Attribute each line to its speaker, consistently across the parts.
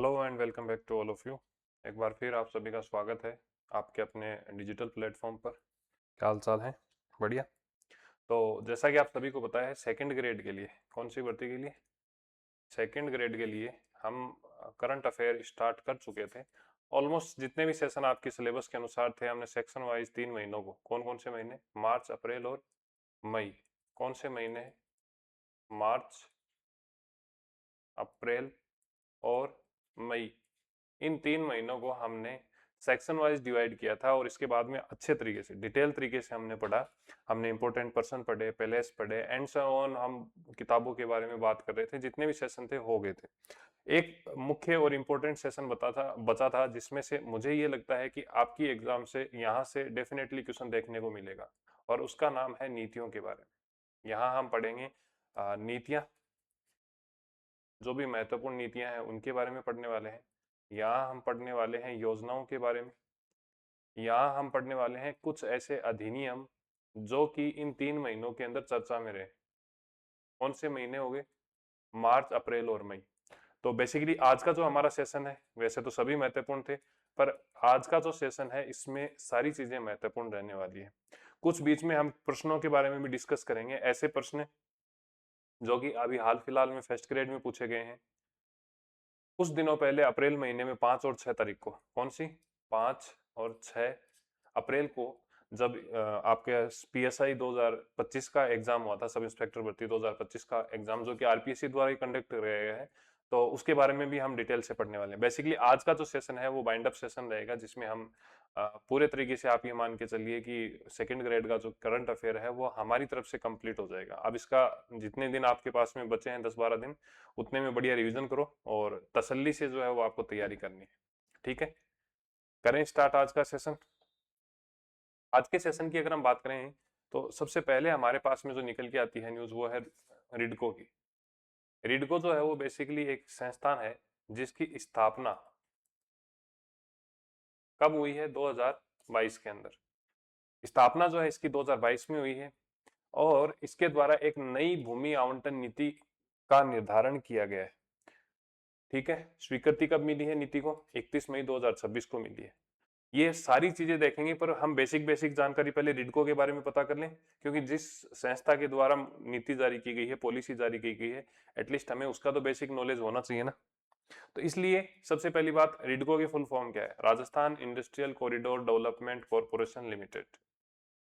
Speaker 1: Hello and welcome back to all of you. एक बार फिर आप सभी का स्वागत है आपके अपने डिजिटल प्लेटफॉर्म पर। क्या हाल चाल है? बढ़िया। तो जैसा कि आप सभी को पता है, सेकंड ग्रेड के लिए कौन सी भर्ती के लिए? सेकंड ग्रेड के लिए हम करंट अफेयर स्टार्ट कर चुके थे। ऑलमोस्ट जितने भी सेशन आपके सिलेबस के अनुसार थे, हमने सेक्शन वाइज 3 महीनों को, कौन कौन से महीने, मार्च, अप्रैल और मई। कौन से महीने हैं? मार्च, अप्रैल और मई। इन 3 महीनों को हमने सेक्शन वाइज डिवाइड किया था और इसके बाद में अच्छे तरीके से, डिटेल तरीके से हमने पढ़ा। हमने इंपॉर्टेंट पर्सन पढ़े, पैलेस पढ़े एंड सो ऑन। हम किताबों के बारे में बात कर रहे थे, जितने भी सेशन थे हो गए थे। एक मुख्य और इम्पोर्टेंट सेशन बचा था, जिसमें से मुझे ये लगता है कि आपकी एग्जाम से यहाँ से डेफिनेटली क्वेश्चन देखने को मिलेगा, और उसका नाम है नीतियों के बारे में। यहाँ हम पढ़ेंगे नीतियाँ, जो भी महत्वपूर्ण नीतियां हैं उनके बारे में पढ़ने वाले हैं। यहाँ हम पढ़ने वाले हैं योजनाओं के बारे में। यहाँ हम पढ़ने वाले हैं कुछ ऐसे अधिनियम जो कि इन 3 महीनों के अंदर चर्चा में रहे। कौन से महीने हो गए? मार्च, अप्रैल और मई। तो बेसिकली आज का जो हमारा सेशन है, वैसे तो सभी महत्वपूर्ण थे, पर आज का जो सेशन है इसमें सारी चीजें महत्वपूर्ण रहने वाली है। कुछ बीच में हम प्रश्नों के बारे में भी डिस्कस करेंगे, ऐसे प्रश्न जो कि अभी हाल फिलहाल में फर्स्ट ग्रेड में पूछे गए हैं। कुछ दिनों पहले अप्रैल महीने में 5 और 6 तारीख को, कौन सी, 5 और 6 अप्रैल को, जब आपके PSI 2025 का एग्जाम हुआ था, सब इंस्पेक्टर भर्ती 2025 का एग्जाम, जो कि RPSC द्वारा ही कंडक्ट किया गया है, तो उसके बारे में भी हम डिटेल से पढ़ने वाले हैं। बेसिकली आज का जो सेशन है वो बाइंड अप सेशन रहेगा, जिसमें हम पूरे तरीके से, आप ये मान के चलिए कि सेकंड ग्रेड का जो करंट अफेयर है वो हमारी तरफ से कंप्लीट हो जाएगा। अब इसका जितने दिन आपके पास में बचे हैं, 10-12 दिन, उतने में बढ़िया रिवीजन करो और तसल्ली से जो है वो आपको तैयारी करनी है। ठीक है, करें स्टार्ट आज का सेशन। आज के सेशन की अगर हम बात करें, तो सबसे पहले हमारे पास में जो निकल के आती है न्यूज, वो है रिडको की। रिडको जो है वो बेसिकली एक संस्थान है जिसकी स्थापना कब हुई है? 2022 के अंदर। स्थापना जो है इसकी 2022 में हुई है, और इसके द्वारा एक नई भूमि आवंटन नीति का निर्धारण किया गया है। ठीक है, स्वीकृति कब मिली है नीति को? 31 मई 2026 को मिली है। ये सारी चीजें देखेंगे, पर हम बेसिक बेसिक जानकारी पहले रिडको के बारे में पता कर लें, क्योंकि जिस संस्था के द्वारा नीति जारी की गई है, पॉलिसी जारी की गई है, एटलीस्ट हमें उसका तो बेसिक नॉलेज होना चाहिए ना। तो इसलिए सबसे पहली बात, रिडको की फुल फॉर्म क्या है? Rajasthan industrial corridor development corporation limited.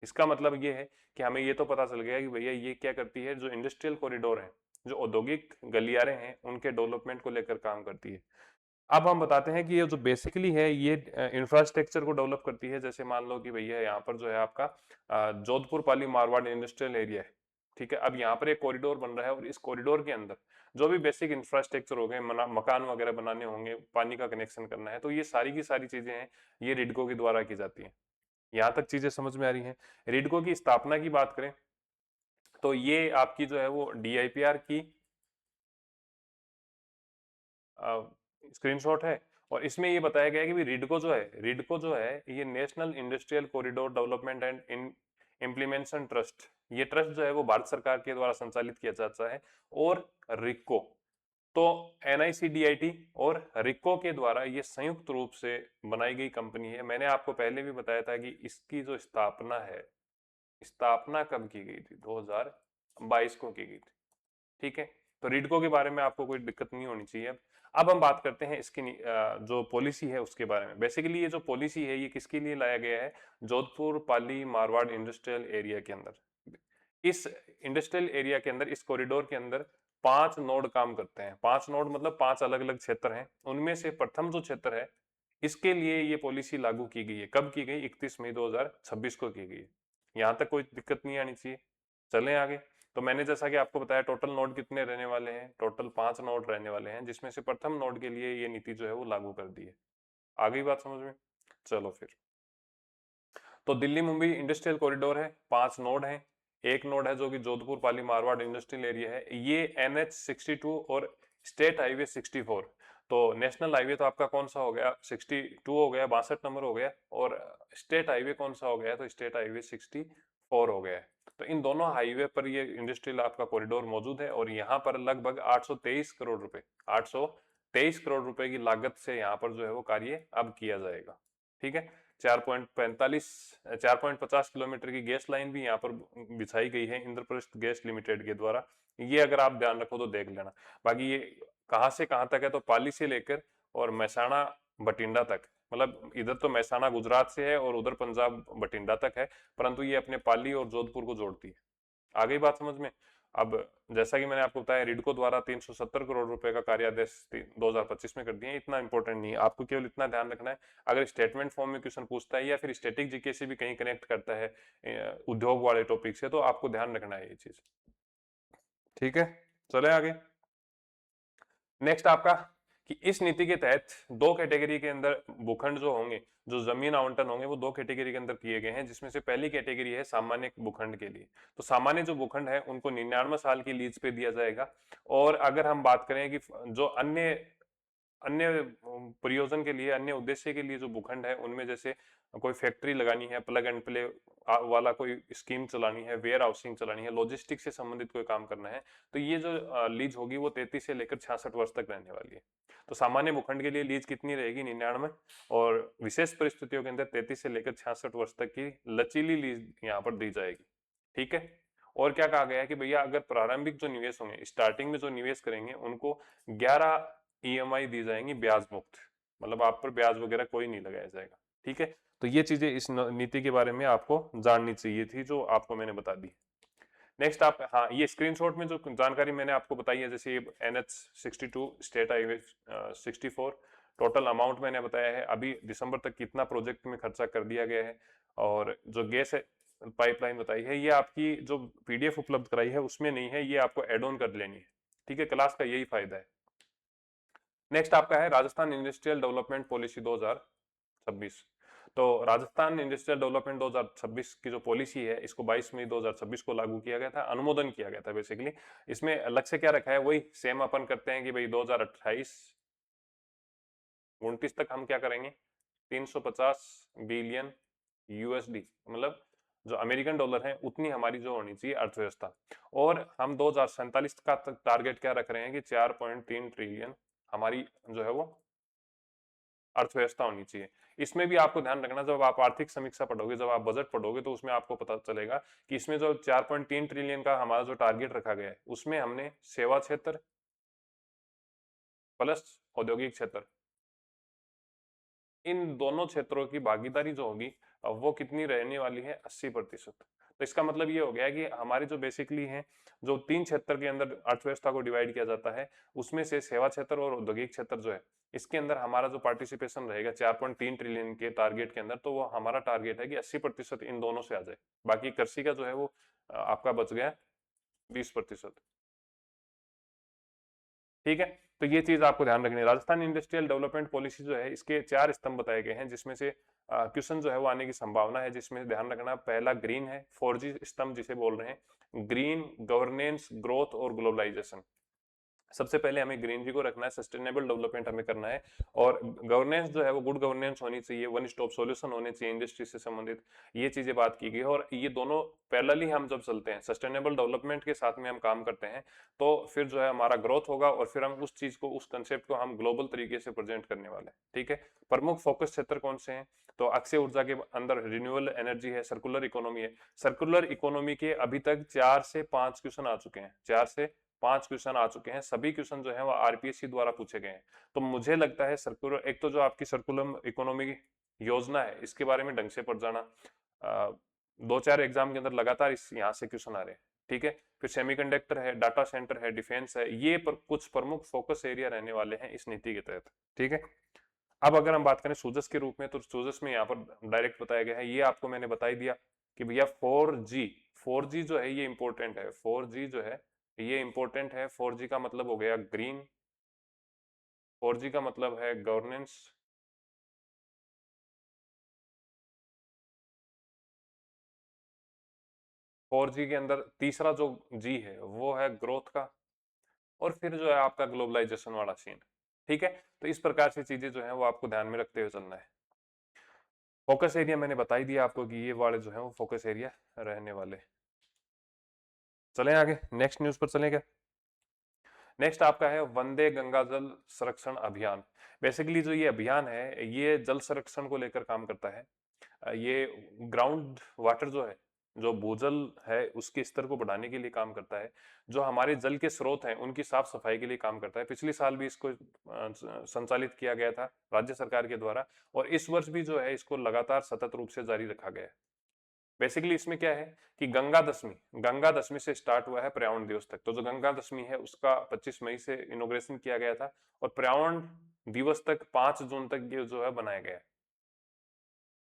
Speaker 1: इसका मतलब ये है कि हमें ये तो पता चल गया कि भैया ये क्या करती है, जो इंडस्ट्रियल कॉरिडोर है, जो औद्योगिक गलियारे हैं, उनके डेवलपमेंट को लेकर काम करती है। अब हम बताते हैं कि ये जो बेसिकली है, ये इंफ्रास्ट्रक्चर को डेवलप करती है। जैसे मान लो कि भैया यहाँ पर जो है आपका जोधपुर पाली मारवाड़ इंडस्ट्रियल एरिया है। ठीक है, अब यहाँ पर एक कॉरिडोर बन रहा है, और इस कॉरिडोर के अंदर जो भी बेसिक इंफ्रास्ट्रक्चर हो गए, मकान वगैरह बनाने होंगे, पानी का कनेक्शन करना है, तो ये सारी की सारी चीजें हैं, ये रिडको के द्वारा की जाती है। यहाँ तक चीजें समझ में आ रही हैं? रिडको की स्थापना की बात करें, तो ये आपकी जो है वो DIPR की स्क्रीनशॉट है, और इसमें ये बताया गया है कि रिडको जो है ये national industrial corridor development and implementation trust, ये ट्रस्ट जो है वो भारत सरकार के द्वारा संचालित किया जाता है। और रिक्को, तो NICDIT और रिक्को के द्वारा ये संयुक्त रूप से बनाई गई कंपनी है। मैंने आपको पहले भी बताया था कि इसकी जो स्थापना है, स्थापना कब की गई थी? 2022 को की गई थी। ठीक है, तो रिडको के बारे में आपको कोई दिक्कत नहीं होनी चाहिए। अब हम बात करते हैं इसकी जो पॉलिसी है उसके बारे में। बेसिकली ये जो पॉलिसी है ये किसके लिए लाया गया है? जोधपुर पाली मारवाड़ इंडस्ट्रियल एरिया के अंदर। इस इंडस्ट्रियल एरिया के अंदर, इस कॉरिडोर के अंदर 5 नोड काम करते हैं। 5 नोड मतलब 5 अलग अलग क्षेत्र हैं। उनमें से प्रथम जो क्षेत्र है, इसके लिए ये पॉलिसी लागू की गई है। कब की गई? 31 मई 2026 को की गई है। यहां तक कोई दिक्कत नहीं आनी चाहिए। चलें आगे। तो मैंने जैसा कि आपको बताया, टोटल नोड कितने रहने वाले हैं? टोटल 5 नोड रहने वाले हैं, जिसमें से प्रथम नोड के लिए ये नीति जो है वो लागू कर दी है। आ गई बात समझ में? चलो फिर। तो दिल्ली मुंबई इंडस्ट्रियल कॉरिडोर है, 5 नोड है। एक नोड है जो कि जोधपुर पाली मारवाड़ इंडस्ट्रियल एरिया है। ये NH62 और स्टेट हाईवे 64। तो नेशनल हाईवे तो आपका कौन सा हो गया? 62 हो गया, 62 नंबर हो गया। और स्टेट हाईवे कौन सा हो गया? तो स्टेट हाईवे 64 हो गया है। तो इन दोनों हाईवे पर ये इंडस्ट्रियल आपका कॉरिडोर मौजूद है, और यहाँ पर लगभग 823 करोड़ रुपए, 23 करोड़ रुपए की लागत से यहाँ पर जो है वो कार्य अब किया जाएगा। ठीक है, 4.50 किलोमीटर की गैस लाइन भी यहाँ पर बिछाई गई है इंद्रप्रस्थ गैस लिमिटेड के द्वारा। ये अगर आप ध्यान रखो तो देख लेना। बाकी ये कहाँ से कहाँ तक है, तो पाली से लेकर और महसाणा बठिंडा तक, मतलब इधर तो महसाणा गुजरात से है और उधर पंजाब बठिंडा तक है, परंतु ये अपने पाली और जोधपुर को जोड़ती है। आ गई बात समझ में। अब जैसा कि मैंने आपको बताया, रिडको द्वारा 370 करोड़ रुपए का कार्यादेश 2025 में कर दिए। इतना इंपॉर्टेंट नहीं है, आपको केवल इतना ध्यान रखना है, अगर स्टेटमेंट फॉर्म में क्वेश्चन पूछता है या फिर स्टैटिक जीके से भी कहीं कनेक्ट करता है उद्योग वाले टॉपिक से, तो आपको ध्यान रखना है ये चीज। ठीक है, चले आगे। नेक्स्ट आपका कि इस नीति के तहत दो कैटेगरी के अंदर भूखंड जो होंगे, जो जमीन आवंटन होंगे, वो दो कैटेगरी के अंदर किए गए हैं, जिसमें से पहली कैटेगरी है सामान्य भूखंड के लिए। तो सामान्य जो भूखंड है उनको 99 साल की लीज पे दिया जाएगा। और अगर हम बात करें कि जो अन्य अन्य प्रयोजन के लिए, अन्य उद्देश्य के लिए जो भूखंड है, उनमें जैसे कोई फैक्ट्री लगानी है, प्लग एंड प्ले वाला कोई स्कीम चलानी है, वेयर हाउसिंग चलानी है, लॉजिस्टिक से संबंधित कोई काम करना है, तो ये जो लीज होगी वो 33 से लेकर 66 वर्ष तक रहने वाली है। तो सामान्य भूखंड के लिए लीज कितनी रहेगी, 99, और विशेष परिस्थितियों के अंदर 33 से लेकर 66 वर्ष तक की लचीली लीज यहाँ पर दी जाएगी। ठीक है, और क्या कहा गया है कि भैया अगर प्रारंभिक जो निवेश होंगे, स्टार्टिंग में जो निवेश करेंगे, उनको 11 ईएमआई दी जाएंगी ब्याज मुक्त, मतलब आप पर ब्याज वगैरह कोई नहीं लगाया जाएगा। ठीक है, तो ये चीजें इस नीति के बारे में आपको जाननी चाहिए थी, जो आपको मैंने बता दी। नेक्स्ट आप, हाँ, ये स्क्रीनशॉट में जो जानकारी मैंने आपको बताई है, जैसे NH 62 state highway 64, total amount मैंने बताया है, अभी दिसंबर तक कितना प्रोजेक्ट में खर्चा कर दिया गया है, और जो गैस पाइपलाइन बताई है, ये आपकी जो PDF उपलब्ध कराई है उसमें नहीं है, ये आपको एड ऑन कर लेनी है। ठीक है, क्लास का यही फायदा है। नेक्स्ट आपका है राजस्थान इंडस्ट्रियल डेवलपमेंट पॉलिसी 2026। तो राजस्थान इंडस्ट्रियल डेवलपमेंट 2026 की जो पॉलिसी है, इसको 22 मई 2026 को लागू किया गया था, अनुमोदन किया गया था बेसिकली। इसमें लक्ष्य क्या रखा है, वही सेम अपन करते हैं कि भाई 2028-29 तक हम क्या करेंगे, 350 बिलियन USD, मतलब जो अमेरिकन डॉलर है, उतनी हमारी जो होनी चाहिए अर्थव्यवस्था। और हम 2047 का टारगेट क्या रख रहे हैं कि 4.3 ट्रिलियन हमारी जो है वो अर्थव्यवस्था होनी चाहिए। इसमें भी आपको ध्यान रखना, जब आप आर्थिक समीक्षा पढ़ोगे, जब आप बजट पढ़ोगे, तो उसमें आपको पता चलेगा कि इसमें जो 4.3 ट्रिलियन का हमारा जो टारगेट रखा गया है, उसमें हमने सेवा क्षेत्र प्लस औद्योगिक क्षेत्र, इन दोनों क्षेत्रों की भागीदारी जो होगी वो कितनी रहने वाली है, 80%। तो इसका मतलब ये हो गया कि हमारी जो बेसिकली है, जो 3 क्षेत्र के अंदर अर्थव्यवस्था को डिवाइड किया जाता है, उसमें से सेवा क्षेत्र और औद्योगिक क्षेत्र जो है, इसके अंदर हमारा जो पार्टिसिपेशन रहेगा 4.3 ट्रिलियन के टारगेट के अंदर, तो वो हमारा टारगेट है कि 80% इन दोनों से आ जाए। बाकी कृषि का जो है वो आपका बच गया 20%। ठीक है, तो ये चीज आपको ध्यान रखनी है। राजस्थान इंडस्ट्रियल डेवलपमेंट पॉलिसी जो है, इसके 4 स्तंभ बताए गए हैं, जिसमें से क्वेश्चन जो है वो आने की संभावना है, जिसमें ध्यान रखना, पहला ग्रीन है, 4G स्तंभ जिसे बोल रहे हैं, ग्रीन, गवर्नेंस, ग्रोथ और ग्लोबलाइजेशन। सबसे पहले हमें ग्रीन जी को रखना है, सस्टेनेबल डेवलपमेंट हमें करना है, और गवर्नेंस जो है वो गुड गवर्नेंस होनी चाहिए, वन स्टॉप सॉल्यूशन होने चाहिए इंडस्ट्री से संबंधित, ये चीजें बात की गई। और ये दोनों पैरेलली हम जब चलते हैं, सस्टेनेबल डेवलपमेंट के साथ में हम काम करते हैं, तो फिर जो है हमारा ग्रोथ होगा, और फिर हम उस चीज को, उस कंसेप्ट को हम ग्लोबल तरीके से प्रेजेंट करने वाले हैं। ठीक है, प्रमुख फोकस क्षेत्र कौन से हैं, तो अक्षय ऊर्जा के अंदर रिन्यूएबल एनर्जी है, सर्कुलर इकोनॉमी है। सर्कुलर इकोनॉमी के अभी तक 4 से 5 क्वेश्चन आ चुके हैं, 4 से 5 क्वेश्चन आ चुके हैं, सभी क्वेश्चन जो है वो RPSC द्वारा पूछे गए हैं। तो मुझे लगता है सर्कुलर, एक तो जो आपकी सर्कुलर इकोनॉमी योजना है, इसके बारे में ढंग से पढ़ जाना। 2-4 एग्जाम के अंदर लगातार इस यहाँ से क्वेश्चन आ रहे हैं। ठीक है, फिर सेमीकंडक्टर है, डाटा सेंटर है, डिफेंस है, ये कुछ प्रमुख फोकस एरिया रहने वाले हैं इस नीति के तहत। ठीक है, अब अगर हम बात करें सूजस के रूप में, तो सूजस में यहाँ पर डायरेक्ट बताया गया है, ये आपको मैंने बता ही दिया कि भैया 4G जो है ये इंपॉर्टेंट है, 4G जो है ये इंपॉर्टेंट है। 4G का मतलब हो गया ग्रीन, 4G का मतलब है गवर्नेंस, 4G के अंदर तीसरा जो जी है वो है ग्रोथ का, और फिर जो है आपका ग्लोबलाइजेशन वाला सीन। ठीक है, तो इस प्रकार से चीजें जो है वो आपको ध्यान में रखते हुए चलना है। फोकस एरिया मैंने बता ही दिया आपको कि ये वाले जो है वो फोकस एरिया रहने वाले। चलें आगे, नेक्स्ट न्यूज पर चलें क्या। नेक्स्ट आपका है वंदे गंगा जल संरक्षण अभियान। बेसिकली जो ये अभियान है ये जल संरक्षण को लेकर काम करता है। ये ग्राउंड वाटर जो है, जो भूजल है उसके स्तर को बढ़ाने के लिए काम करता है। जो हमारे जल के स्रोत हैं उनकी साफ सफाई के लिए काम करता है। पिछले साल भी इसको संचालित किया गया था राज्य सरकार के द्वारा, और इस वर्ष भी जो है इसको लगातार सतत रूप से जारी रखा गया है। बेसिकली इसमें क्या है कि गंगा दशमी से स्टार्ट हुआ है पर्यावरण दिवस तक। तो जो गंगा दशमी है उसका 25 मई से इनोग्रेशन किया गया था, और पर्यावरण दिवस तक 5 जून तक ये जो है बनाया गया है।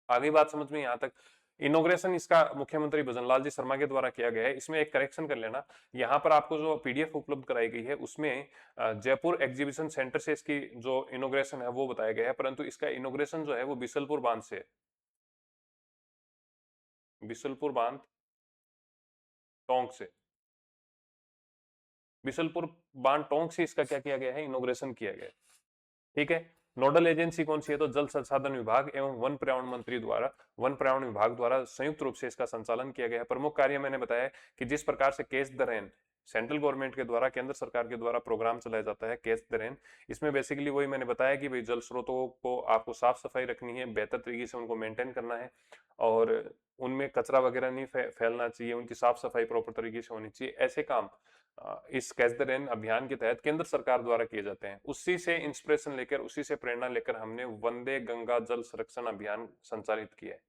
Speaker 1: आगे बात समझ में यहाँ तक। इनोग्रेशन इसका मुख्यमंत्री भजनलाल जी शर्मा के द्वारा किया गया है। इसमें एक करेक्शन कर लेना, यहाँ पर आपको जो पीडीएफ उपलब्ध कराई गई है उसमें जयपुर एग्जीबिशन सेंटर से इसकी जो इनोग्रेशन है वो बताया गया है, परंतु इसका इनोग्रेशन जो है वो बिसलपुर बांध से, बिसलपुर बांध टोंक से, बिसलपुर बांध टोंक से इसका क्या किया गया है, इनोग्रेशन किया गया है। ठीक है। नोडल एजेंसी कौन सी है, तो जल संसाधन विभाग एवं वन पर्यावरण मंत्री द्वारा, वन पर्यावरण विभाग द्वारा संयुक्त रूप से इसका संचालन किया गया है। प्रमुख कार्य मैंने बताया कि जिस प्रकार से catch the rain central government के द्वारा, केंद्र सरकार के द्वारा प्रोग्राम चलाया जाता है कैच द रेन, इसमें बेसिकली वही मैंने बताया कि भाई जल स्रोतों को आपको साफ सफाई रखनी है, बेहतर तरीके से उनको मेंटेन करना है, और उनमें कचरा वगैरह नहीं फैलना चाहिए, उनकी साफ सफाई प्रॉपर तरीके से होनी चाहिए। ऐसे काम इस कैच द रेन अभियान के तहत केंद्र सरकार द्वारा किए जाते हैं। उसी से इंस्पिरेशन लेकर, उसी से प्रेरणा लेकर हमने वंदे गंगा जल संरक्षण अभियान संचालित किया है।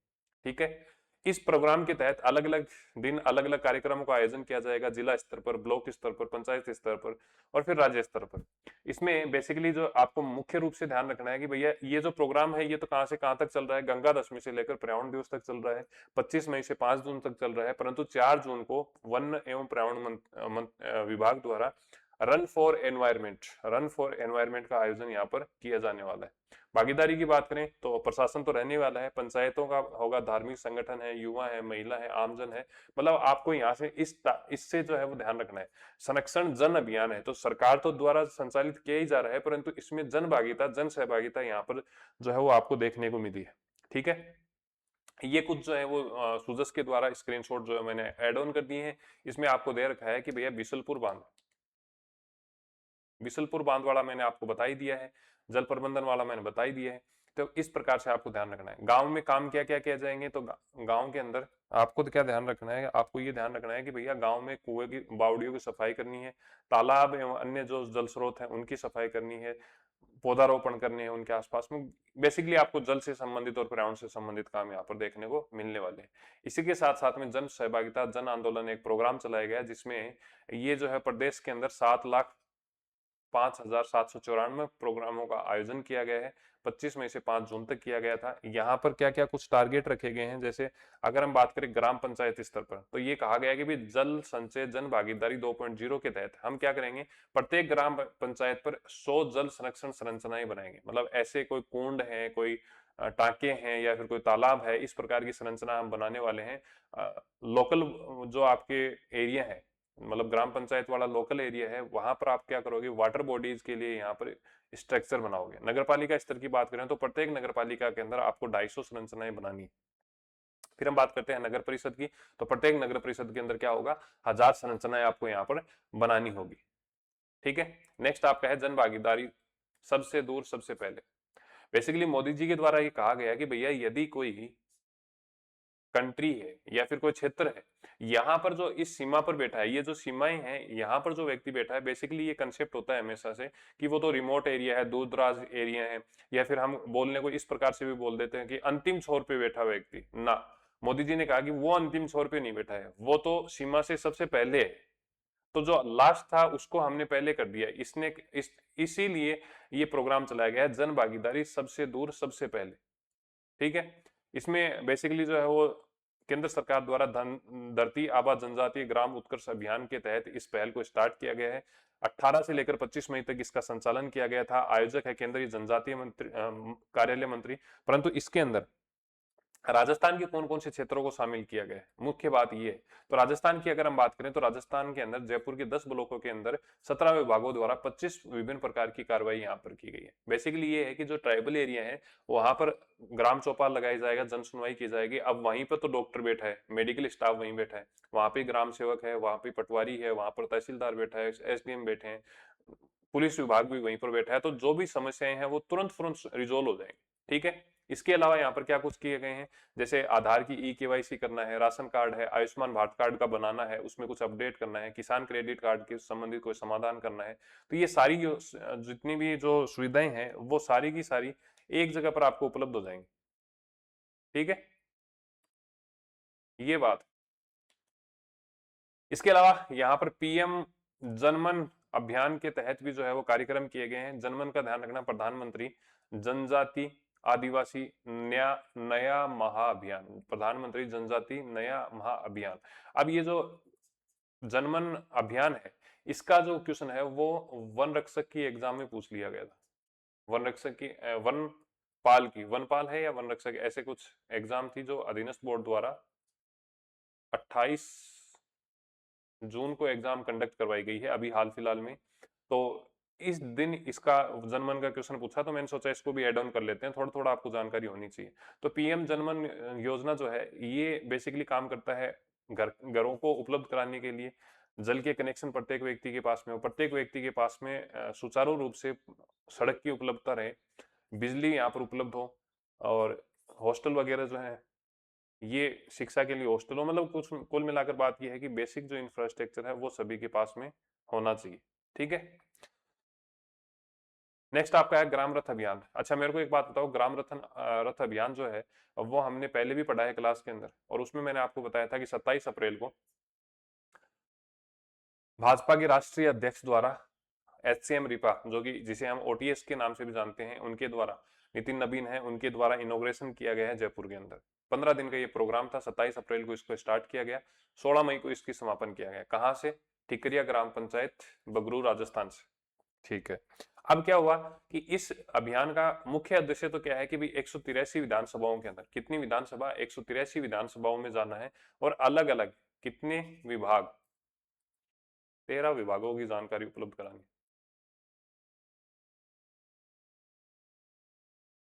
Speaker 1: ठीक है। इस प्रोग्राम के तहत अलग अलग दिन अलग अलग कार्यक्रमों का आयोजन किया जाएगा, जिला स्तर पर, ब्लॉक स्तर पर, पंचायत स्तर पर, और फिर राज्य स्तर पर। इसमें बेसिकली जो आपको मुख्य रूप से ध्यान रखना है कि भैया ये जो प्रोग्राम है ये तो कहां से कहां तक चल रहा है, गंगा दशमी से लेकर पर्यावरण दिवस तक चल रहा है, 25 मई से 5 जून तक चल रहा है, परंतु 4 जून को वन एवं पर्यावरण विभाग द्वारा रन फॉर एनवायरमेंट का आयोजन यहाँ पर किया जाने वाला है। भागीदारी की बात करें तो प्रशासन तो रहने वाला है, पंचायतों का होगा, धार्मिक संगठन है, युवा है, महिला है, आमजन है। मतलब आपको यहाँ से इससे जो है वो ध्यान रखना है। संरक्षण जन अभियान है तो सरकार तो द्वारा संचालित किया ही जा रहा है, परंतु इसमें जन भागीदारी, जन सहभागिता यहाँ पर जो है वो आपको देखने को मिली है। ठीक है। ये कुछ जो है वो सुजस के द्वारा स्क्रीनशॉट जो है मैंने ऐड ऑन कर दिए हैं। इसमें आपको दे रखा है कि भैया बिसलपुर बांध वाला मैंने आपको बता ही दिया है, जल प्रबंधन वाला मैंने बता ही दिया है। तो इस प्रकार से आपको ध्यान रखना है। गांव में काम क्या क्या किया जाएंगे, तो गांव के अंदर आपको तो क्या ध्यान रखना है, आपको ये ध्यान रखना है कि भैया गांव में कुएं की, बावड़ियों की सफाई करनी है, तालाब एवं अन्य जो जल स्रोत है उनकी सफाई करनी है, पौधारोपण करने हैं उनके आसपास में। बेसिकली आपको जल से संबंधित और पर्यावरण से संबंधित काम यहाँ पर देखने को मिलने वाले हैं। इसी के साथ साथ में जन सहभागिता जन आंदोलन एक प्रोग्राम चलाया गया, जिसमें ये जो है प्रदेश के अंदर 7,05,794 प्रोग्रामों का आयोजन किया गया है। 25 मई से 5 जून तक किया गया था। यहाँ पर क्या क्या कुछ टारगेट रखे गए हैं, जैसे अगर हम बात करें ग्राम पंचायत स्तर पर, तो ये कहा गया है कि भी जल संचय जन भागीदारी 2.0 के तहत हम क्या करेंगे, प्रत्येक ग्राम पंचायत पर 100 जल संरक्षण संरचनाएं बनाएंगे। मतलब ऐसे कोई कुंड है, कोई टांके हैं, या फिर कोई तालाब है, इस प्रकार की संरचना हम बनाने वाले हैं। लोकल जो आपके एरिया है, मतलब ग्राम पंचायत वाला लोकल एरिया है, वहां पर आप क्या करोगे, वाटर बॉडीज के लिए यहाँ पर स्ट्रक्चर बनाओगे। नगर पालिका स्तर की बात करें तो प्रत्येक नगर पालिका के अंदर आपको 250 संरचनाएं बनानी। फिर हम बात करते हैं नगर परिषद की, तो प्रत्येक नगर परिषद के अंदर क्या होगा, 1000 संरचनाएं आपको यहाँ पर बनानी होगी। ठीक है। नेक्स्ट आपका है जन भागीदारी सबसे दूर सबसे पहले। बेसिकली मोदी जी के द्वारा ये कहा गया कि भैया यदि कोई कंट्री है या फिर कोई क्षेत्र है, यहाँ पर जो इस सीमा पर बैठा है, ये जो सीमाएं हैं, यहाँ पर जो व्यक्ति बैठा है, बेसिकली ये कंसेप्ट होता है हमेशा से कि वो तो रिमोट एरिया है, दूर दराज एरिया है, या फिर हम बोलने को इस प्रकार से भी बोल देते हैं कि अंतिम छोर पे बैठा व्यक्ति ना। मोदी जी ने कहा कि वो अंतिम छोर पे नहीं बैठा है, वो तो सीमा से सबसे पहले है। तो जो लास्ट था उसको हमने पहले कर दिया। इसीलिए ये प्रोग्राम चलाया गया है, जन भागीदारी सबसे दूर सबसे पहले। ठीक है। इसमें बेसिकली जो है वो केंद्र सरकार द्वारा धरती आबा जनजातीय ग्राम उत्कर्ष अभियान के तहत इस पहल को स्टार्ट किया गया है। 18 से लेकर 25 मई तक इसका संचालन किया गया था। आयोजक है केंद्रीय जनजातीय मंत्री कार्यालय मंत्री। परंतु इसके अंदर राजस्थान के कौन कौन से क्षेत्रों को शामिल किया गया है, मुख्य बात ये है। तो राजस्थान की अगर हम बात करें तो राजस्थान के अंदर जयपुर के 10 ब्लॉकों के अंदर 17 विभागों द्वारा 25 विभिन्न प्रकार की कार्रवाई यहाँ पर की गई है। बेसिकली ये है कि जो ट्राइबल एरिया है वहां पर ग्राम चौपाल लगाया जाएगा, जन सुनवाई की जाएगी। अब वहीं पर तो डॉक्टर बैठा है, मेडिकल स्टाफ वहीं बैठा है, वहां पे ग्राम सेवक है, वहां पे पटवारी है, वहां पर तहसीलदार बैठा है, एसडीएम बैठे हैं, पुलिस विभाग भी वहीं पर बैठा है। तो जो भी समस्याएं हैं वो तुरंत तुरंत रिजोल्व हो जाएंगी। ठीक है। इसके अलावा यहाँ पर क्या कुछ किए गए हैं, जैसे आधार की ई केवाईसी करना है, राशन कार्ड है, आयुष्मान भारत कार्ड का बनाना है, उसमें कुछ अपडेट करना है, किसान क्रेडिट कार्ड के संबंधित कोई समाधान करना है। तो ये सारी जितनी भी जो सुविधाएं हैं वो सारी की सारी एक जगह पर आपको उपलब्ध हो जाएंगी। ठीक है, ये बात। इसके अलावा यहाँ पर पीएम जनमन अभियान के तहत भी जो है वो कार्यक्रम किए गए हैं। जनमन का ध्यान रखना, प्रधानमंत्री जनजाति आदिवासी नया नया महाअभियान, प्रधानमंत्री जनजाति नया महाअभियान। अब ये जो जनमन अभियान है, इसका जो क्वेश्चन है वो वन रक्षक की एग्जाम में पूछ लिया गया था। वन रक्षक की वन पाल की, वनपाल है या वन रक्षक, ऐसे कुछ एग्जाम थी जो अधीनस्थ बोर्ड द्वारा 28 जून को एग्जाम कंडक्ट करवाई गई है अभी हाल फिलहाल में। तो इस दिन इसका जनमन का क्वेश्चन पूछा, तो मैंने सोचा इसको भी ऐड ऑन कर लेते हैं, थोड़ा थोड़ा आपको जानकारी होनी चाहिए। तो पीएम जनमन योजना जो है ये बेसिकली काम करता है घरों को उपलब्ध कराने के लिए। जल के कनेक्शन प्रत्येक व्यक्ति के पास में हो, प्रत्येक व्यक्ति के पास में सुचारू रूप से सड़क की उपलब्धता रहे, बिजली यहाँ पर उपलब्ध हो, और हॉस्टल वगैरह जो है ये शिक्षा के लिए हॉस्टल हो। मतलब कुछ कुल मिलाकर बात यह है कि बेसिक जो इंफ्रास्ट्रक्चर है वो सभी के पास में होना चाहिए। ठीक है। नेक्स्ट आपका है ग्राम रथ अभियान। अच्छा मेरे को एक बात बताओ, ग्राम रथ अभियान जो है वो हमने पहले भी पढ़ा है क्लास के अंदर, और उसमें मैंने आपको बताया था कि 27 अप्रैल को भाजपा के राष्ट्रीय अध्यक्ष द्वारा एचसीएम रिपा, जो कि जिसे हम ओटीएस के नाम से भी जानते हैं, उनके द्वारा, नितिन नवीन है उनके द्वारा इनोग्रेशन किया गया है जयपुर के अंदर। 15 दिन का ये प्रोग्राम था। 27 अप्रैल को इसको स्टार्ट किया गया, 16 मई को इसकी समापन किया गया। कहाँ से? ठिकरिया ग्राम पंचायत, बगरू, राजस्थान से। ठीक है। अब क्या हुआ कि इस अभियान का मुख्य उद्देश्य तो क्या है कि भाई 183 विधानसभाओं के अंदर, कितनी विधानसभा, 183 विधानसभाओं में जाना है, और अलग अलग कितने विभाग, 13 विभागों की जानकारी उपलब्ध करानी।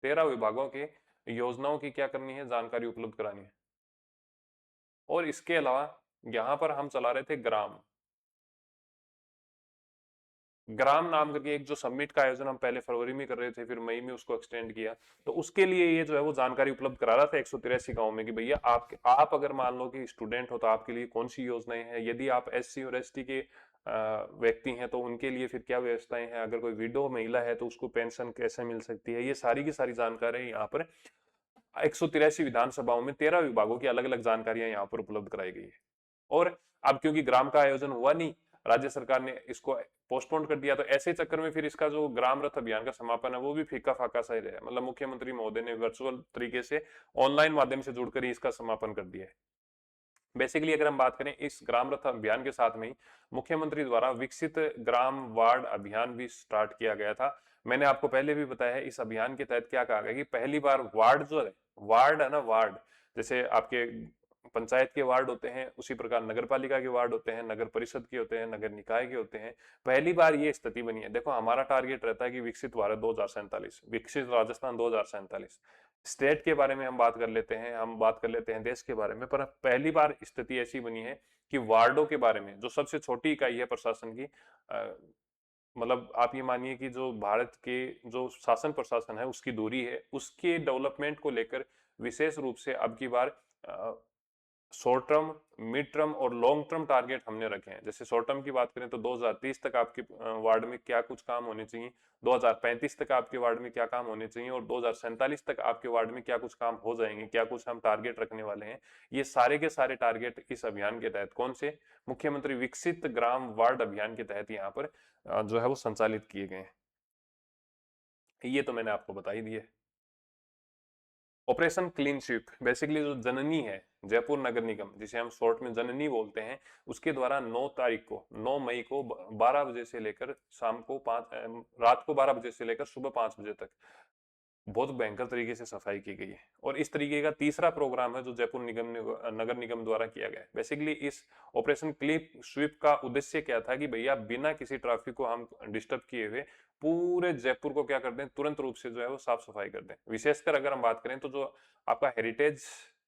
Speaker 1: 13 विभागों के योजनाओं की क्या करनी है, जानकारी उपलब्ध करानी है। और इसके अलावा यहां पर हम चला रहे थे ग्राम ग्राम नाम करके एक जो समिट का आयोजन हम पहले फरवरी में कर रहे थे, फिर मई में उसको एक्सटेंड किया। तो उसके लिए ये जो है वो जानकारी उपलब्ध करा रहा था 183 गांव में कि भैया आप अगर मान लो कि स्टूडेंट हो तो आपके लिए कौन सी योजनाएं हैं, यदि आप एससी और एसटी के व्यक्ति हैं तो उनके लिए फिर क्या व्यवस्थाएं हैं, अगर कोई विडो महिला है तो उसको पेंशन कैसे मिल सकती है, ये सारी की सारी जानकारी यहाँ पर 183 विधानसभाओं में 13 विभागों की अलग अलग जानकारियां यहाँ पर उपलब्ध कराई गई है। और अब क्योंकि ग्राम का आयोजन हुआ नहीं, राज्य सरकार ने इसको पोस्टपोन कर दिया, तो ऐसे चक्कर में फिर इसका जो ग्राम रथ अभियान का समापन है वो भी फीका फाका सा ही रहा। मतलब मुख्यमंत्री महोदय ने वर्चुअल तरीके से ऑनलाइन माध्यम से जुड़कर ही इसका समापन कर दिया है। बेसिकली अगर हम बात करें इस ग्राम रथ अभियान के साथ में ही मुख्यमंत्री द्वारा विकसित ग्राम वार्ड अभियान भी स्टार्ट किया गया था। मैंने आपको पहले भी बताया है इस अभियान के तहत क्या कहा गया कि पहली बार वार्ड जो है, वार्ड है ना, वार्ड जैसे आपके पंचायत के वार्ड होते हैं उसी प्रकार नगर पालिका के वार्ड होते हैं, नगर परिषद के होते हैं, नगर निकाय के होते हैं। पहली बार ये स्थिति बनी है। देखो हमारा टारगेट रहता है कि विकसित भारत 2047, विकसित राजस्थान 2047। स्टेट के बारे में हम बात कर लेते हैं, हम बात कर लेते हैं देश के बारे में, पर पहली बार स्थिति ऐसी बनी है कि वार्डों के बारे में, जो सबसे छोटी इकाई है प्रशासन की, मतलब आप ये मानिए कि जो भारत के जो शासन प्रशासन है उसकी दूरी है, उसके डेवलपमेंट को लेकर विशेष रूप से अब की बार शॉर्ट टर्म, मिड टर्म और लॉन्ग टर्म टारगेट हमने रखे हैं। जैसे शॉर्ट टर्म की बात करें तो 2030 तक आपके वार्ड में क्या कुछ काम होने चाहिए, 2035 तक आपके वार्ड में क्या काम होने चाहिए, और 2047 तक आपके वार्ड में क्या कुछ काम हो जाएंगे, क्या कुछ हम टारगेट रखने वाले हैं। ये सारे के सारे टारगेट इस अभियान के तहत, कौन से, मुख्यमंत्री विकसित ग्राम वार्ड अभियान के तहत यहाँ पर जो है वो संचालित किए गए हैं। ये तो मैंने आपको बता ही दिया। ऑपरेशन क्लीन स्वीप, बेसिकली जो जननी है जयपुर नगर निगम, जिसे हम शॉर्ट में जननी बोलते हैं, उसके द्वारा 9 तारीख को, 9 मई को 12 बजे से लेकर शाम को 5, रात को 12 बजे से लेकर सुबह 5 बजे तक बहुत भयंकर तरीके से सफाई की गई है। और इस तरीके का तीसरा प्रोग्राम है जो जयपुर नगर निगम द्वारा किया गया है। बेसिकली इस ऑपरेशन क्लीन स्वीप का उद्देश्य क्या था कि भैया बिना किसी ट्रैफिक को हम डिस्टर्ब किए हुए पूरे जयपुर को क्या कर दें, तुरंत रूप से जो है वो साफ सफाई कर दें। विशेषकर अगर हम बात करें तो जो आपका हेरिटेज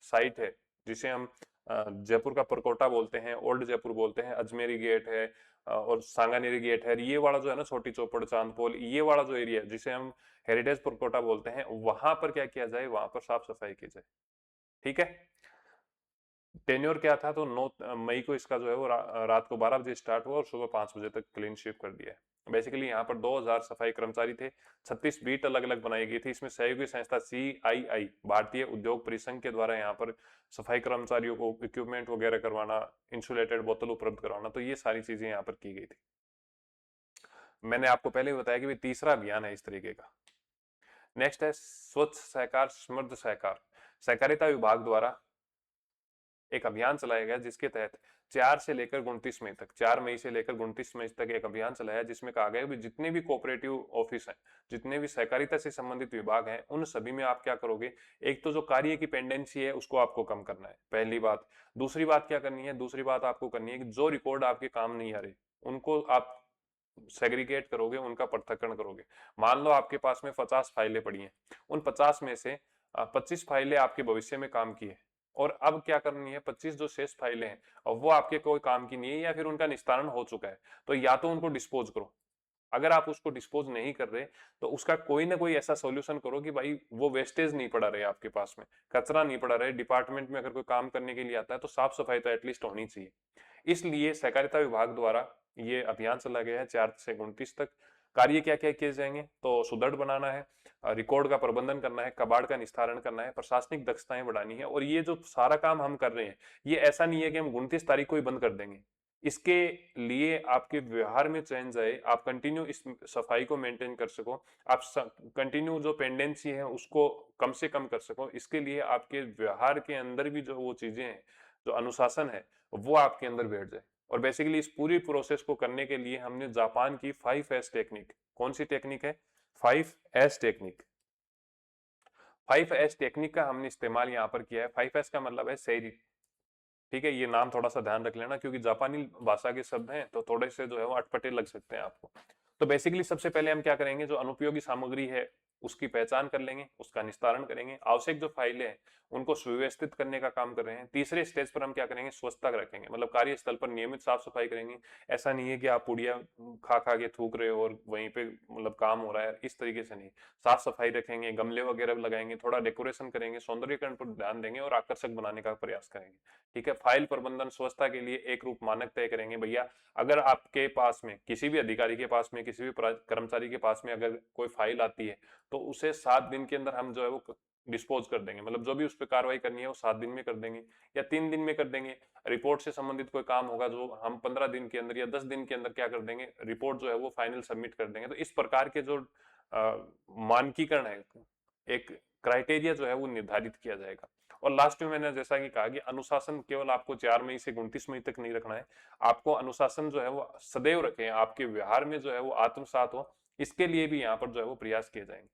Speaker 1: साइट है, जिसे हम जयपुर का परकोटा बोलते हैं, ओल्ड जयपुर बोलते हैं, अजमेरी गेट है और सांगानेरी गेट है, ये वाला जो है ना, छोटी चौपड़, चांदपोल, ये वाला जो एरिया है जिसे हम हेरिटेज परकोटा बोलते हैं, वहां पर क्या किया जाए, वहां पर साफ सफाई की जाए। ठीक है। टेन्योर क्या था, तो 9 मई को इसका जो है वो रात को 12 बजे स्टार्ट हुआ और सुबह 5 बजे तक क्लीन स्वीप कर दिया है। बेसिकली यहाँ पर 2000 सफाई कर्मचारी थे, 36 बीट अलग अलग बनाई गई थी। इसमें सहयोगी संस्था CII, भारतीय उद्योग परिसंघ के द्वारा यहाँ पर सफाई कर्मचारियों को इक्विपमेंट वगैरह करवाना, इंसुलेटेड बोतल उपलब्ध करवाना, तो ये सारी चीजें यहाँ पर की गई थी। मैंने आपको पहले ही बताया कि भी तीसरा अभियान है इस तरीके का। नेक्स्ट है स्वच्छ सहकार समृद्ध सहकार। सहकारिता विभाग द्वारा एक अभियान चलाया गया जिसके तहत 4 मई से लेकर 29 मई तक एक अभियान चलाया, जिसमें कहा गया कि जितने भी कोऑपरेटिव ऑफिस हैं, जितने भी सहकारिता से संबंधित विभाग हैं, उन सभी में आप क्या करोगे, एक तो जो कार्य की पेंडेंसी है उसको आपको कम करना है, पहली बात। दूसरी बात क्या करनी है, दूसरी बात आपको करनी है कि जो रिकॉर्ड आपके काम नहीं आ रहे उनको आप सेग्रीगेट करोगे, उनका पृथक्करण करोगे। मान लो आपके पास में 50 फाइलें पड़ी हैं, उन 50 में से 25 फाइलें आपके भविष्य में काम की है, और अब क्या करनी है, 25 जो शेष फाइलें हैं और वो आपके कोई काम की नहीं है या फिर उनका निस्तारण हो चुका है, तो या तो उनको डिस्पोज करो। अगर आप उसको डिस्पोज नहीं कर रहे तो उसका कोई ना कोई ऐसा सॉल्यूशन करो कि भाई वो वेस्टेज नहीं पड़ा रहे, आपके पास में कचरा नहीं पड़ा रहे। डिपार्टमेंट में अगर कोई काम करने के लिए आता है तो साफ सफाई तो एटलीस्ट होनी चाहिए। इसलिए सहकारिता विभाग द्वारा ये अभियान चला गया है 4 से 29 तक। कार्य क्या क्या किए जाएंगे, तो सुदृढ़ बनाना है, रिकॉर्ड का प्रबंधन करना है, कबाड़ का निस्तारण करना है, प्रशासनिक दक्षताएं बढ़ानी है। और ये जो सारा काम हम कर रहे हैं, ये ऐसा नहीं है कि हम 29 तारीख को ही बंद कर देंगे। इसके लिए आपके व्यवहार में चेंज आए, आप कंटिन्यू इस सफाई को मेंटेन कर सको, आप कंटिन्यू जो पेंडेंसी है उसको कम से कम कर सको, इसके लिए आपके व्यवहार के अंदर भी जो वो चीजें हैं, जो अनुशासन है, वो आपके अंदर बैठ जाए। और बेसिकली इस पूरी प्रोसेस को करने के लिए हमने जापान की 5S टेक्निक, कौन सी टेक्निक है, 5S टेक्निक, 5S टेक्निक का हमने इस्तेमाल यहाँ पर किया है। 5S का मतलब है सही। ठीक है, ये नाम थोड़ा सा ध्यान रख लेना क्योंकि जापानी भाषा के शब्द हैं तो थोड़े से जो है वो अटपटे लग सकते हैं आपको। तो बेसिकली सबसे पहले हम क्या करेंगे, जो अनुपयोगी सामग्री है उसकी पहचान कर लेंगे, उसका निस्तारण करेंगे। आवश्यक जो फाइलें हैं उनको सुव्यवस्थित करने का काम कर रहे हैं। तीसरे स्टेज पर हम क्या करेंगे, स्वच्छता रखेंगे, मतलब कार्यस्थल पर नियमित साफ सफाई करेंगे। ऐसा नहीं है कि आप पुड़िया खा खा के थूक रहे हो और वहीं पे मतलब काम हो रहा है, इस तरीके से नहीं। साफ सफाई रखेंगे, गमले वगैरह लगाएंगे, थोड़ा डेकोरेशन करेंगे, सौंदर्यीकरण पर ध्यान देंगे और आकर्षक बनाने का प्रयास करेंगे। ठीक है, फाइल प्रबंधन स्वच्छता के लिए एक रूप मानक तय करेंगे। भैया अगर आपके पास में, किसी भी अधिकारी के पास में, किसी भी कर्मचारी के पास में अगर कोई फाइल आती है तो उसे 7 दिन के अंदर हम जो है वो डिस्पोज कर देंगे, मतलब जो भी उस पर कार्रवाई करनी है वो 7 दिन में कर देंगे या 3 दिन में कर देंगे। रिपोर्ट से संबंधित कोई काम होगा जो हम 15 दिन के अंदर या 10 दिन के अंदर क्या कर देंगे, रिपोर्ट जो है वो फाइनल सबमिट कर देंगे। तो इस प्रकार के जो मानकीकरण है, एक क्राइटेरिया जो है वो निर्धारित किया जाएगा। और लास्ट में मैंने जैसा कि कहा कि अनुशासन केवल आपको 4 मई से 29 मई तक नहीं रखना है, आपको अनुशासन जो है वो सदैव रखें, आपके व्यवहार में जो है वो आत्मसात हो, इसके लिए भी यहाँ पर जो है वो प्रयास किए जाएंगे।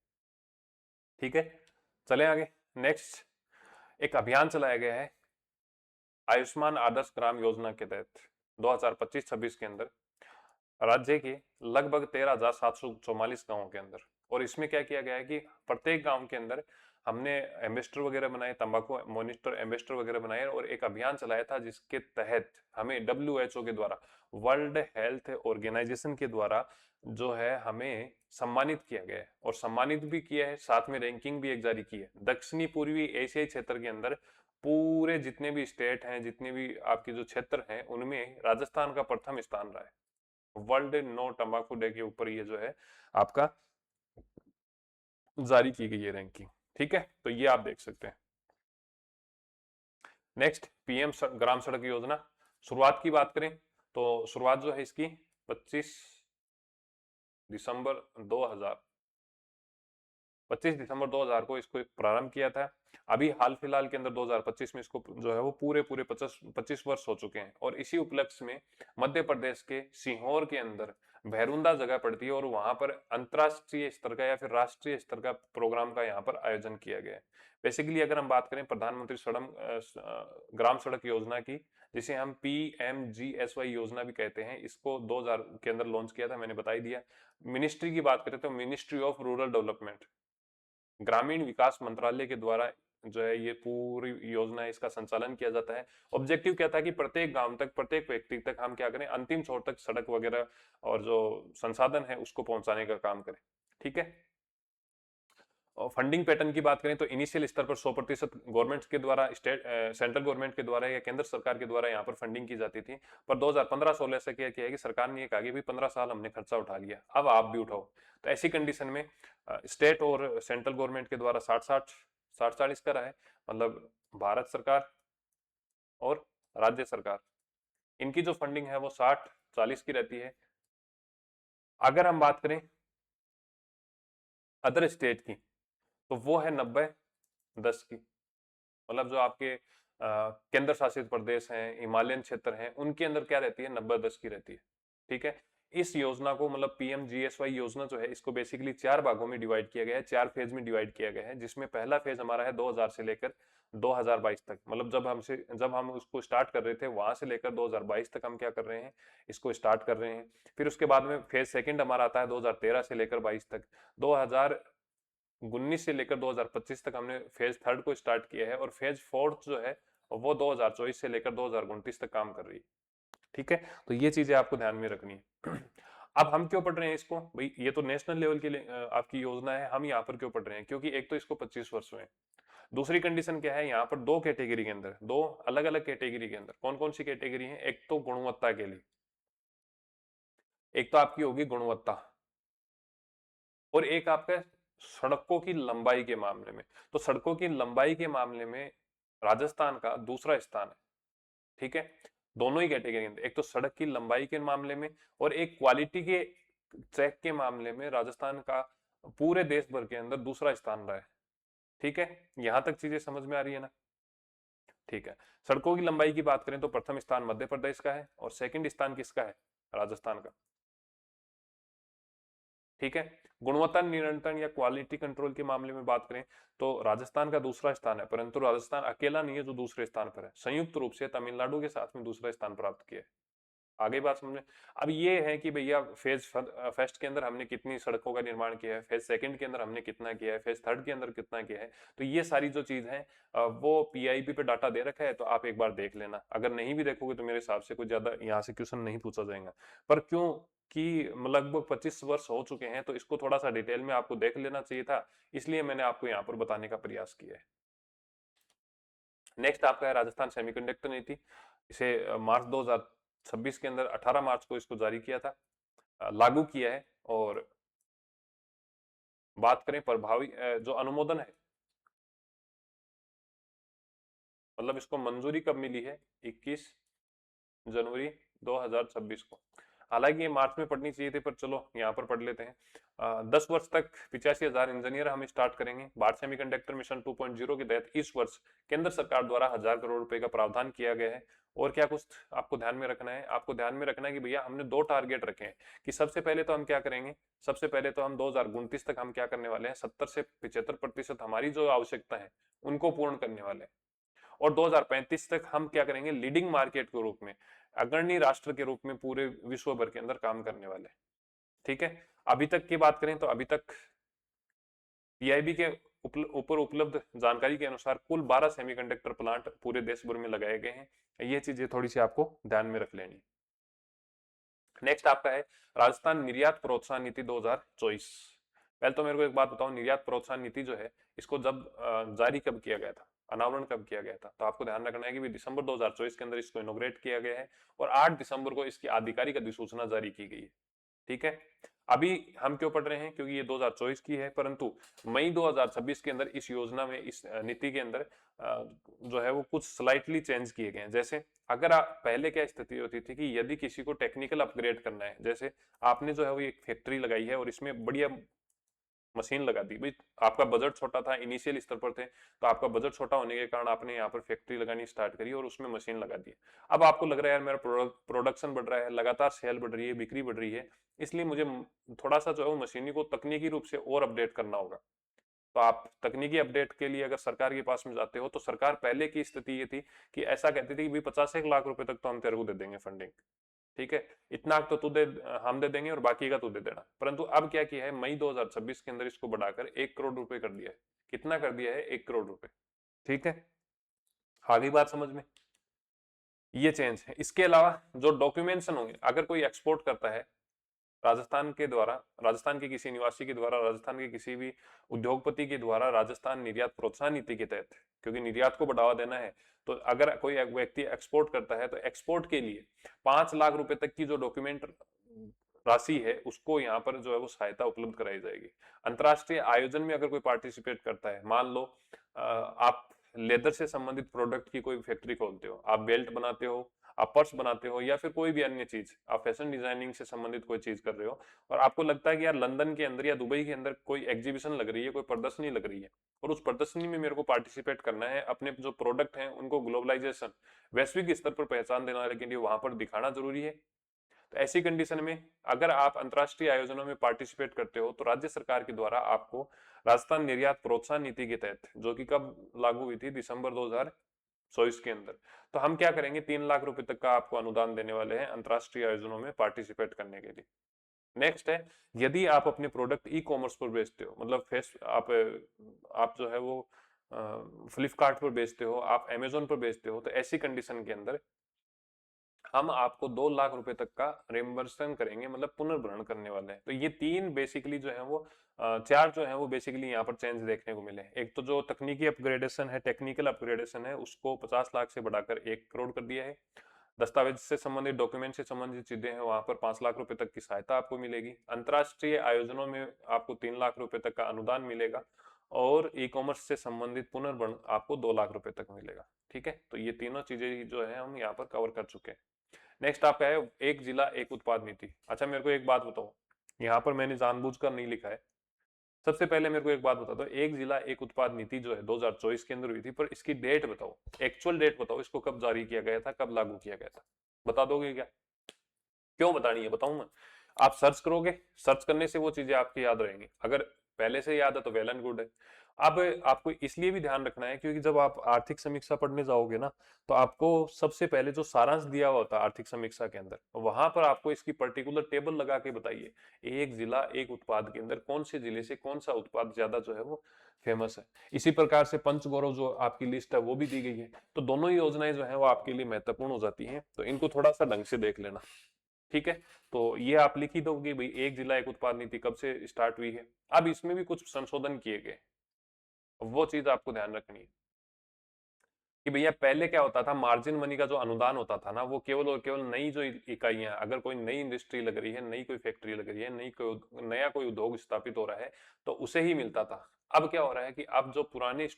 Speaker 1: ठीक है, चले आगे। नेक्स्ट एक अभियान चलाया गया है आयुष्मान आदर्श ग्राम योजना के तहत 2025-26 के अंदर राज्य के लगभग 13,744 गांवों के अंदर। और इसमें क्या किया गया है कि प्रत्येक गांव के अंदर हमने एम्बेसडर वगैरह बनाए, तंबाकू मॉनिटर एम्बेसडर वगैरह बनाए, और एक अभियान चलाया था जिसके तहत हमें WHO के द्वारा, वर्ल्ड हेल्थ ऑर्गेनाइजेशन के द्वारा जो है हमें सम्मानित किया गया है। और सम्मानित भी किया है, साथ में रैंकिंग भी एक जारी की है। दक्षिणी पूर्वी एशियाई क्षेत्र के अंदर पूरे जितने भी स्टेट हैं, जितने भी आपके जो क्षेत्र हैं, उनमें राजस्थान का प्रथम स्थान रहा है। वर्ल्ड नो टम्बाकू डे के ऊपर ये जो है आपका जारी की गई है रैंकिंग। ठीक है, तो ये आप देख सकते हैं। नेक्स्ट PM ग्राम सड़क योजना, शुरुआत की बात करें तो शुरुआत जो है इसकी 25 दिसंबर 2000 25 दिसंबर 2000 को इसको प्रारंभ किया था। अभी हाल फिलहाल के अंदर 2025 में इसको जो है वो पूरे 25 वर्ष हो चुके हैं। और इसी उपलक्ष्य में मध्य प्रदेश के सीहोर के अंदर भैरुंदा जगह पड़ती है और वहां पर अंतरराष्ट्रीय स्तर का या फिर राष्ट्रीय स्तर का प्रोग्राम का यहाँ पर आयोजन किया गया है। बेसिकली अगर हम बात करें प्रधानमंत्री ग्राम सड़क योजना की, जिसे हम PMGSY योजना भी कहते हैं, इसको 2000 के अंदर लॉन्च किया था, मैंने बता ही दिया। मिनिस्ट्री की बात करें तो मिनिस्ट्री ऑफ रूरल डेवलपमेंट, ग्रामीण विकास मंत्रालय के द्वारा जो है ये पूरी योजना है, इसका संचालन किया जाता है। ऑब्जेक्टिव क्या था कि प्रत्येक गांव तक, प्रत्येक व्यक्ति तक हम क्या करें, अंतिम छोर तक सड़क वगैरह और जो संसाधन है उसको पहुंचाने का काम करें। ठीक है। और फंडिंग पैटर्न की बात करें तो इनिशियल स्तर पर 100% गवर्नमेंट के द्वारा, सेंट्रल गवर्नमेंट के द्वारा या केंद्र सरकार के द्वारा यहाँ पर फंडिंग की जाती थी। पर 2015-16 से क्या किया है कि सरकार ने ये कहा कि भाई 15 साल हमने खर्चा उठा लिया, अब आप भी उठाओ। तो ऐसी कंडीशन में स्टेट और सेंट्रल गवर्नमेंट के द्वारा 60-40 करा है, मतलब भारत सरकार और राज्य सरकार, इनकी जो फंडिंग है वो 60-40 की रहती है। अगर हम बात करें अदर स्टेट की तो वो है 90-10 की। मतलब जो आपके केंद्र शासित प्रदेश हैं, हिमालयन क्षेत्र हैं, उनके अंदर क्या रहती है, 90-10 की रहती है। ठीक है। इस योजना को मतलब PMGSY योजना जो है इसको बेसिकली 4 भागों में डिवाइड किया गया है, 4 फेज में डिवाइड किया गया है, जिसमें पहला फेज हमारा है 2000 से लेकर 2022 तक। मतलब जब हम उसको स्टार्ट कर रहे थे वहां से लेकर 2022 तक हम क्या कर रहे हैं, इसको स्टार्ट कर रहे हैं। फिर उसके बाद में फेज सेकंड हमारा आता है 2013 से लेकर 22 तक। 2019 से लेकर 2025 तक हमने फेज थर्ड को स्टार्ट किया है, और फेज फोर्थ जो है वो 2024 से लेकर 2029 तक काम कर रही है। ठीक है। तो ये चीजें आपको ध्यान में रखनी है। अब हम क्यों पढ़ रहे हैं इसको भाई, ये तो नेशनल लेवल के लिए आपकी योजना है, हम यहाँ पर क्यों पढ़ रहे हैं, क्योंकि एक तो इसको 25 वर्ष हुए हैं। दूसरी कंडीशन क्या है, यहाँ पर दो कैटेगरी के अंदर, दो अलग अलग कैटेगरी के अंदर कौन कौन सी कैटेगरी है, एक तो गुणवत्ता के लिए, एक तो आपकी होगी गुणवत्ता, और एक आपका सड़कों की लंबाई के मामले में। तो सड़कों की लंबाई के मामले में राजस्थान का दूसरा स्थान है। ठीक है। दोनों ही कैटेगरी में, एक तो सड़क की लंबाई के मामले में और एक क्वालिटी के चेक के मामले में राजस्थान का पूरे देश भर के अंदर दूसरा स्थान रहा है। ठीक है। यहां तक चीजें समझ में आ रही है ना। ठीक है। सड़कों की लंबाई की बात करें तो प्रथम स्थान मध्य प्रदेश का है और सेकंड स्थान किसका है, राजस्थान का। ठीक है। गुणवत्ता नियंत्रण या क्वालिटी कंट्रोल के मामले में बात करें तो राजस्थान का दूसरा स्थान है, परंतु राजस्थान अकेला नहीं है जो दूसरे स्थान पर है, संयुक्त रूप से तमिलनाडु के साथ में दूसरा स्थान प्राप्त किया है। आगे बात समझे। अब ये है कि भैया फेज फर्स्ट के अंदर हमने कितनी सड़कों का निर्माण किया है, फेज सेकंड के अंदर हमने कितना किया है, फेज थर्ड के अंदर कितना किया है। तो ये सारी जो चीज है वो PIB पे डाटा दे रखा है, तो आप एक बार देख लेना। अगर नहीं भी देखोगे तो मेरे हिसाब से कुछ ज्यादा यहाँ से क्वेश्चन नहीं पूछा जाएगा। पर क्यों कि लगभग 25 वर्ष हो चुके हैं तो इसको थोड़ा सा डिटेल में आपको देख लेना चाहिए था, इसलिए मैंने आपको यहाँ पर बताने का प्रयास किया है। नेक्स्ट आपका है राजस्थान सेमीकंडक्टर नीति। इसे मार्च 2026 के अंदर 18 मार्च को इसको जारी किया था, लागू किया है। और बात करें प्रभावी जो अनुमोदन है, मतलब इसको मंजूरी कब मिली है, 21 जनवरी 2026 को। हालांकि ये मार्च में पढ़नी चाहिए थी, पर चलो यहाँ पर पढ़ लेते हैं। 10 वर्ष तक 85,000 इंजीनियर हम स्टार्ट करेंगे। भारत सेमीकंडक्टर मिशन 2.0 के तहत इस वर्ष केंद्र सरकार द्वारा 1000 करोड़ रुपए का प्रावधान किया गया है। और क्या कुछ आपको ध्यान में रखना है, आपको ध्यान में रखना है कि भैया हमने 2 टारगेट रखे हैं कि सबसे पहले तो हम क्या करेंगे, सबसे पहले तो हम 2029 तक हम क्या करने वाले हैं, 70 से 75% हमारी जो आवश्यकता है उनको पूर्ण करने वाले हैं। और 2035 तक हम क्या करेंगे, लीडिंग मार्केट के रूप में, अग्रणी राष्ट्र के रूप में पूरे विश्व भर के अंदर काम करने वाले। ठीक है। अभी तक की बात करें तो अभी तक PIB के ऊपर उपलब्ध जानकारी के अनुसार कुल 12 सेमीकंडक्टर प्लांट पूरे देश भर में लगाए गए हैं। ये चीजें थोड़ी सी आपको ध्यान में रख लेनी। नेक्स्ट आपका है राजस्थान निर्यात प्रोत्साहन नीति 2024। पहले तो मेरे को एक बात बताओ, निर्यात प्रोत्साहन नीति जो है इसको जब जारी कब किया गया था, अनावरण कब किया गया था, तो आपको ध्यान रखना है कि दिसंबर 2024 के अंदर इसको इनोग्रेट किया गया है और 8 दिसंबर को इसकी आधिकारिक अधिसूचना जारी की गई है। ठीक है। अभी हम क्यों पढ़ रहे हैं, क्योंकि ये 2024 की है, परंतु मई 2026 के अंदर इस योजना में, इस नीति के अंदर जो है वो कुछ स्लाइटली चेंज किए गए हैं। जैसे अगर आप पहले क्या स्थिति होती थी कि यदि किसी को टेक्निकल अपग्रेड करना है, जैसे आपने जो है वो एक फैक्ट्री लगाई है और इसमें बढ़िया मशीन लगा दी भाई। आपका बजट छोटा था, इनिशियल स्तर पर थे, तो आपका बजट छोटा होने के कारण आपने यहाँ पर फैक्ट्री लगानी स्टार्ट करी और उसमें मशीन लगा दी। अब आपको लग रहा है यार मेरा प्रोडक्शन बढ़ रहा है, लगातार सेल बढ़ रही है, बिक्री बढ़ रही है, इसलिए मुझे थोड़ा सा जो है वो मशीनरी को तकनीकी रूप से और अपडेट करना होगा। तो आप तकनीकी अपडेट के लिए अगर सरकार के पास में जाते हो, तो सरकार पहले की स्थिति ये थी कि ऐसा कहती थी कि भाई 50 लाख रुपए तक तो हम तेरे को दे देंगे फंडिंग, ठीक है, इतना तो तू दे, हम दे देंगे और बाकी का तू दे देना। परंतु अब क्या किया है, मई 2026 के अंदर इसको बढ़ाकर 1 करोड़ रुपए कर दिया है। कितना कर दिया है? 1 करोड़ रुपए। ठीक है, आगे बात समझ में, ये चेंज है। इसके अलावा जो डॉक्यूमेंटेशन होंगे, अगर कोई एक्सपोर्ट करता है राजस्थान के द्वारा, राजस्थान के किसी निवासी के द्वारा, राजस्थान के किसी भी उद्योगपति के द्वारा राजस्थान निर्यात प्रोत्साहन नीति के तहत, क्योंकि निर्यात को बढ़ावा देना है, तो अगर कोई व्यक्ति एक्सपोर्ट करता है तो एक्सपोर्ट के लिए 5 लाख रुपए तक की जो डॉक्यूमेंट राशि है उसको यहाँ पर जो है वो सहायता उपलब्ध कराई जाएगी। अंतर्राष्ट्रीय आयोजन में अगर कोई पार्टिसिपेट करता है, मान लो आप लेदर से संबंधित प्रोडक्ट की कोई फैक्ट्री खोलते हो, आप बेल्ट बनाते हो, आप पर्स बनाते हो, या फिर कोई भी अन्य चीज, आप फैशन डिजाइनिंग से संबंधित कोई चीज कर रहे हो, और आपको लगता है कि यार लंदन के अंदर या दुबई के अंदर कोई एग्जीबिशन लग रही है, कोई प्रदर्शनी लग रही है, और उस प्रदर्शनी में मेरे को पार्टिसिपेट करना है, अपने जो प्रोडक्ट हैं उनको ग्लोबलाइजेशन, वैश्विक स्तर पर पहचान देने के लिए वहां पर दिखाना जरूरी है। तो ऐसी कंडीशन में अगर आप अंतर्राष्ट्रीय आयोजनों में पार्टिसिपेट करते हो, तो राज्य सरकार के द्वारा आपको राजस्थान निर्यात प्रोत्साहन नीति के तहत, जो कि कब लागू हुई थी, दिसंबर 2024 के अंदर, तो हम क्या करेंगे, 3 लाख रुपए तक का आपको अनुदान देने वाले हैं अंतर्राष्ट्रीय आयोजनों में पार्टिसिपेट करने के लिए। नेक्स्ट है, यदि आप अपने प्रोडक्ट ई कॉमर्स पर बेचते हो, मतलब फेस आप जो है वो फ्लिपकार्ट पर बेचते हो, आप अमेजोन पर बेचते हो, तो ऐसी कंडीशन के अंदर हम आपको 2 लाख रुपए तक का रिम्बर्सन करेंगे, मतलब पुनर्भरण करने वाले हैं। तो ये तीन बेसिकली जो है वो चार जो है वो बेसिकली यहाँ पर चेंज देखने को मिले। एक तो जो तकनीकी अपग्रेडेशन है, टेक्निकल अपग्रेडेशन है, उसको 50 लाख से बढ़ाकर 1 करोड़ कर दिया है। दस्तावेज से संबंधित, डॉक्यूमेंट से संबंधित चीजें हैं, वहां पर 5 लाख रुपए तक की सहायता आपको मिलेगी। अंतर्राष्ट्रीय आयोजनों में आपको 3 लाख रुपए तक का अनुदान मिलेगा, और ई कॉमर्स से संबंधित पुनर्भरण आपको 2 लाख रुपए तक मिलेगा। ठीक है, तो ये तीनों चीजें जो है हम यहाँ पर कवर कर चुके हैं। नेक्स्ट आपका है एक जिला एक उत्पाद नीति। अच्छा मेरे को एक बात बताओ, यहाँ पर मैंने जानबूझकर नहीं लिखा है। सबसे पहले मेरे को एक बात बता दो, एक जिला एक उत्पाद नीति जो है 2024 के अंदर हुई थी, पर इसकी डेट बताओ, एक्चुअल डेट बताओ, इसको कब जारी किया गया था, कब लागू किया गया था, बता दोगे क्या? क्यों बतानी है, बताऊं मैं? आप सर्च करोगे, सर्च करने से वो चीजें आपकी याद रहेंगी, अगर पहले से याद है तो वेल एंड गुड है। अब आपको इसलिए भी ध्यान रखना है क्योंकि जब आप आर्थिक समीक्षा पढ़ने जाओगे ना, तो आपको सबसे पहले जो सारांश दिया हुआ होता है आर्थिक समीक्षा के अंदर, वहां पर आपको इसकी पर्टिकुलर टेबल लगा के बताइए, एक जिला एक उत्पाद के अंदर कौन से जिले से कौन सा उत्पाद ज्यादा जो है वो फेमस है। इसी प्रकार से पंचगौरव जो आपकी लिस्ट है वो भी दी गई है। तो दोनों ही योजनाएं जो है वो आपके लिए महत्वपूर्ण हो जाती हैं, तो इनको थोड़ा सा ढंग से देख लेना। ठीक है, तो ये आप लिख ही दोगे भाई एक जिला एक उत्पाद नीति कब से स्टार्ट हुई है। अब इसमें भी कुछ संशोधन किए गए, वो चीज आपको ध्यान रखनी है कि भैया पहले क्या होता था, मार्जिन मनी का जो अनुदान होता था ना, वो केवल और केवल नई जो इकाइयां, अगर कोई नई इंडस्ट्री लग रही है, नई कोई फैक्ट्री लग रही है, नया कोई उद्योग स्थापित हो रहा है, तो उसे ही मिलता था। अब क्या हो रहा है कि अब जो पुराने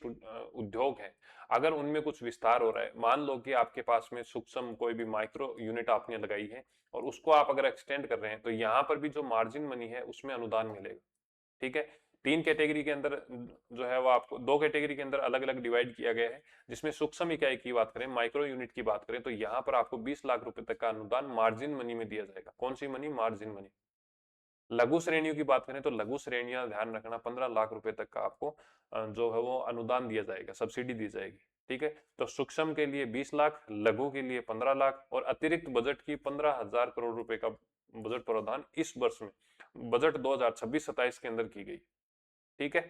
Speaker 1: उद्योग है, अगर उनमें कुछ विस्तार हो रहा है, मान लो कि आपके पास में सूक्ष्म कोई भी माइक्रो यूनिट आपने लगाई है, और उसको आप अगर एक्सटेंड कर रहे हैं, तो यहाँ पर भी जो मार्जिन मनी है उसमें अनुदान मिलेगा। ठीक है, तीन कैटेगरी के अंदर जो है वो आपको, दो कैटेगरी के अंदर अलग अलग डिवाइड किया गया है। जिसमें सूक्ष्म इकाई की बात करें, माइक्रो यूनिट की बात करें, तो यहाँ पर आपको 20 लाख रुपए तक का अनुदान मार्जिन मनी में दिया जाएगा। कौन सी मनी? Margin money. लघु श्रेणियों की बात करें तो लघु श्रेणियां ध्यान रखना, 15 लाख रुपए तक का आपको जो है वो अनुदान दिया जाएगा, सब्सिडी दी जाएगी। ठीक है, तो सूक्ष्म के लिए 20 लाख, लघु के लिए 15 लाख, और अतिरिक्त बजट की 15,000 करोड़ रुपए का बजट प्रावधान इस वर्ष में, बजट 2026-27 के अंदर की गई। ठीक है,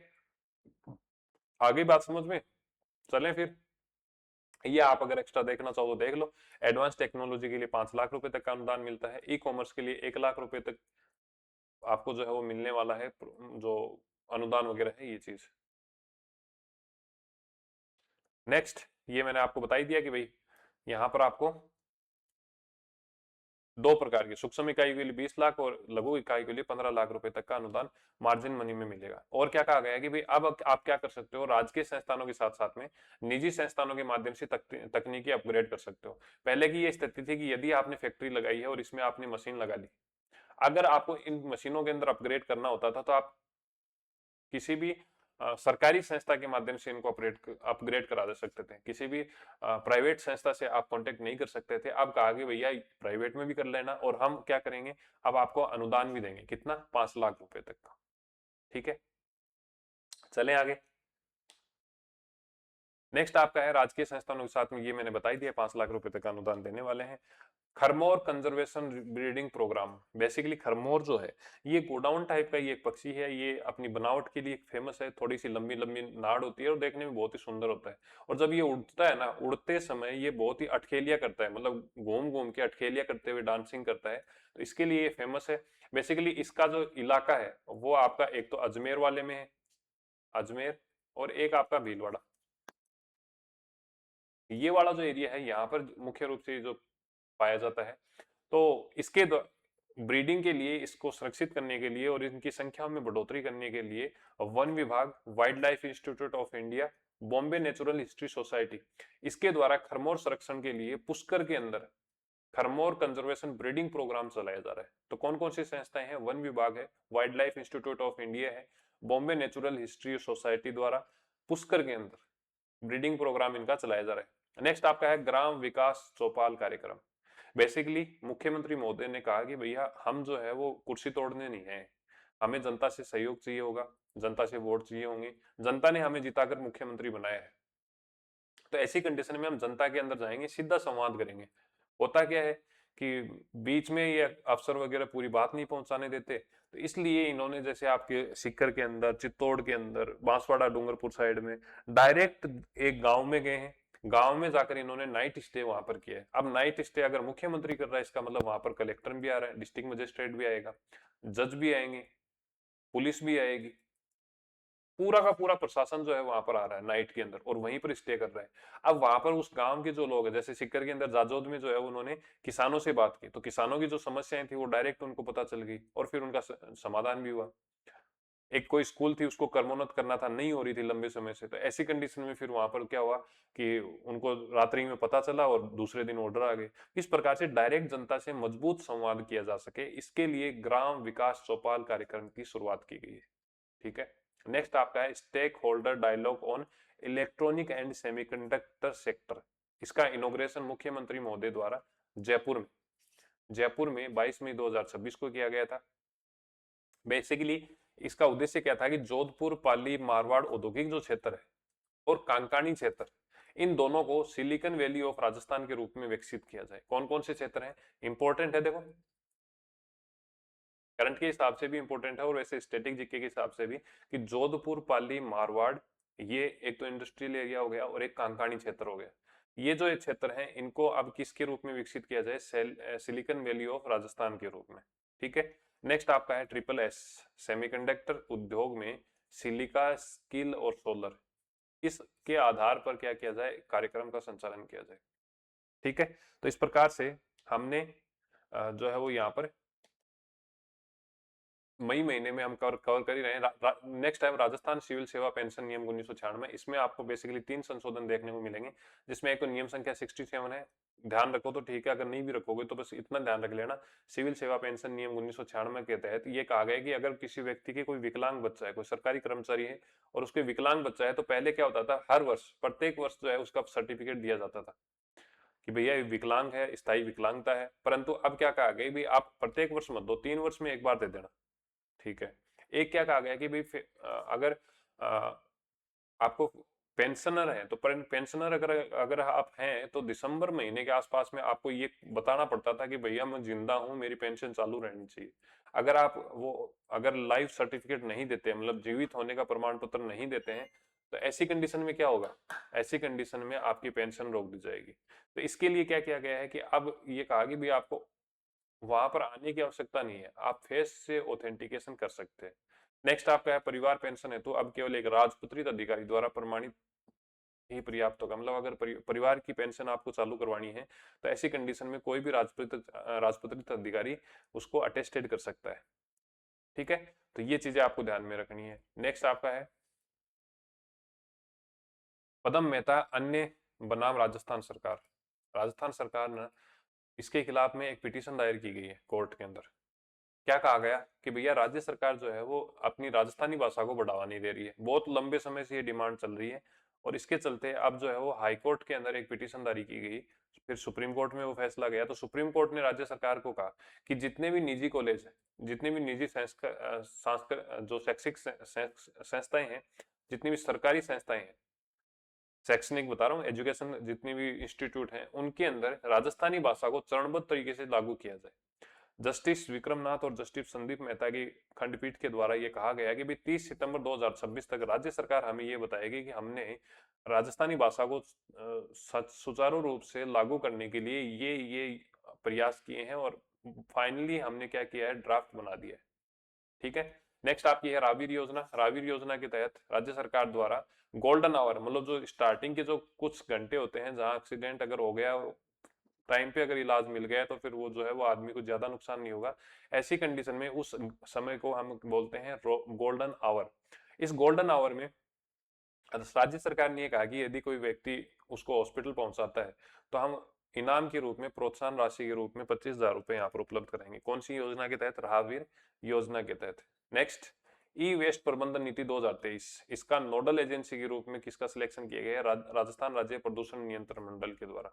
Speaker 1: आगे बात समझ में, चलें फिर। ये आप अगर एक्स्ट्रा देखना चाहो तो देख लो। एडवांस टेक्नोलॉजी के लिए 5 लाख रुपए तक का अनुदान मिलता है। ई कॉमर्स के लिए 1 लाख रुपए तक आपको जो है वो मिलने वाला है, जो अनुदान वगैरह है ये चीज। नेक्स्ट, ये मैंने आपको बता ही दिया कि भाई यहाँ पर आपको दो प्रकार की, सूक्ष्म इकाई के लिए 20 लाख और लघु इकाई के लिए 15 लाख रुपए तक का अनुदान मार्जिन मनी में मिलेगा। और क्या कहा गया है कि भाई अब आप क्या कर सकते हो, राजकीय संस्थानों के साथ साथ में निजी संस्थानों के माध्यम से तकनीकी अपग्रेड कर सकते हो। पहले की ये स्थिति थी कि यदि आपने फैक्ट्री लगाई है और इसमें आपने मशीन लगा ली, अगर आपको इन मशीनों के अंदर अपग्रेड करना होता था तो आप किसी भी सरकारी संस्था के माध्यम से इनको अपग्रेड करा दे सकते थे, किसी भी प्राइवेट संस्था से आप कांटेक्ट नहीं कर सकते थे। अब कहा कि भैया प्राइवेट में भी कर लेना, और हम क्या करेंगे, अब आपको अनुदान भी देंगे, कितना, 5 लाख रुपए तक का। ठीक है, चलें आगे। नेक्स्ट आपका है राजकीय संस्थानों के साथ में, ये मैंने बताई दिया, 5 लाख रुपए तक का अनुदान देने वाले हैं। खरमोर कंजर्वेशन ब्रीडिंग प्रोग्राम, बेसिकली खरमोर जो है ये गोडाउन टाइप का ये एक पक्षी है, ये अपनी बनावट के लिए फेमस है, थोड़ी सी लंबी लंबी नाड़ होती है और देखने में बहुत ही सुंदर होता है। और जब ये उड़ता है ना, उड़ते समय ये बहुत ही अठखेलिया करता है, मतलब घूम घूम के अठखेलिया करते हुए डांसिंग करता है, तो इसके लिए ये फेमस है। बेसिकली इसका जो इलाका है वो आपका एक तो अजमेर वाले में है, अजमेर, और एक आपका भीलवाड़ा, ये वाला जो एरिया है यहाँ पर मुख्य रूप से जो पाया जाता है। तो इसके ब्रीडिंग के लिए, इसको सुरक्षित करने के लिए और इनकी संख्या में बढ़ोतरी करने के लिए वन विभाग, wild life institute of India, Bombay natural history society, इसके द्वारा खरमोर संरक्षण के लिए पुष्कर के अंदर खरमोर कंजर्वेशन ब्रीडिंग प्रोग्राम चलाया जा रहा है। तो कौन कौन सी संस्थाएं हैं, वन विभाग है, wild life institute of India है, बॉम्बे नेचुरल हिस्ट्री सोसाइटी द्वारा पुष्कर के अंदर ब्रीडिंग प्रोग्राम इनका चलाया जा रहा है। नेक्स्ट आपका है ग्राम विकास चौपाल कार्यक्रम। बेसिकली मुख्यमंत्री महोदय ने कहा कि भैया हम जो है वो कुर्सी तोड़ने नहीं है, हमें जनता से सहयोग चाहिए होगा, जनता से वोट चाहिए होंगे, जनता ने हमें जिताकर मुख्यमंत्री बनाया है, तो ऐसी कंडीशन में हम जनता के अंदर जाएंगे, सीधा संवाद करेंगे। होता क्या है कि बीच में ये अफसर वगैरह पूरी बात नहीं पहुंचाने देते, तो इसलिए इन्होंने जैसे आपके सीकर के अंदर, चित्तौड़ के अंदर, बांसवाड़ा डूंगरपुर साइड में डायरेक्ट एक गांव में गए हैं, गांव में जाकर इन्होंने नाइट स्टे वहां पर किया है। अब नाइट स्टे अगर मुख्यमंत्री कर रहा है, इसका मतलब वहां पर कलेक्टर भी आ रहा है, डिस्ट्रिक्ट मजिस्ट्रेट भी आएगा, जज भी आएंगे, पुलिस भी आएगी, पूरा का पूरा प्रशासन जो है वहां पर आ रहा है नाइट के अंदर और वहीं पर स्टे कर रहा है। अब वहां पर उस गांव के जो लोग हैं, जैसे सिक्कर के अंदर जाजोद में जो है उन्होंने किसानों से बात की, तो किसानों की जो समस्याएं थी वो डायरेक्ट उनको पता चल गई और फिर उनका समाधान भी हुआ। एक कोई स्कूल थी, उसको क्रमोन्नत करना था, नहीं हो रही थी लंबे समय से, तो ऐसी कंडीशन में फिर वहां पर क्या हुआ कि उनको रात्रि में पता चला और दूसरे दिन ऑर्डर आ गए। इस प्रकार से डायरेक्ट जनता से मजबूत संवाद किया जा सके, इसके लिए ग्राम विकास चौपाल कार्यक्रम की शुरुआत की गई है। ठीक है, नेक्स्ट आपका है stakeholder dialogue on electronic and semiconductor sector. इसका इनोग्रेशन मुख्यमंत्री महोदय द्वारा जयपुर में 22 मई 2026 को किया गया था। बेसिकली इसका उद्देश्य क्या था कि जोधपुर, पाली, मारवाड़ औद्योगिक जो क्षेत्र है और कांकाणी क्षेत्र, इन दोनों को सिलिकॉन वैली ऑफ राजस्थान के रूप में विकसित किया जाए। कौन कौन से क्षेत्र हैं, इंपॉर्टेंट है, देखो करंट के हिसाब से भी इंपॉर्टेंट है और वैसे स्टैटिक जीके के हिसाब से भी, कि जोधपुर, पाली, मारवाड़, ये एक तो इंडस्ट्रियल एरिया हो गया और एक कांकाणी क्षेत्र हो गया। ये जो क्षेत्र हैं इनको अब किसके रूप में विकसित किया जाए, सिलिकॉन वैली ऑफ राजस्थान के रूप में। ठीक है, नेक्स्ट आपका है ट्रिपल एस, सेमीकंडक्टर उद्योग में सिलिका, स्किल और सोलर, इसके आधार पर क्या किया जाए, कार्यक्रम का संचालन किया जाए। ठीक है, तो इस प्रकार से हमने जो है वो यहाँ पर मई महीने में हम कवर कर ही रहे हैं। नेक्स्ट टाइम राजस्थान सिविल सेवा पेंशन नियम 1996, इसमें आपको बेसिकली 3 संशोधन देखने को मिलेंगे, जिसमें एक तो नियम संख्या 67 है, ध्यान रखो तो ठीक है, अगर नहीं भी रखोगे तो बस इतना ध्यान रख लेना, सिविल सेवा पेंशन नियम 1996 के तहत ये कहा गया कि अगर किसी व्यक्ति के कोई विकलांग बच्चा है, कोई सरकारी कर्मचारी है और उसके विकलांग बच्चा है, तो पहले क्या होता था, हर वर्ष प्रत्येक वर्ष जो है उसका सर्टिफिकेट दिया जाता था कि भैया ये विकलांग है, स्थायी विकलांगता है। परंतु अब क्या कहा गया, भाई आप प्रत्येक वर्ष मत दो, 3 वर्ष में एक बार दे देना। ठीक है, एक क्या कहा गया कि भाई अगर आपको पेंशनर है, तो पेंशनर अगर अगर आप हैं तो दिसंबर महीने के आसपास में आपको ये बताना पड़ता था कि भैया मैं जिंदा हूं, मेरी पेंशन चालू रहनी चाहिए। अगर आप वो अगर लाइफ सर्टिफिकेट नहीं देते, मतलब जीवित होने का प्रमाण पत्र नहीं देते हैं, तो ऐसी कंडीशन में क्या होगा, ऐसी कंडीशन में आपकी पेंशन रोक दी जाएगी। तो इसके लिए क्या किया गया है कि अब ये कहा कि भाई आपको वहां पर आने की आवश्यकता नहीं है, आप फेस से ऑथेंटिकेशन कर सकते हैं। नेक्स्ट आपका है परिवार पेंशन है, तो अब केवल एक राजपत्रित अधिकारी द्वारा प्रमाणित ही पर्याप्त होगा। मतलब अगर परिवार की पेंशन आपको चालू करवानी है तो ऐसी कंडीशन में कोई भी राजपत्रित अधिकारी उसको अटेस्टेड कर सकता है। ठीक है, तो ये चीजें आपको ध्यान में रखनी है। नेक्स्ट आपका है पदम मेहता अन्य बनाम राजस्थान सरकार। राजस्थान सरकार ने इसके खिलाफ में एक पिटीशन दायर की गई है कोर्ट के अंदर। क्या कहा गया कि भैया राज्य सरकार जो है वो अपनी राजस्थानी भाषा को बढ़ावा नहीं दे रही है। बहुत लंबे समय से ये डिमांड चल रही है और इसके चलते अब जो है वो हाई कोर्ट के अंदर एक पिटीशन दारी की गई, फिर सुप्रीम कोर्ट में वो फैसला गया। तो सुप्रीम कोर्ट ने राज्य सरकार को कहा कि जितने भी निजी कॉलेज हैं, जितने भी निजी जो शैक्षिक संस्थाएं हैं, जितनी भी सरकारी संस्थाएं हैं, शैक्षणिक बता रहा हूँ, एजुकेशन जितनी भी इंस्टीट्यूट हैं, उनके अंदर राजस्थानी भाषा को चरणबद्ध तरीके से लागू किया जाए। जस्टिस विक्रमनाथ और जस्टिस संदीप मेहता की खंडपीठ के द्वारा ये कहा गया कि भाई 30 सितंबर 2026 तक राज्य सरकार हमें ये बताएगी कि हमने राजस्थानी भाषा को सुचारू रूप से लागू करने के लिए ये प्रयास किए हैं और फाइनली हमने क्या किया है, ड्राफ्ट बना दिया है। ठीक है। नेक्स्ट आपकी है रावीर योजना। रावीर योजना के तहत राज्य सरकार द्वारा गोल्डन आवर, मतलब जो स्टार्टिंग के जो कुछ घंटे होते हैं जहां एक्सीडेंट अगर हो गया, टाइम पे अगर इलाज मिल गया तो फिर वो जो है वो आदमी को ज्यादा नुकसान नहीं होगा। ऐसी कंडीशन में उस समय को हम बोलते हैं गोल्डन आवर। इस गोल्डन आवर में राज्य सरकार ने ये कहा कि यदि कोई व्यक्ति उसको हॉस्पिटल पहुंचाता है तो हम इनाम के रूप में, प्रोत्साहन राशि के रूप में 25,000 रुपए यहाँ पर उपलब्ध कराएंगे। कौन सी योजना के तहत? राहवीर योजना के तहत। नेक्स्ट, ई वेस्ट प्रबंधन नीति 2023। इसका नोडल एजेंसी के रूप में किसका सिलेक्शन किया गया है? राजस्थान राज्य प्रदूषण नियंत्रण मंडल के द्वारा।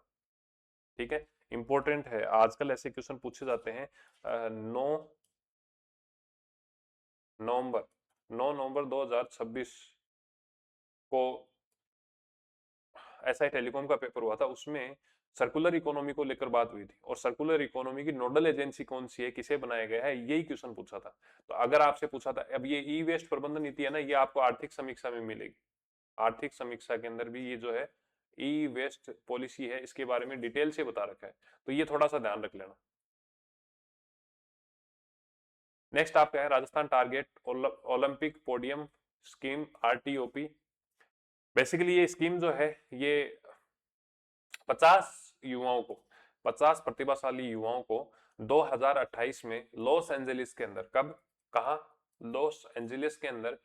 Speaker 1: ठीक है, इंपॉर्टेंट है, आजकल ऐसे क्वेश्चन पूछे जाते हैं। 9 नवंबर 2026 को एसआई टेलीकॉम का पेपर हुआ था, उसमें सर्कुलर इकोनॉमी को लेकर बात हुई थी और सर्कुलर इकोनॉमी की नोडल एजेंसी कौन सी है, किसे बनाया गया है, यही क्वेश्चन पूछा था। तो अगर आपसे पूछा था, अब ये ई वेस्ट प्रबंधन नीति है ना, ये आपको आर्थिक समीक्षा में मिलेगी। आर्थिक समीक्षा के अंदर भी ये जो है ई वेस्ट पॉलिसी है, इसके बारे में डिटेल से बता रखा है, तो ये थोड़ा सा ध्यान रख लेना। नेक्स्ट आपका है Rajasthan target Olympic podium scheme, RTOP. Basically ये स्कीम जो है ये 50 युवाओं को, 50 प्रतिभाशाली युवाओं को 2028 में लॉस एंजलिस के अंदर, कब, कहा, लॉस एंजलिस के अंदर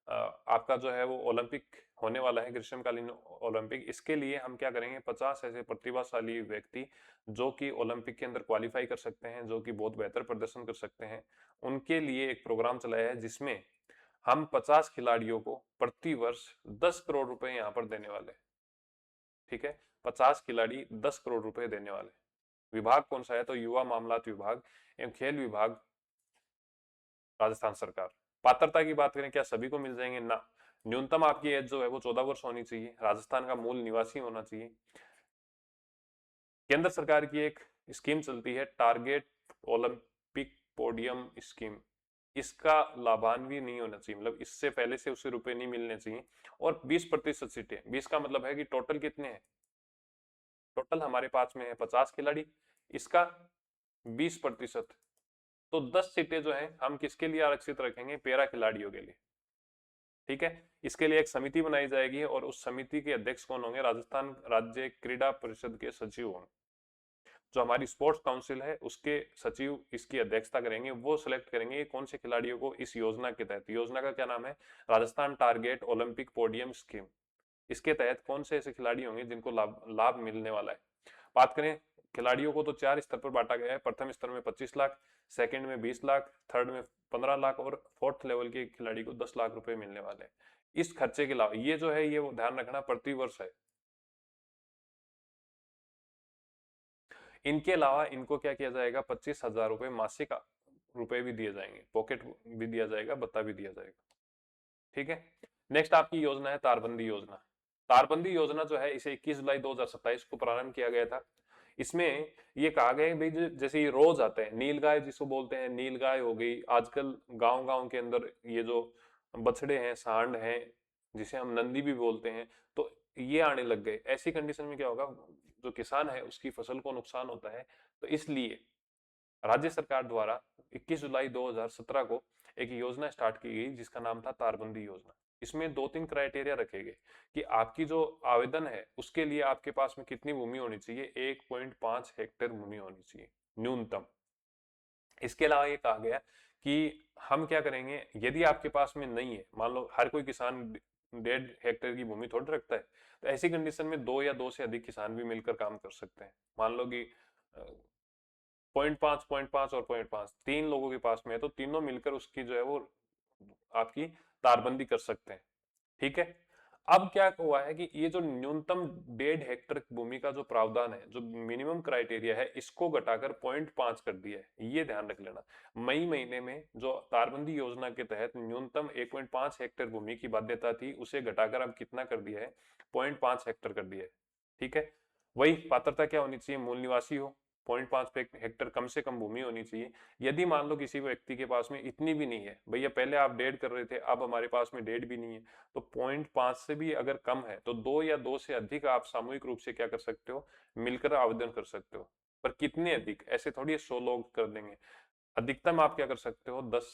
Speaker 1: आपका जो है वो ओलंपिक होने वाला है, ग्रीष्मकालीन ओलंपिक। इसके लिए हम क्या करेंगे, 50 ऐसे प्रतिभाशाली व्यक्ति जो कि ओलंपिक के अंदर क्वालिफाई कर सकते हैं, जो कि बहुत बेहतर प्रदर्शन कर सकते हैं, उनके लिए एक प्रोग्राम चलाया है जिसमें हम 50 खिलाड़ियों को प्रति वर्ष 10 करोड़ रुपए यहाँ पर देने वाले हैं। ठीक है, 50 खिलाड़ी 10 करोड़ रुपए देने वाले। विभाग कौन सा है? तो युवा मामलात विभाग एवं खेल विभाग, राजस्थान सरकार। पात्रता की बात करें, क्या सभी को मिल जाएंगे? ना, न्यूनतम आपकी एज जो है वो 14 वर्ष होनी चाहिए, राजस्थान का मूल निवासी होना चाहिए। केंद्र सरकार की एक स्कीम चलती है टारगेट ओलंपिक पोडियम स्कीम, इसका लाभान्वित नहीं होना चाहिए, मतलब इससे पहले से उसे रुपए नहीं मिलने चाहिए। और 20% सीटें, 20 का मतलब है कि टोटल कितने हैं, टोटल हमारे पास में है 50 खिलाड़ी, इसका 20%, तो 10 सीटें जो है हम किसके लिए आरक्षित रखेंगे? पैरा खिलाड़ियों के लिए। ठीक है, इसके लिए एक समिति बनाई जाएगी और उस समिति के अध्यक्ष कौन होंगे? राजस्थान राज्य क्रीड़ा परिषद के सचिव होंगे। जो हमारी स्पोर्ट्स काउंसिल है उसके सचिव इसकी अध्यक्षता करेंगे, वो सिलेक्ट करेंगे कौन से खिलाड़ियों को इस योजना के तहत। योजना का क्या नाम है? Rajasthan target Olympic podium scheme. इसके तहत कौन से ऐसे खिलाड़ी होंगे जिनको लाभ लाभ मिलने वाला है। बात करें खिलाड़ियों को तो 4 स्तर पर बांटा गया है। प्रथम स्तर में 25 लाख, सेकंड में 20 लाख, थर्ड में 15 लाख और फोर्थ लेवल के खिलाड़ी को 10 लाख रुपए मिलने वाले हैं। इस खर्चे के अलावा ये जो है ये वो ध्यान रखना प्रति वर्ष है। इनके अलावा इनको क्या किया जाएगा, 25,000 रुपए मासिक रुपए भी दिए जाएंगे, पॉकेट भी दिया जाएगा, भत्ता भी दिया जाएगा। ठीक है, नेक्स्ट आपकी योजना है तारबंदी योजना। तारबंदी योजना जो है इसे 21 जुलाई 2027 को प्रारंभ किया गया था। इसमें ये कहा गया है भाई जैसे ये रोज आते हैं, नीलगाय जिसको बोलते हैं, नीलगाय हो गई, आजकल गांव गांव के अंदर ये जो बछड़े हैं, सांड हैं, जिसे हम नंदी भी बोलते हैं, तो ये आने लग गए। ऐसी कंडीशन में क्या होगा, जो किसान है उसकी फसल को नुकसान होता है। तो इसलिए राज्य सरकार द्वारा 21 जुलाई 2017 को एक योजना स्टार्ट की गई जिसका नाम था तारबंदी योजना। इसमें 2-3 क्राइटेरिया रखे गए कि आपकी जो आवेदन है उसके लिए आपके पास में कितनी भूमि होनी चाहिए, 1.5 हेक्टेयर भूमि होनी चाहिए न्यूनतम। इसके अलावा ये कहा गया कि हम क्या करेंगे, यदि आपके पास में नहीं है, मान लो हर कोई किसान 1.5 हेक्टेयर की भूमि थोड़ी रखता है, तो ऐसी कंडीशन में 2 या 2 से अधिक किसान भी मिलकर काम कर सकते हैं। मान लो कि 0.5, 0.5 और 0.5 तीन लोगों के पास में है, तो तीनों मिलकर उसकी जो है वो आपकी तारबंदी कर सकते हैं। ठीक है। अब क्या हुआ है कि ये जो न्यूनतम 1.5 हेक्टेयर भूमि का जो प्रावधान है, जो मिनिमम क्राइटेरिया है, इसको घटाकर 0.5 कर दिया है। ये ध्यान रख लेना। मई महीने में जो तारबंदी योजना के तहत न्यूनतम 1.5 हेक्टेयर भूमि की बाध्यता थी, उसे घटाकर अब कितना कर दिया है, 0.5 हेक्टेयर कर दिया है। ठीक है। वही पात्रता क्या होनी चाहिए, मूल निवासी हो, 0.5 हेक्टेयर कम से कम भूमि होनी चाहिए। यदि मान लो किसी व्यक्ति के पास में इतनी भी नहीं है, भैया पहले आप 1.5 कर रहे थे, अब हमारे पास में 1.5 भी नहीं है, तो 0.5 से भी अगर कम है तो 2 या 2 से अधिक आप सामूहिक रूप से क्या कर सकते हो, मिलकर आवेदन कर सकते हो। पर कितने अधिक, ऐसे थोड़ी 100 लोग कर देंगे। अधिकतम आप क्या कर सकते हो, 10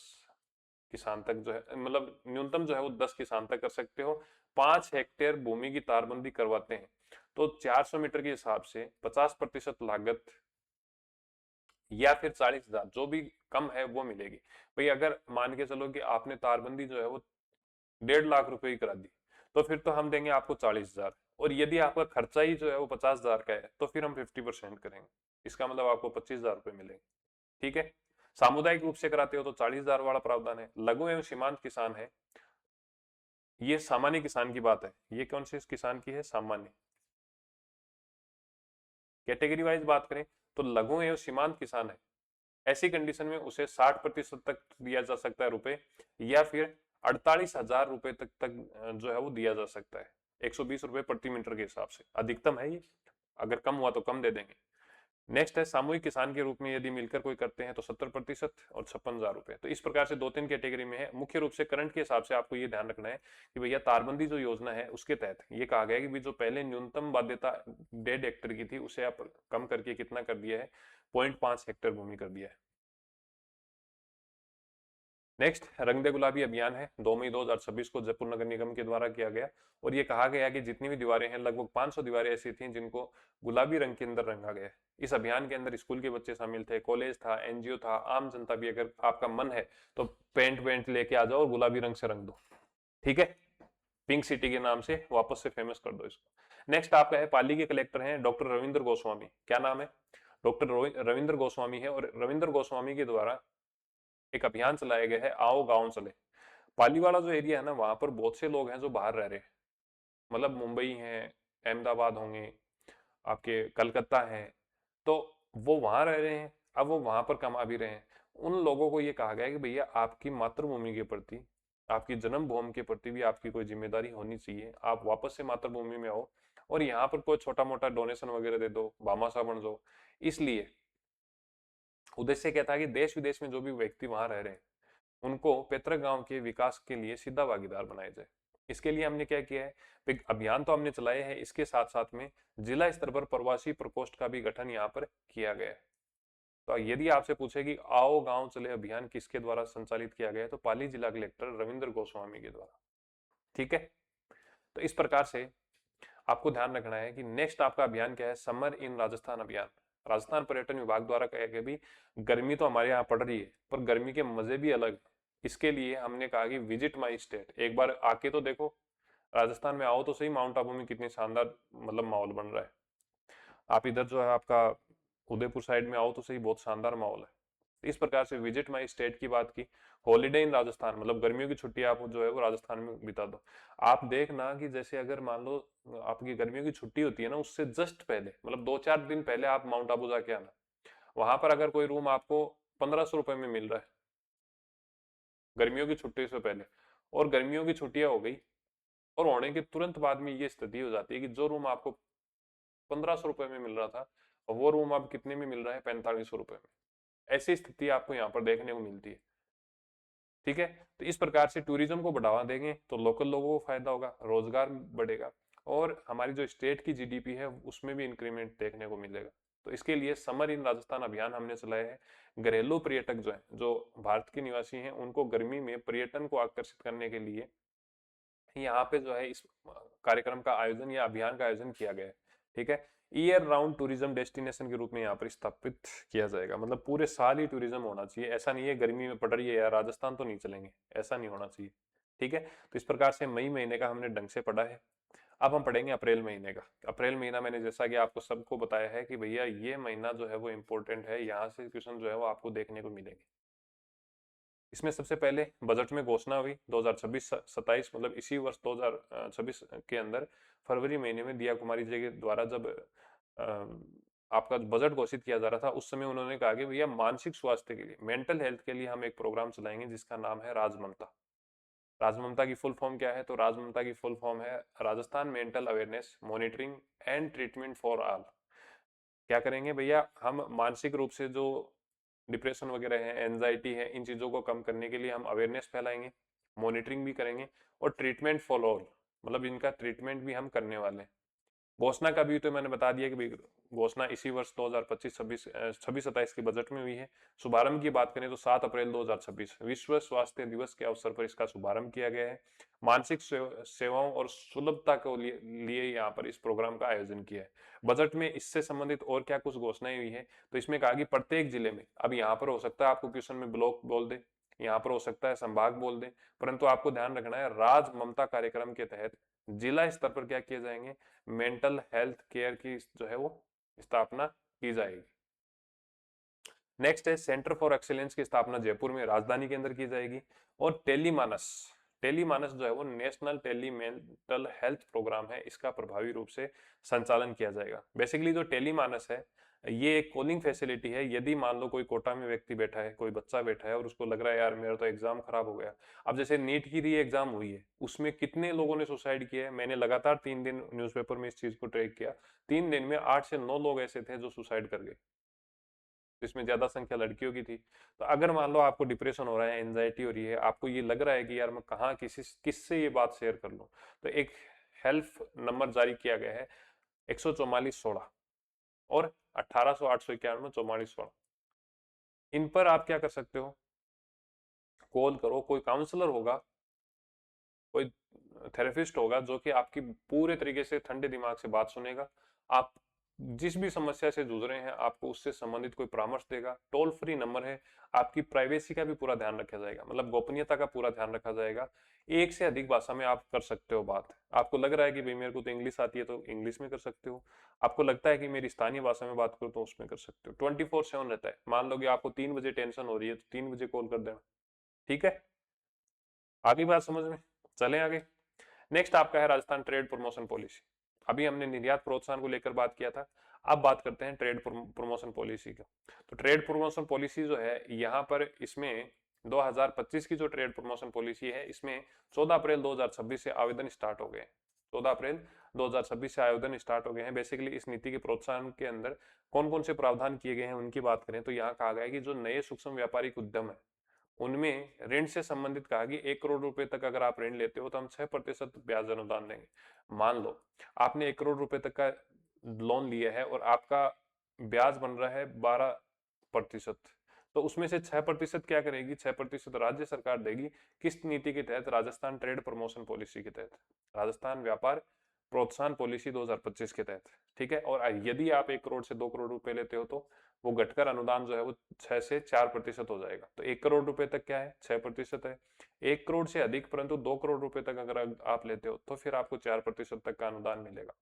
Speaker 1: किसान तक जो है, मतलब न्यूनतम जो है वो 10 किसान तक कर सकते हो। 5 हेक्टेयर भूमि की तारबंदी करवाते हैं तो 400 मीटर के हिसाब से 50% लागत या फिर 40,000, जो भी कम है वो मिलेगी। भाई अगर मान के चलो कि आपने तारबंदी जो है वो 1.5 लाख रुपए की करा दी, तो फिर तो हम देंगे आपको 40,000। और यदि आपका खर्चा ही जो है वो 50,000 का है, तो फिर हम 50% करेंगे। इसका मतलब आपको 25,000 रुपए मिलेंगे। ठीक है। सामुदायिक रूप से कराते हो तो 40,000 वाला प्रावधान है। लघु एवं सीमांत किसान है, ये सामान्य किसान की बात है। ये कौन से किसान की है, सामान्य। कैटेगरी वाइज बात करें तो लघु एवं सीमांत किसान है, ऐसी कंडीशन में उसे 60% तक दिया जा सकता है रुपए, या फिर 48,000 रुपए तक जो है वो दिया जा सकता है, 120 रुपए प्रति मीटर के हिसाब से। अधिकतम है ये, अगर कम हुआ तो कम दे देंगे। नेक्स्ट है सामूहिक किसान के रूप में यदि मिलकर कोई करते हैं तो 70% और 56,000 रुपए। तो इस प्रकार से 2-3 कैटेगरी में है। मुख्य रूप से करंट के हिसाब से आपको ये ध्यान रखना है कि भैया तारबंदी जो योजना है उसके तहत ये कहा गया है कि जो पहले न्यूनतम बाध्यता 1.5 हेक्टेयर की थी, उसे आप कम करके कितना कर दिया है, 0.5 हेक्टेयर भूमि कर दिया है। नेक्स्ट रंग दे गुलाबी अभियान है, 2 मई 2026 को जयपुर नगर निगम के द्वारा किया गया। और ये कहा गया कि जितनी भी दीवारें हैं, लगभग 500 दीवारें ऐसी थी जिनको गुलाबी रंग के अंदर रंगा गया है। इस अभियान के अंदर स्कूल के बच्चे शामिल थे, कॉलेज था, एनजीओ था, आम जनता भी। अगर आपका मन है तो पेंट वेंट लेके आ जाओ और गुलाबी रंग से रंग दो। ठीक है। पिंक सिटी के नाम से वापस से फेमस कर दो इसको। नेक्स्ट आपका है, पाली के कलेक्टर हैं डॉक्टर रविंद्र गोस्वामी। क्या नाम है, डॉक्टर रविंद्र गोस्वामी है। और रविंद्र गोस्वामी के द्वारा एक अभियान चलाया गया है, आओ गांव चले। पाली वाला जो एरिया है ना, वहां पर बहुत से लोग हैं जो बाहर रह रहे हैं, मतलब मुंबई है, अहमदाबाद होंगे, आपके कलकत्ता है, तो वो वहां रह रहे हैं, अब वो वहां पर कमा भी रहे हैं। उन लोगों को ये कहा गया है कि भैया आपकी मातृभूमि के प्रति, आपकी जन्मभूमि के प्रति भी आपकी कोई जिम्मेदारी होनी चाहिए। आप वापस से मातृभूमि में आओ और यहाँ पर कोई छोटा मोटा डोनेशन वगैरह दे दो, भामाशाह बन जाओ। इसलिए उद्देश्य क्या था कि देश विदेश में जो भी व्यक्ति वहां रह रहे हैं, उनको पैतृक गांव के विकास के लिए सीधा भागीदार बनाया जाए। इसके लिए हमने क्या किया है, अभियान तो हमने चलाए हैं, इसके साथ साथ में जिला स्तर पर प्रवासी प्रकोष्ठ का भी गठन यहाँ पर किया गया है। तो यदि आपसे पूछे कि आओ गांव चले अभियान किसके द्वारा संचालित किया गया है, तो पाली जिला कलेक्टर रविंद्र गोस्वामी के द्वारा। ठीक है। तो इस प्रकार से आपको ध्यान रखना है कि नेक्स्ट आपका अभियान क्या है, समर इन राजस्थान अभियान। राजस्थान पर्यटन विभाग द्वारा कहा गया भी, गर्मी तो हमारे यहाँ पड़ रही है पर गर्मी के मजे भी अलग। इसके लिए हमने कहा कि विजिट माई स्टेट, एक बार आके तो देखो, राजस्थान में आओ तो सही, माउंट आबू में कितनी शानदार मतलब माहौल बन रहा है। आप इधर जो है आपका उदयपुर साइड में आओ तो सही, बहुत शानदार माहौल है। इस प्रकार से विजिट माई स्टेट की बात की। हॉलीडे इन राजस्थान, मतलब गर्मियों की छुट्टी आप जो है वो राजस्थान में बिता दो। आप देखना कि जैसे अगर मान लो आपकी गर्मियों की छुट्टी होती है ना, उससे जस्ट पहले, मतलब 2-4 दिन पहले आप माउंट आबू जाके आना। वहां पर अगर कोई रूम आपको 1,500 रुपए में मिल रहा है गर्मियों की छुट्टी से पहले, और गर्मियों की छुट्टियां हो गई और होने के तुरंत बाद में ये स्थिति हो जाती है कि जो रूम आपको 1,500 रुपए में मिल रहा था, वो रूम अब कितने में मिल रहा है, 4500 रुपए में। ऐसी स्थिति आपको यहाँ पर देखने को मिलती है। ठीक है। तो इस प्रकार से टूरिज्म को बढ़ावा देंगे तो लोकल लोगों को फायदा होगा, रोजगार बढ़ेगा, और हमारी जो स्टेट की जीडीपी है उसमें भी इंक्रीमेंट देखने को मिलेगा। तो इसके लिए समर इन राजस्थान अभियान हमने चलाया है। घरेलू पर्यटक जो है, जो भारत के निवासी हैं, उनको गर्मी में पर्यटन को आकर्षित करने के लिए यहाँ पे जो है इस कार्यक्रम का आयोजन या अभियान का आयोजन किया गया है। ठीक है। ईयर राउंड टूरिज्म डेस्टिनेशन के रूप में यहाँ पर स्थापित किया जाएगा, मतलब पूरे साल ही टूरिज्म होना चाहिए। ऐसा नहीं है गर्मी में पड़ रही है यार राजस्थान तो नहीं चलेंगे, ऐसा नहीं होना चाहिए। ठीक है। तो इस प्रकार से मई महीने का हमने ढंग से पढ़ा है। अब हम पढ़ेंगे अप्रैल महीने का। अप्रैल महीना मैंने जैसा कि आपको सबको बताया है कि भैया ये महीना जो है वो इम्पोर्टेंट है, यहाँ से क्वेश्चन जो है वो आपको देखने को मिलेंगे। इसमें सबसे पहले बजट में घोषणा हुई 2026-27, मतलब इसी वर्ष 2026 के अंदर फरवरी महीने में दिया कुमारी जी के द्वारा जब आपका बजट घोषित किया जा रहा था, उस समय उन्होंने कहा कि भैया मानसिक स्वास्थ्य के लिए, मेंटल हेल्थ के लिए हम एक प्रोग्राम चलाएंगे जिसका नाम है राजममता। राजममता की फुल फॉर्म क्या है? तो राजममता की फुल फॉर्म है Rajasthan mental awareness monitoring and treatment for all. क्या करेंगे भैया? हम मानसिक रूप से जो डिप्रेशन वगैरह है, एंजाइटी है, इन चीज़ों को कम करने के लिए हम अवेयरनेस फैलाएंगे, मॉनिटरिंग भी करेंगे और ट्रीटमेंट फॉर ऑल, मतलब इनका ट्रीटमेंट भी हम करने वाले हैं। घोषणा का भी तो मैंने बता दिया कि घोषणा इसी वर्ष 2025-26 की बजट में हुई है। शुभारंभ की बात करें तो 7 अप्रैल 2026 विश्व स्वास्थ्य दिवस के अवसर पर इसका शुभारंभ किया गया है। मानसिक सेवाओं और सुलभता को लिए यहाँ पर इस प्रोग्राम का आयोजन किया है। बजट में इससे संबंधित और क्या कुछ घोषणाएं हुई है, तो इसमें कहा कि प्रत्येक जिले में, अब यहाँ पर हो सकता है आपको क्वेश्चन में ब्लॉक बोल दे, यहाँ पर हो सकता है संभाग बोल दे, परंतु आपको ध्यान रखना है राज ममता कार्यक्रम के तहत जिला स्तर पर क्या किए जाएंगे? मेंटल हेल्थ केयर की जो है वो स्थापना की जाएगी। नेक्स्ट है सेंटर फॉर एक्सीलेंस की स्थापना जयपुर में राजधानी के अंदर की जाएगी। और टेलीमानस, टेलीमानस जो है वो national tele mental health programme है, इसका प्रभावी रूप से संचालन किया जाएगा। बेसिकली जो टेलीमानस है ये एक कॉलिंग फैसिलिटी है। यदि मान लो कोई कोटा में व्यक्ति बैठा है, कोई बच्चा बैठा है और उसको लग रहा है यार मेरा तो एग्जाम खराब हो गया। अब जैसे नीट की री एग्जाम हुई है, उसमें कितने लोगों ने सुसाइड किया है? मैंने लगातार 3 दिन न्यूज़पेपर में इस चीज को ट्रैक किया। 3 दिन में 8 से 9 लोग ऐसे थे जो सुसाइड कर गए, इसमें ज्यादा संख्या लड़कियों की थी। तो अगर मान लो आपको डिप्रेशन हो रहा है, एंजाइटी हो रही है, आपको ये लग रहा है कि यार मैं कहाँ किससे ये बात शेयर कर लूं, तो एक हेल्प नंबर जारी किया गया है 14416 और 1800-891-4416। इन पर आप क्या कर सकते हो? कॉल करो, कोई काउंसलर होगा, कोई थेरेपिस्ट होगा जो कि आपकी पूरे तरीके से ठंडे दिमाग से बात सुनेगा। आप जिस भी समस्या से जूझ रहे हैं आपको उससे संबंधित कोई परामर्श देगा। टोल फ्री नंबर है। आपकी प्राइवेसी का भी पूरा ध्यान रखा जाएगा, मतलब गोपनीयता का पूरा ध्यान रखा जाएगा। एक से अधिक भाषा में आप कर सकते हो बात। आपको लग रहा है कि भाई मेरे को तो इंग्लिश आती है तो इंग्लिश में कर सकते हो, आपको लगता है कि मेरी स्थानीय भाषा में बात करो तो उसमें कर सकते हो। 24/7 रहता है। मान लो कि आपको 3 बजे टेंशन हो रही है तो 3 बजे कॉल कर देना। ठीक है, आगे बात समझ में? चलें आगे। नेक्स्ट आपका है राजस्थान ट्रेड प्रमोशन पॉलिसी। अभी हमने निर्यात प्रोत्साहन को लेकर बात किया था, अब बात करते हैं ट्रेड प्रमोशन पॉलिसी का। तो ट्रेड प्रमोशन पॉलिसी जो है यहाँ पर, इसमें 2025 की जो ट्रेड प्रमोशन पॉलिसी है इसमें 14 अप्रैल 2026 से आवेदन स्टार्ट हो गए हैं। 14 अप्रैल 2026 से आवेदन स्टार्ट हो गए हैं। बेसिकली इस नीति के प्रोत्साहन के अंदर कौन कौन से प्रावधान किए गए हैं उनकी बात करें तो यहाँ कहा गया है कि जो नए सूक्ष्म व्यापारिक उद्यम है उनमें ऋण से संबंधित कहा कि 1 करोड़ रुपए तक अगर आप ऋण लेते हो तो हम 6% ब्याज अनुदान देंगे। मान लो आपने 1 करोड़ रुपए तक का लोन लिया है और आपका ब्याज बन रहा है 12%, तो उसमें से 6% क्या करेगी? 6% राज्य सरकार देगी। किस नीति के तहत? राजस्थान ट्रेड प्रमोशन पॉलिसी के तहत, राजस्थान व्यापार प्रोत्साहन पॉलिसी 2025 के तहत। ठीक है, और यदि आप 1 करोड़ से 2 करोड़ रुपए लेते हो तो वो घटकर अनुदान जो है वो 6 से 4% हो जाएगा। तो 1 करोड़ रुपए तक क्या है? 6% है। 1 करोड़ से अधिक परंतु 2 करोड़ रुपए तक अगर आप लेते हो तो फिर आपको 4% तक का अनुदान मिलेगा।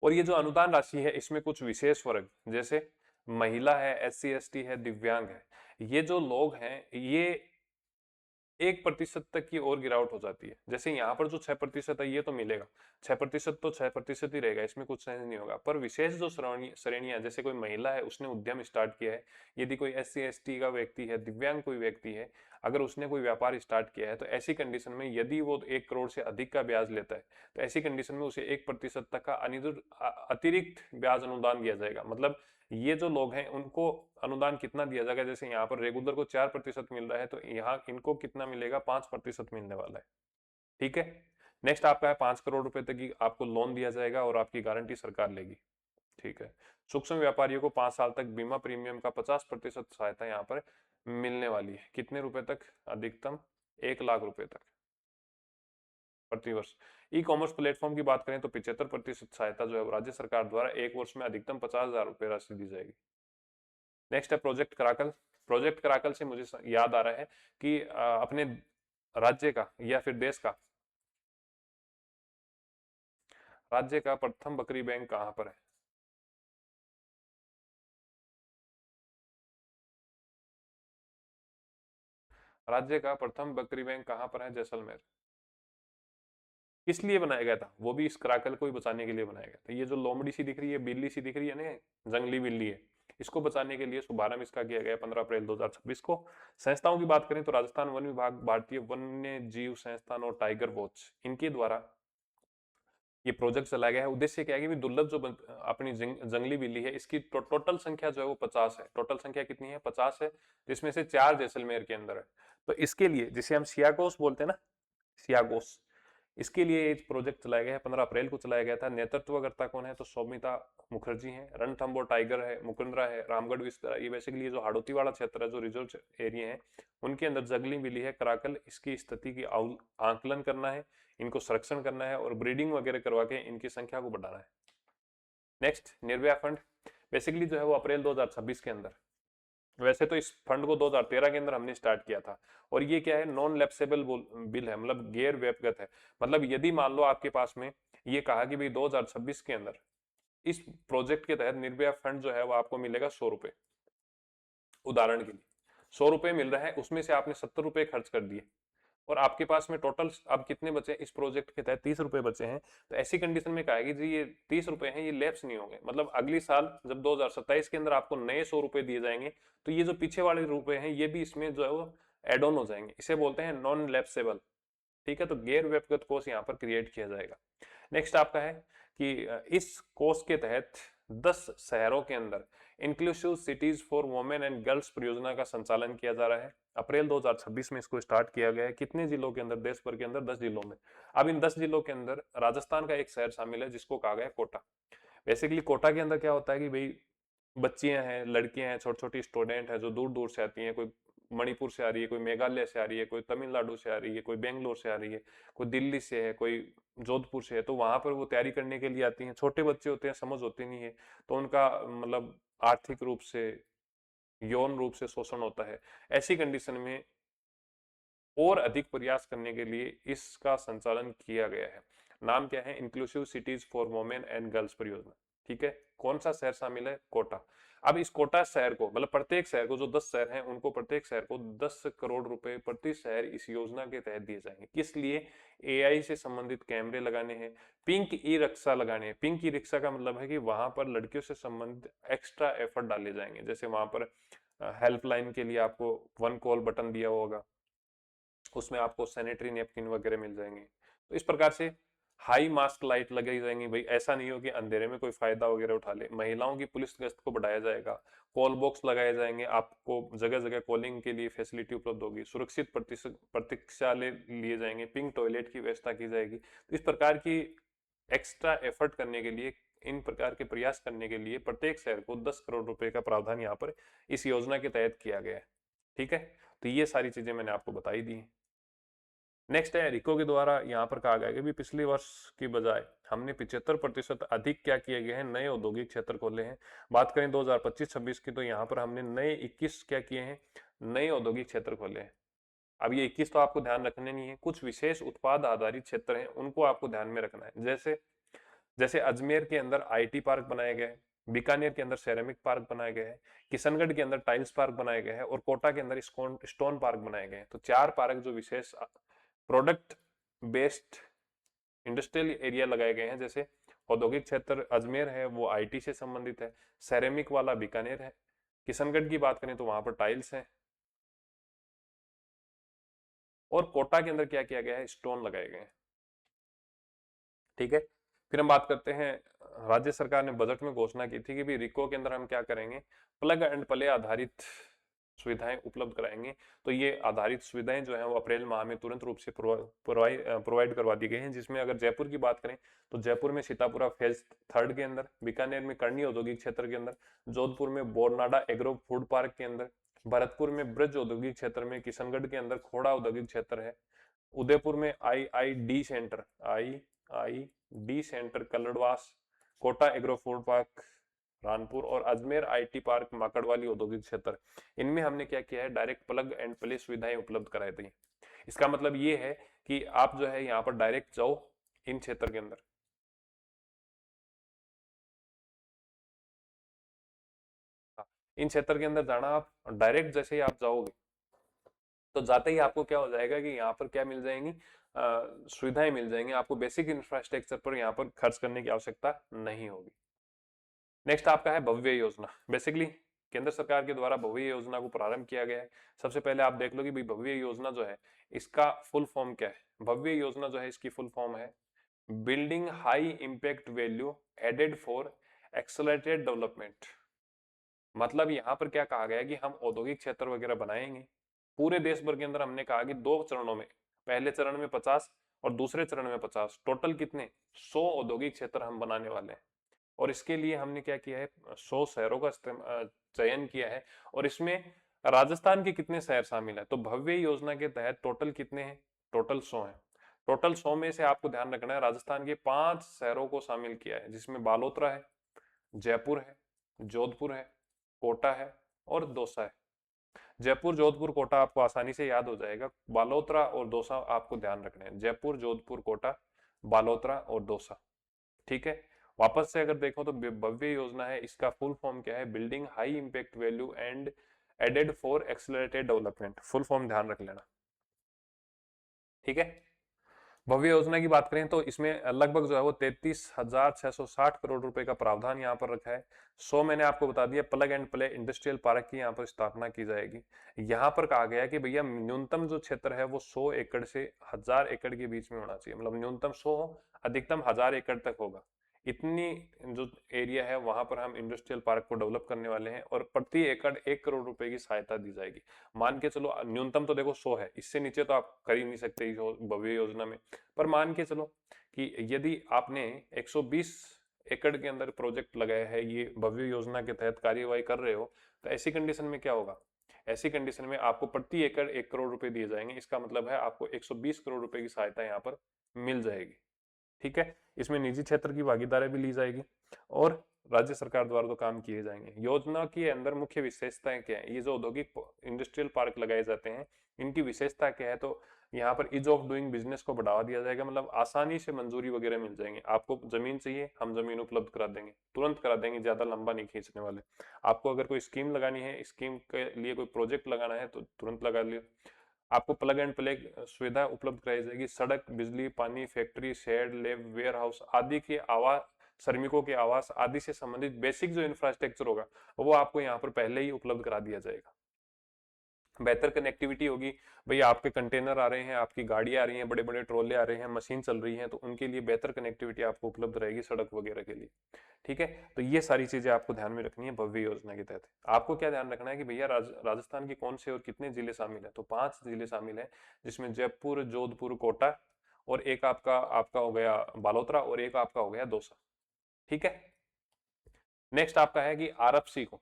Speaker 1: और ये जो अनुदान राशि है इसमें कुछ विशेष वर्ग जैसे महिला है, SC ST है, दिव्यांग है, ये जो लोग हैं ये 1% तक की और गिरावट हो जाती है। जैसे यहाँ पर जो 6% है ये तो मिलेगा, 6% तो 6% ही रहेगा, इसमें कुछ चेंज नहीं होगा। पर विशेष जो श्रेणियां, जैसे कोई महिला है उसने उद्यम स्टार्ट किया है, यदि कोई SC ST का व्यक्ति है, दिव्यांग कोई व्यक्ति है, अगर उसने कोई व्यापार स्टार्ट किया है तो ऐसी कंडीशन में यदि वो 1 करोड़ से अधिक का ब्याज लेता है तो ऐसी कंडीशन में उसे 1% तक का अतिरिक्त ब्याज अनुदान दिया जाएगा। मतलब ये जो लोग हैं उनको अनुदान कितना दिया जाएगा? जैसे यहाँ पर रेगुलर को 4% मिल रहा है तो यहाँ इनको कितना मिलेगा? 5% मिलने वाला है। ठीक है, नेक्स्ट आपका है 5 करोड़ रुपए तक की आपको लोन दिया जाएगा और आपकी गारंटी सरकार लेगी। ठीक है, सूक्ष्म व्यापारियों को 5 साल तक बीमा प्रीमियम का 50% सहायता यहाँ पर मिलने वाली है। कितने रुपए तक? अधिकतम 1 लाख रुपए तक प्रति वर्ष। ई कॉमर्स प्लेटफॉर्म की बात करें तो 75% सहायता जो है राज्य सरकार द्वारा 1 वर्ष में अधिकतम 50,000 रुपए राशि दी जाएगी। नेक्स्ट है प्रोजेक्ट कराकल। प्रोजेक्ट कराकल से मुझे याद आ रहा है कि अपने राज्य का या फिर देश का राज्य का प्रथम बकरी बैंक कहाँ पर है? राज्य का प्रथम बकरी बैंक कहाँ पर है? जैसलमेर। किस लिए बनाया गया था? वो भी इस कराकल को ही बचाने के लिए बनाया गया था। ये जो लोमड़ी सी दिख रही है, बिल्ली सी दिख रही है ना, जंगली बिल्ली है, इसको बचाने के लिए शुभारंभ इसका किया गया 15 अप्रैल 2026 को। संस्थाओं की बात करें तो राजस्थान वन विभाग, भारतीय वन्य जीव संस्थान और टाइगर वॉच, इनके द्वारा ये प्रोजेक्ट चलाया गया है। उद्देश्य क्या है कि दुर्लभ जो अपनी जंगली बिल्ली है, इसकी टोटल संख्या जो है वो 50 है। टोटल संख्या कितनी है? 50 है, जिसमें से 4 जैसलमेर के अंदर है। तो इसके लिए, जिसे हम सियागोस बोलते हैं ना, सियागोस, इसके लिए एक प्रोजेक्ट चलाया गया है, 15 अप्रैल को चलाया गया था। नेतृत्वकर्ता कौन है? तो सौमिता मुखर्जी हैं। रणथंबोर टाइगर है, मुकुंदरा है, रामगढ़ विस्तारा, ये बेसिकली जो हाड़ोती वाला क्षेत्र है, जो रिजर्व एरिया है, उनके अंदर जंगली बिल्ली है कराकल। इसकी स्थिति की आंकलन करना है, इनको संरक्षण करना है और ब्रीडिंग वगैरह करवा के इनकी संख्या को बढ़ाना है। नेक्स्ट, निर्भया फंड, बेसिकली जो है वो अप्रैल 2026 के अंदर, वैसे तो इस फंड को 2013 के अंदर हमने स्टार्ट किया था। और ये क्या है? नॉन लैप्सेबल बिल है, मतलब गैर व्यक्तिगत है। मतलब यदि मान लो आपके पास में ये कहा कि भाई 2026 के अंदर इस प्रोजेक्ट के तहत निर्भया फंड जो है वो आपको मिलेगा 100 रुपए, उदाहरण के लिए 100 रुपए मिल रहा है, उसमें से आपने 70 रुपए खर्च कर दिए और आपके पास में टोटल अब कितने बचे? इस प्रोजेक्ट के तहत 30 रुपए बचे हैं। तो ऐसी कंडीशन में कहा कि जी ये 30 रुपए हैं, ये लैप्स नहीं होंगे। मतलब अगली साल जब 2027 के अंदर आपको नए 100 रुपए दिए जाएंगे, तो ये जो पीछे वाले रुपए हैं ये भी इसमें जो है वो एड ऑन हो जाएंगे। इसे बोलते हैं नॉन लैप्सेबल। ठीक है, तो गैर व्यक्तिगत कोष यहाँ पर क्रिएट किया जाएगा। नेक्स्ट आपका है कि इस कोर्स के तहत 10 शहरों के अंदर inclusive cities for women and girls परियोजना का संचालन किया जा रहा है। अप्रैल 2026 में इसको स्टार्ट किया गया है। कितने जिलों के अंदर? देश भर के अंदर 10 जिलों में। अब इन 10 जिलों के अंदर राजस्थान का एक शहर शामिल है जिसको कहा गया कोटा। बेसिकली कोटा के अंदर क्या होता है कि भाई बच्चियां हैं, लड़कियां हैं, छोटी छोटी स्टूडेंट है जो दूर दूर से आती हैं। कोई मणिपुर से आ रही है, कोई मेघालय से आ रही है, कोई तमिलनाडु से आ रही है, कोई बेंगलोर से आ रही है, कोई दिल्ली से है, कोई जोधपुर से है। तो वहां पर वो तैयारी करने के लिए आती हैं। छोटे बच्चे होते हैं, समझ होती नहीं है, तो उनका मतलब आर्थिक रूप से, यौन रूप से शोषण होता है। ऐसी कंडीशन में और अधिक प्रयास करने के लिए इसका संचालन किया गया है। नाम क्या है? Inclusive cities for women and girls परियोजना। ठीक है, कौन सा शहर शामिल है? कोटा। अब इस कोटा शहर को, मतलब प्रत्येक शहर को, जो 10 शहर हैं उनको, प्रत्येक शहर को 10 करोड़ रुपए प्रति शहर इस योजना के तहत दिए जाएंगे। किस लिए? एआई से संबंधित कैमरे लगाने हैं, पिंक ई रिक्शा लगाने हैं। पिंक ई रिक्शा का मतलब है कि वहां पर लड़कियों से संबंधित एक्स्ट्रा एफर्ट डाले जाएंगे। जैसे वहां पर हेल्पलाइन के लिए आपको 1 कॉल बटन दिया होगा, उसमें आपको सैनिटरी नैपकिन वगैरह मिल जाएंगे। तो इस प्रकार से हाई मास्क लाइट लगाई जाएंगी। भाई ऐसा नहीं हो कि अंधेरे में कोई फायदा वगैरह उठा ले। महिलाओं की पुलिस गश्त को बढ़ाया जाएगा। कॉल बॉक्स लगाए जाएंगे, आपको जगह जगह कॉलिंग के लिए फैसिलिटी उपलब्ध होगी। सुरक्षित प्रतीक्षालय लिए जाएंगे, पिंक टॉयलेट की व्यवस्था की जाएगी। तो इस प्रकार की एक्स्ट्रा एफर्ट करने के लिए, इन प्रकार के प्रयास करने के लिए प्रत्येक शहर को 10 करोड़ रुपए का प्रावधान यहाँ पर इस योजना के तहत किया गया है। ठीक है, तो ये सारी चीजें मैंने आपको बताई दी हैं। नेक्स्ट है रिको के द्वारा यहाँ पर कहा गया है कि भी पिछले वर्ष की बजाय हमने 75% अधिक क्या किए गए हैं? नए औद्योगिक क्षेत्र खोले हैं। बात करें 2025-26 की, तो यहाँ पर हमने नए 21 क्या किए हैं? नए औद्योगिक क्षेत्र खोले हैं। अब ये 21 तो आपको ध्यान रखने नहीं है, कुछ विशेष उत्पाद आधारित क्षेत्र हैं उनको आपको ध्यान में रखना है। जैसे जैसे अजमेर के अंदर आईटी पार्क बनाया गया है, बीकानेर के अंदर सेरेमिक पार्क बनाया गया है, किशनगढ़ के अंदर टाइल्स पार्क बनाया गया है और कोटा के अंदर स्टोन पार्क बनाए गए हैं। तो 4 पार्क जो विशेष प्रोडक्ट बेस्ड इंडस्ट्रियल एरिया लगाए गए हैं। जैसे औद्योगिक क्षेत्र अजमेर है वो आईटी से संबंधित है, सेरेमिक वाला बीकानेर है, किशनगढ़ की बात करें तो वहां पर टाइल्स है, और कोटा के अंदर क्या किया गया है? स्टोन लगाए गए हैं। ठीक है, फिर हम बात करते हैं, राज्य सरकार ने बजट में घोषणा की थी कि भी रिको के अंदर हम क्या करेंगे? प्लग एंड प्ले आधारित सुविधाएं उपलब्ध कराएंगे। तो ये आधारित सुविधाएं जो है वो अप्रैल माह में तुरंत रूप से प्रोवाइड करवा दी गई हैं। जिसमें अगर जयपुर की बात करें तो जयपुर में सीतापुरा फेज 3 के अंदर, बीकानेर में करनी औद्योगिक क्षेत्र के अंदर, जोधपुर में बोरनाडा एग्रो फूड पार्क के अंदर, भरतपुर में ब्रज औद्योगिक क्षेत्र में, किशनगढ़ के अंदर खोड़ा औद्योगिक क्षेत्र है, उदयपुर में I D centre Kaladwas, Kota agro food park Ranpur और अजमेर आईटी पार्क माकड़वाली औद्योगिक क्षेत्र। इनमें हमने क्या किया है? डायरेक्ट प्लग एंड प्ले सुविधाएं उपलब्ध कराई थी। इसका मतलब ये है कि आप जो है यहाँ पर डायरेक्ट जाओ इन क्षेत्र के अंदर, इन क्षेत्र के अंदर जाना, आप डायरेक्ट जैसे ही आप जाओगे तो जाते ही आपको क्या हो जाएगा कि यहाँ पर क्या मिल जाएंगी, सुविधाएं मिल जाएंगी, आपको बेसिक इंफ्रास्ट्रक्चर पर यहाँ पर खर्च करने की आवश्यकता नहीं होगी। नेक्स्ट आपका है भव्य योजना। बेसिकली केंद्र सरकार के द्वारा भव्य योजना को प्रारंभ किया गया है। सबसे पहले आप देख लो कि भाई भव्य योजना जो है इसका फुल फॉर्म क्या है। भव्य योजना जो है इसकी फुल फॉर्म है building high impact value added for accelerated development. मतलब यहाँ पर क्या कहा गया है कि हम औद्योगिक क्षेत्र वगैरह बनाएंगे पूरे देश भर के अंदर। हमने कहा कि 2 चरणों में, पहले चरण में 50 और दूसरे चरण में 50, टोटल कितने 100 औद्योगिक क्षेत्र हम बनाने वाले हैं। और इसके लिए हमने क्या किया है 100 शहरों का चयन किया है। और इसमें राजस्थान के कितने शहर शामिल है, तो भव्य योजना के तहत टोटल कितने हैं, टोटल 100 है। टोटल 100 में से आपको ध्यान रखना है राजस्थान के 5 शहरों को शामिल किया है, जिसमें बालोतरा है, जयपुर है, जोधपुर है, कोटा है और दौसा है। जयपुर, जोधपुर, कोटा आपको आसानी से याद हो जाएगा। बालोतरा और दौसा आपको ध्यान रखना है, जयपुर, जोधपुर, कोटा, बालोतरा और दौसा। ठीक है, वापस से अगर देखो तो भव्य योजना है, इसका फुल फॉर्म क्या है, building high impact value and added for accelerated development. Full form ध्यान रख लेना। ठीक है, भव्य योजना की बात करें तो इसमें लगभग जो है वो 33,660 करोड़ रुपए का प्रावधान यहाँ पर रखा है। 100 मैंने आपको बता दिया plug and play industrial park की यहाँ पर स्थापना की जाएगी। यहाँ पर कहा गया है कि भैया न्यूनतम जो क्षेत्र है वो 100 एकड़ से 1000 एकड़ के बीच में होना चाहिए। मतलब न्यूनतम 100 हो, अधिकतम 1000 एकड़ तक होगा। इतनी जो एरिया है वहां पर हम इंडस्ट्रियल पार्क को डेवलप करने वाले हैं और प्रति एकड़ 1 करोड़ रुपए की सहायता दी जाएगी। मान के चलो न्यूनतम तो देखो 100 है, इससे नीचे तो आप कर ही नहीं सकते इस भव्य योजना में। पर मान के चलो कि यदि आपने 120 एकड़ के अंदर प्रोजेक्ट लगाया है, ये भव्य योजना के तहत कार्यवाही कर रहे हो, तो ऐसी कंडीशन में क्या होगा, ऐसी कंडीशन में आपको प्रति एकड़ 1 करोड़ रुपए दिए जाएंगे। इसका मतलब है आपको 120 करोड़ रुपए की सहायता यहाँ पर मिल जाएगी। ठीक है, इसमें निजी क्षेत्र की भागीदारी भी ली जाएगी और राज्य सरकार द्वारा तो काम किए जाएंगे। योजना के अंदर मुख्य विशेषताएं क्या है, ये जो औद्योगिक इंडस्ट्रियल पार्क लगाए जाते हैं इनकी विशेषता क्या है, तो यहाँ पर इज ऑफ डूइंग बिजनेस को बढ़ावा दिया जाएगा। मतलब आसानी से मंजूरी वगैरह मिल जाएंगे। आपको जमीन चाहिए, हम जमीन उपलब्ध करा देंगे, तुरंत करा देंगे, ज्यादा लंबा नहीं खींचने वाले। आपको अगर कोई स्कीम लगानी है, स्कीम के लिए कोई प्रोजेक्ट लगाना है तो तुरंत लगा लियो। आपको प्लग एंड प्ले सुविधा उपलब्ध कराई जाएगी। सड़क, बिजली, पानी, factory, shed, lab, warehouse आदि के आवास, श्रमिकों के आवास आदि से संबंधित बेसिक जो इंफ्रास्ट्रक्चर होगा वो आपको यहाँ पर पहले ही उपलब्ध करा दिया जाएगा। बेहतर कनेक्टिविटी होगी, भैया आपके कंटेनर आ रहे हैं, आपकी गाड़ी आ रही है, बड़े बड़े ट्रोले आ रहे हैं, मशीन चल रही है, तो उनके लिए बेहतर कनेक्टिविटी आपको उपलब्ध रहेगी सड़क वगैरह के लिए। ठीक है, तो ये सारी चीजें आपको ध्यान में रखनी है भव्य योजना के तहत। आपको क्या ध्यान रखना है कि भैया राजस्थान के कौन से और कितने जिले शामिल है, तो 5 जिले शामिल है, जिसमें जयपुर, जोधपुर, कोटा और एक आपका आपका हो गया बालोतरा और एक आपका हो गया दौसा। ठीक है, नेक्स्ट आपका है कि आरएफसी को,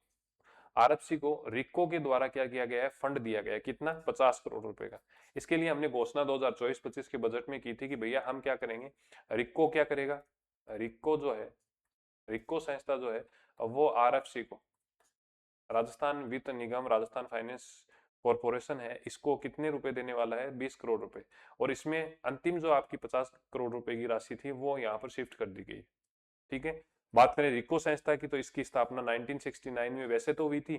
Speaker 1: आरएफसी को रिको के द्वारा क्या किया गया है, फंड दिया गया है। कितना, 50 करोड़ रुपए का। इसके लिए हमने घोषणा 2024-25 के बजट में की थी कि भैया हम क्या करेंगे, रिको क्या करेगा, रिको जो है, रिको संस्था जो है वो आरएफसी को, राजस्थान वित्त निगम, राजस्थान फाइनेंस कॉरपोरेशन है, इसको कितने रुपए देने वाला है, 20 करोड़ रुपए। और इसमें अंतिम जो आपकी 50 करोड़ रुपए की राशि थी वो यहाँ पर शिफ्ट कर दी गई। ठीक है, बात करें रिको संस्था की तो इसकी स्थापना 1969 में वैसे तो हुई थी।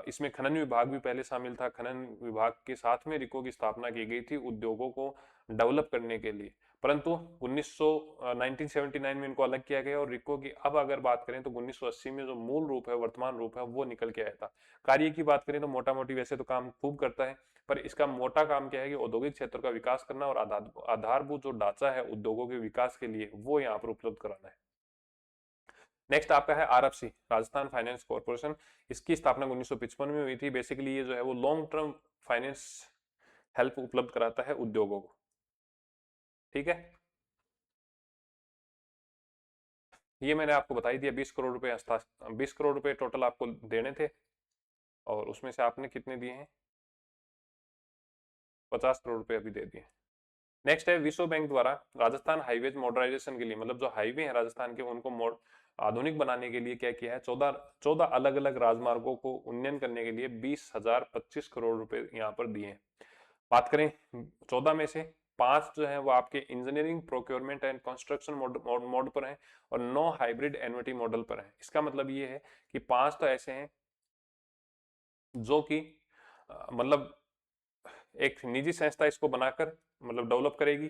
Speaker 1: इसमें खनन विभाग भी पहले शामिल था। खनन विभाग के साथ में रिको की स्थापना की गई थी उद्योगों को डेवलप करने के लिए। परंतु 1979 में इनको अलग किया गया और रिको की अब अगर बात करें तो 1980 में जो मूल रूप है, वर्तमान रूप है, वो निकल के आया था। कार्य की बात करें तो मोटा मोटी वैसे तो काम खूब करता है, पर इसका मोटा काम क्या है कि औद्योगिक क्षेत्र का विकास करना और आधारभूत जो ढांचा है उद्योगों के विकास के लिए वो यहाँ पर उपलब्ध कराना है। नेक्स्ट आपका है आरएफसी, राजस्थान फाइनेंस कॉर्पोरेशन। इसकी स्थापना 1955 में हुई थी। बेसिकली ये जो है वो लॉन्ग टर्म फाइनेंस हेल्प उपलब्ध कराता है उद्योगों को। ठीक है, ये मैंने आपको बताई दिया, 20 करोड़ रुपए 20 करोड़ रुपए टोटल आपको देने थे और उसमें से आपने कितने दिए हैं, 50 करोड़ रुपए अभी दे दिए। नेक्स्ट है विश्व बैंक द्वारा राजस्थान हाईवे मॉडर्नाइजेशन के लिए, मतलब जो हाईवे है राजस्थान के उनको आधुनिक बनाने के लिए क्या किया है, 14 अलग अलग राजमार्गों को उन्नयन करने के लिए 20,025 करोड़ रुपए यहाँ पर दिए हैं। बात करें 14 में से 5 जो है वो आपके engineering, procurement and construction mode पर हैं और 9 हाइब्रिड एन्युटी मॉडल पर हैं। इसका मतलब ये है कि 5 तो ऐसे हैं जो कि मतलब एक निजी संस्था इसको बनाकर मतलब डेवलप करेगी,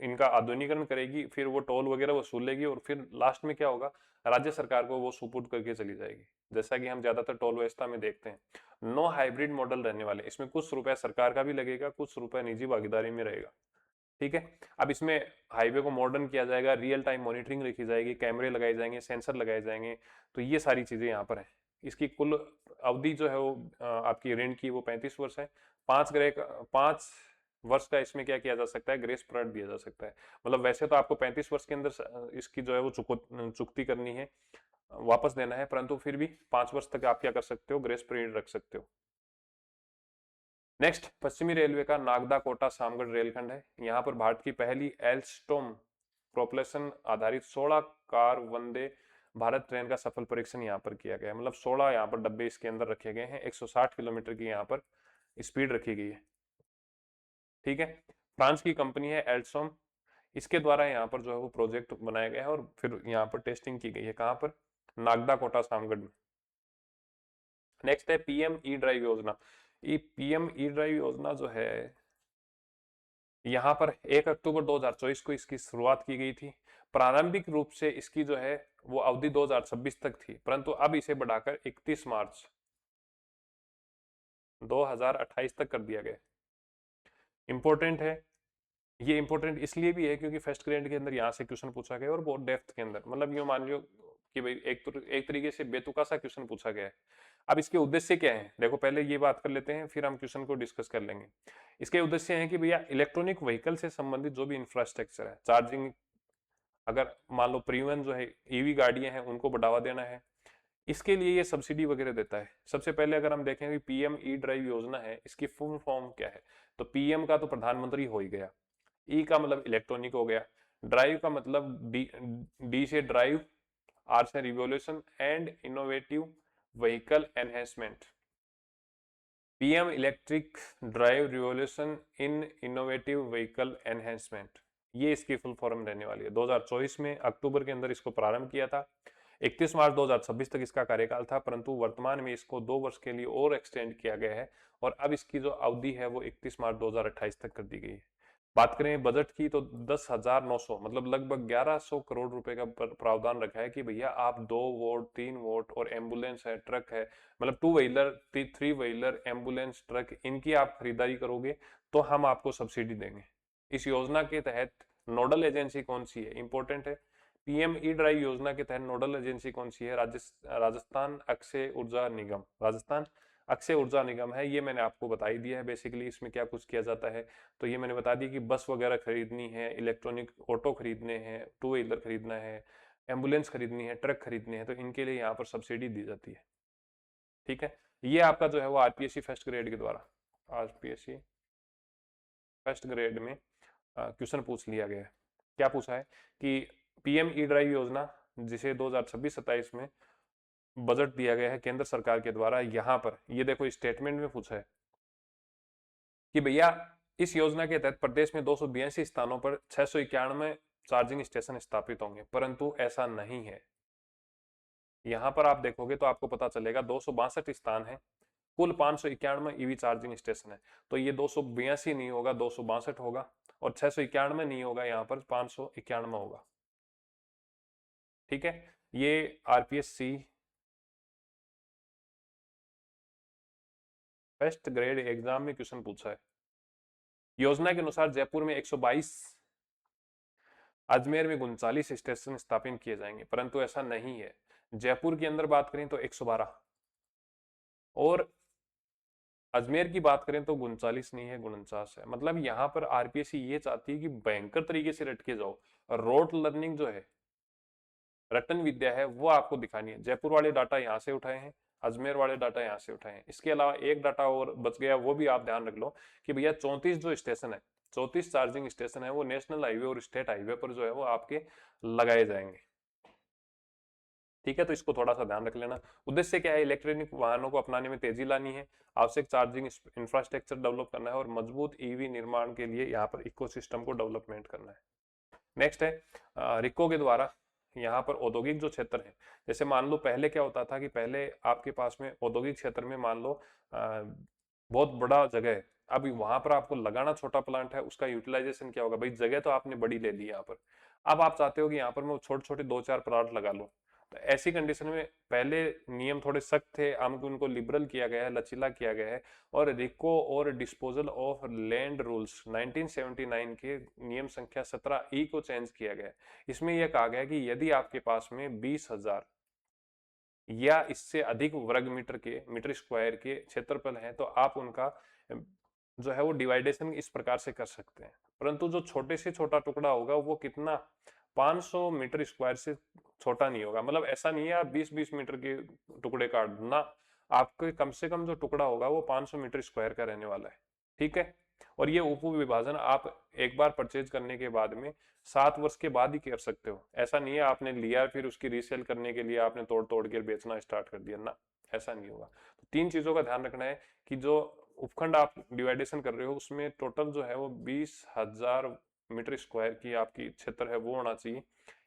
Speaker 1: इनका आधुनिकीकरण करेगी, फिर वो टोल वगैरह वसूलेगी और फिर लास्ट में क्या होगा, राज्य सरकार को वो सुपुर्द करके चली जाएगी, जैसा कि हम ज्यादातर टोल व्यवस्था में देखते हैं। नो हाइब्रिड मॉडल रहने वाले, इसमें कुछ रुपया सरकार का भी लगेगा, कुछ रुपया निजी भागीदारी में रहेगा। ठीक है, अब इसमें हाईवे को मॉडर्न किया जाएगा, रियल टाइम मॉनिटरिंग रखी जाएगी, कैमरे लगाए जाएंगे, सेंसर लगाए जाएंगे, तो ये सारी चीजें यहाँ पर है। इसकी कुल अवधि जो है वो आपकी ऋण की वो 35 वर्ष है। 5 वर्ष का इसमें क्या किया जा सकता है, ग्रेस पीरियड दिया जा सकता है। मतलब वैसे तो आपको 35 वर्ष के अंदर इसकी जो है वो चुकती करनी है, वापस देना है, परंतु फिर भी 5 वर्ष तक आप क्या कर सकते हो, ग्रेस पीरियड रख सकते हो। नेक्स्ट, पश्चिमी रेलवे का नागदा कोटा सामगढ़ रेलखंड है। यहाँ पर भारत की पहली एल्स्टोम प्रोपल्शन आधारित 16 कार वंदे भारत ट्रेन का सफल परीक्षण यहाँ पर किया गया है। मतलब 16 यहाँ पर डब्बे इसके अंदर रखे गए हैं, 160 किलोमीटर की यहाँ पर स्पीड रखी गई है। ठीक है, फ्रांस की कंपनी है एल्स्टोम, इसके द्वारा यहाँ पर जो है वो प्रोजेक्ट बनाया गया है और फिर यहाँ पर टेस्टिंग की गई है। कहाँ पर, नागदा कोटा सामगढ़ में। नेक्स्ट है पीएम ई ड्राइव योजना। ये पीएम ई ड्राइव योजना जो है, यहाँ पर 1 अक्टूबर 2024 को इसकी शुरुआत की गई थी। प्रारंभिक रूप से इसकी जो है वो अवधि 2026 तक थी, परंतु अब इसे बढ़ाकर 31 मार्च 2028 तक कर दिया गया। इंपॉर्टेंट है, ये इंपॉर्टेंट इसलिए भी है क्योंकि फर्स्ट ग्रेड के अंदर यहाँ से क्वेश्चन पूछा गया और बहुत डेप्थ के अंदर, मतलब ये मान लो कि भाई एक तरीके से बेतुका सा क्वेश्चन पूछा गया है। अब इसके उद्देश्य क्या है, देखो पहले ये बात कर लेते हैं, फिर हम क्वेश्चन को डिस्कस कर लेंगे। इसके उद्देश्य है कि भैया इलेक्ट्रॉनिक व्हीकल से संबंधित जो भी इंफ्रास्ट्रक्चर है, चार्जिंग, अगर मान लो परिवहन जो है ईवी गाड़ियां हैं उनको बढ़ावा देना है, इसके लिए ये सब्सिडी वगैरह देता है। सबसे पहले अगर हम देखें कि पीएम ई ड्राइव योजना है, इसकी फुल फॉर्म क्या है, तो पीएम का तो प्रधानमंत्री हो ही गया, ई का मतलब इलेक्ट्रॉनिक हो गया, ड्राइव का मतलब डी से ड्राइव, आर से revolution and innovative vehicle enhancement. PM electric drive revolution in innovative vehicle enhancement, ये इसकी फुल फॉर्म रहने वाली है। 2024 में अक्टूबर के अंदर इसको प्रारंभ किया था, 31 मार्च 2026 तक इसका कार्यकाल था, परंतु वर्तमान में इसको 2 वर्ष के लिए और एक्सटेंड किया गया है और अब इसकी जो अवधि है वो 31 मार्च 2028 तक कर दी गई है। बात करें बजट की तो 10,900 मतलब लगभग 1100 करोड़ रुपए का प्रावधान रखा है कि भैया आप 2 वोट 3 वोट और एम्बुलेंस है, ट्रक है, मतलब 2 व्हीलर 3 व्हीलर एम्बुलेंस ट्रक, इनकी आप खरीदारी करोगे तो हम आपको सब्सिडी देंगे। इस योजना के तहत नोडल एजेंसी कौन सी है, इंपॉर्टेंट है। पीएम ई ड्राइव योजना के तहत नोडल एजेंसी कौन सी है, राजस्थान अक्षय ऊर्जा निगम, राजस्थान अक्षय ऊर्जा निगम है। ये मैंने आपको बता ही दिया है बेसिकली इसमें क्या कुछ किया जाता है। तो ये मैंने बता दिया कि बस वगैरह खरीदनी है, इलेक्ट्रॉनिक ऑटो खरीदने हैं, 2 व्हीलर खरीदना है, एम्बुलेंस खरीदनी है, ट्रक खरीदने हैं, तो इनके लिए यहाँ पर सब्सिडी दी जाती है। ठीक है, ये आपका जो है वो आरपीएससी फर्स्ट ग्रेड के द्वारा, आरपीएससी फर्स्ट ग्रेड में क्वेश्चन पूछ लिया गया है। क्या पूछा है कि पीएम ई ड्राइव योजना जिसे 2026-27 में बजट दिया गया है केंद्र सरकार के द्वारा, यहाँ पर ये देखो स्टेटमेंट में पूछा है कि भैया इस योजना के तहत प्रदेश में 282 स्थानों पर 691 चार्जिंग स्टेशन स्थापित होंगे, परंतु ऐसा नहीं है। यहाँ पर आप देखोगे तो आपको पता चलेगा 262 स्थान है, कुल 591 ईवी चार्जिंग स्टेशन है, तो ये 282 नहीं होगा, 262 होगा, और 691 नहीं होगा, यहाँ पर 591 होगा। ठीक है, ये आरपीएससी फर्स्ट ग्रेड एग्जाम में क्वेश्चन पूछा है। योजना के अनुसार जयपुर में 122, अजमेर में 39 स्टेशन स्थापित किए जाएंगे, परंतु ऐसा नहीं है। जयपुर के अंदर बात करें तो 112 और अजमेर की बात करें तो 39 नहीं है, 49 है। मतलब यहाँ पर आरपीएससी ये चाहती है कि भयंकर तरीके से रट के जाओ, रोट लर्निंग जो है, रटन विद्या है, वो आपको दिखानी है। जयपुर वाले डाटा यहाँ से उठाए हैं, अजमेर वाले डाटा यहाँ से उठाए हैं, इसके अलावा एक डाटा और बच गया, वो भी आप ध्यान रख लो कि भैया 34 जो स्टेशन है, 34 चार्जिंग स्टेशन है, वो नेशनल हाईवे और स्टेट हाईवे पर जो है वो आपके लगाए जाएंगे। ठीक है, तो इसको थोड़ा सा ध्यान रख लेना। उद्देश्य क्या है, इलेक्ट्रॉनिक वाहनों को अपनाने में तेजी लानी है, आवश्यक चार्जिंग इंफ्रास्ट्रक्चर डेवलप करना है और मजबूत ईवी निर्माण के लिए यहाँ पर इकोसिस्टम को डेवलपमेंट करना है। नेक्स्ट है रिको के द्वारा यहाँ पर औद्योगिक जो क्षेत्र है, जैसे मान लो पहले क्या होता था कि पहले आपके पास में औद्योगिक क्षेत्र में मान लो बहुत बड़ा जगह है, अब वहां पर आपको लगाना छोटा प्लांट है, उसका यूटिलाइजेशन क्या होगा भाई, जगह तो आपने बड़ी ले ली यहाँ पर, अब आप चाहते हो कि यहाँ पर मैं छोटे छोटे 2-4 प्लांट लगा लूं। तो ऐसी कंडीशन में पहले नियम थोड़े सख्त थे, अब उनको लिबरल किया गया है, लचीला किया गया है। और रिको और डिस्पोजल ऑफ लैंड रूल्स 1979 के नियम संख्या 17E को चेंज किया गया है। इसमें यह कहा गया कि यदि आपके पास में 20,000 या इससे अधिक वर्ग मीटर स्क्वायर के क्षेत्रफल है तो आप उनका जो है वो डिवाइडेशन इस प्रकार से कर सकते हैं। परंतु जो छोटे से छोटा टुकड़ा होगा वो कितना, 500 मीटर स्क्वायर से छोटा नहीं होगा। मतलब ऐसा नहीं है आप 20-20 मीटर के टुकड़े काट ना, आपके कम से कम जो टुकड़ा होगा वो 500 मीटर स्क्वायर का रहने वाला है। ठीक है। और ये उप विभाजन आप एक बार परचेज करने के बाद में 7 वर्ष के बाद ही कर सकते हो। ऐसा नहीं है आपने लिया फिर उसकी रीसेल करने के लिए आपने तोड़ तोड़ के बेचना स्टार्ट कर दिया ना, ऐसा नहीं होगा। तो 3 चीजों का ध्यान रखना है कि जो उपखंड आप डिवाइडेशन कर रहे हो उसमें टोटल जो है वो 20,000 मीटर स्क्वायर की आपकी क्षेत्र है वो होना चाहिए।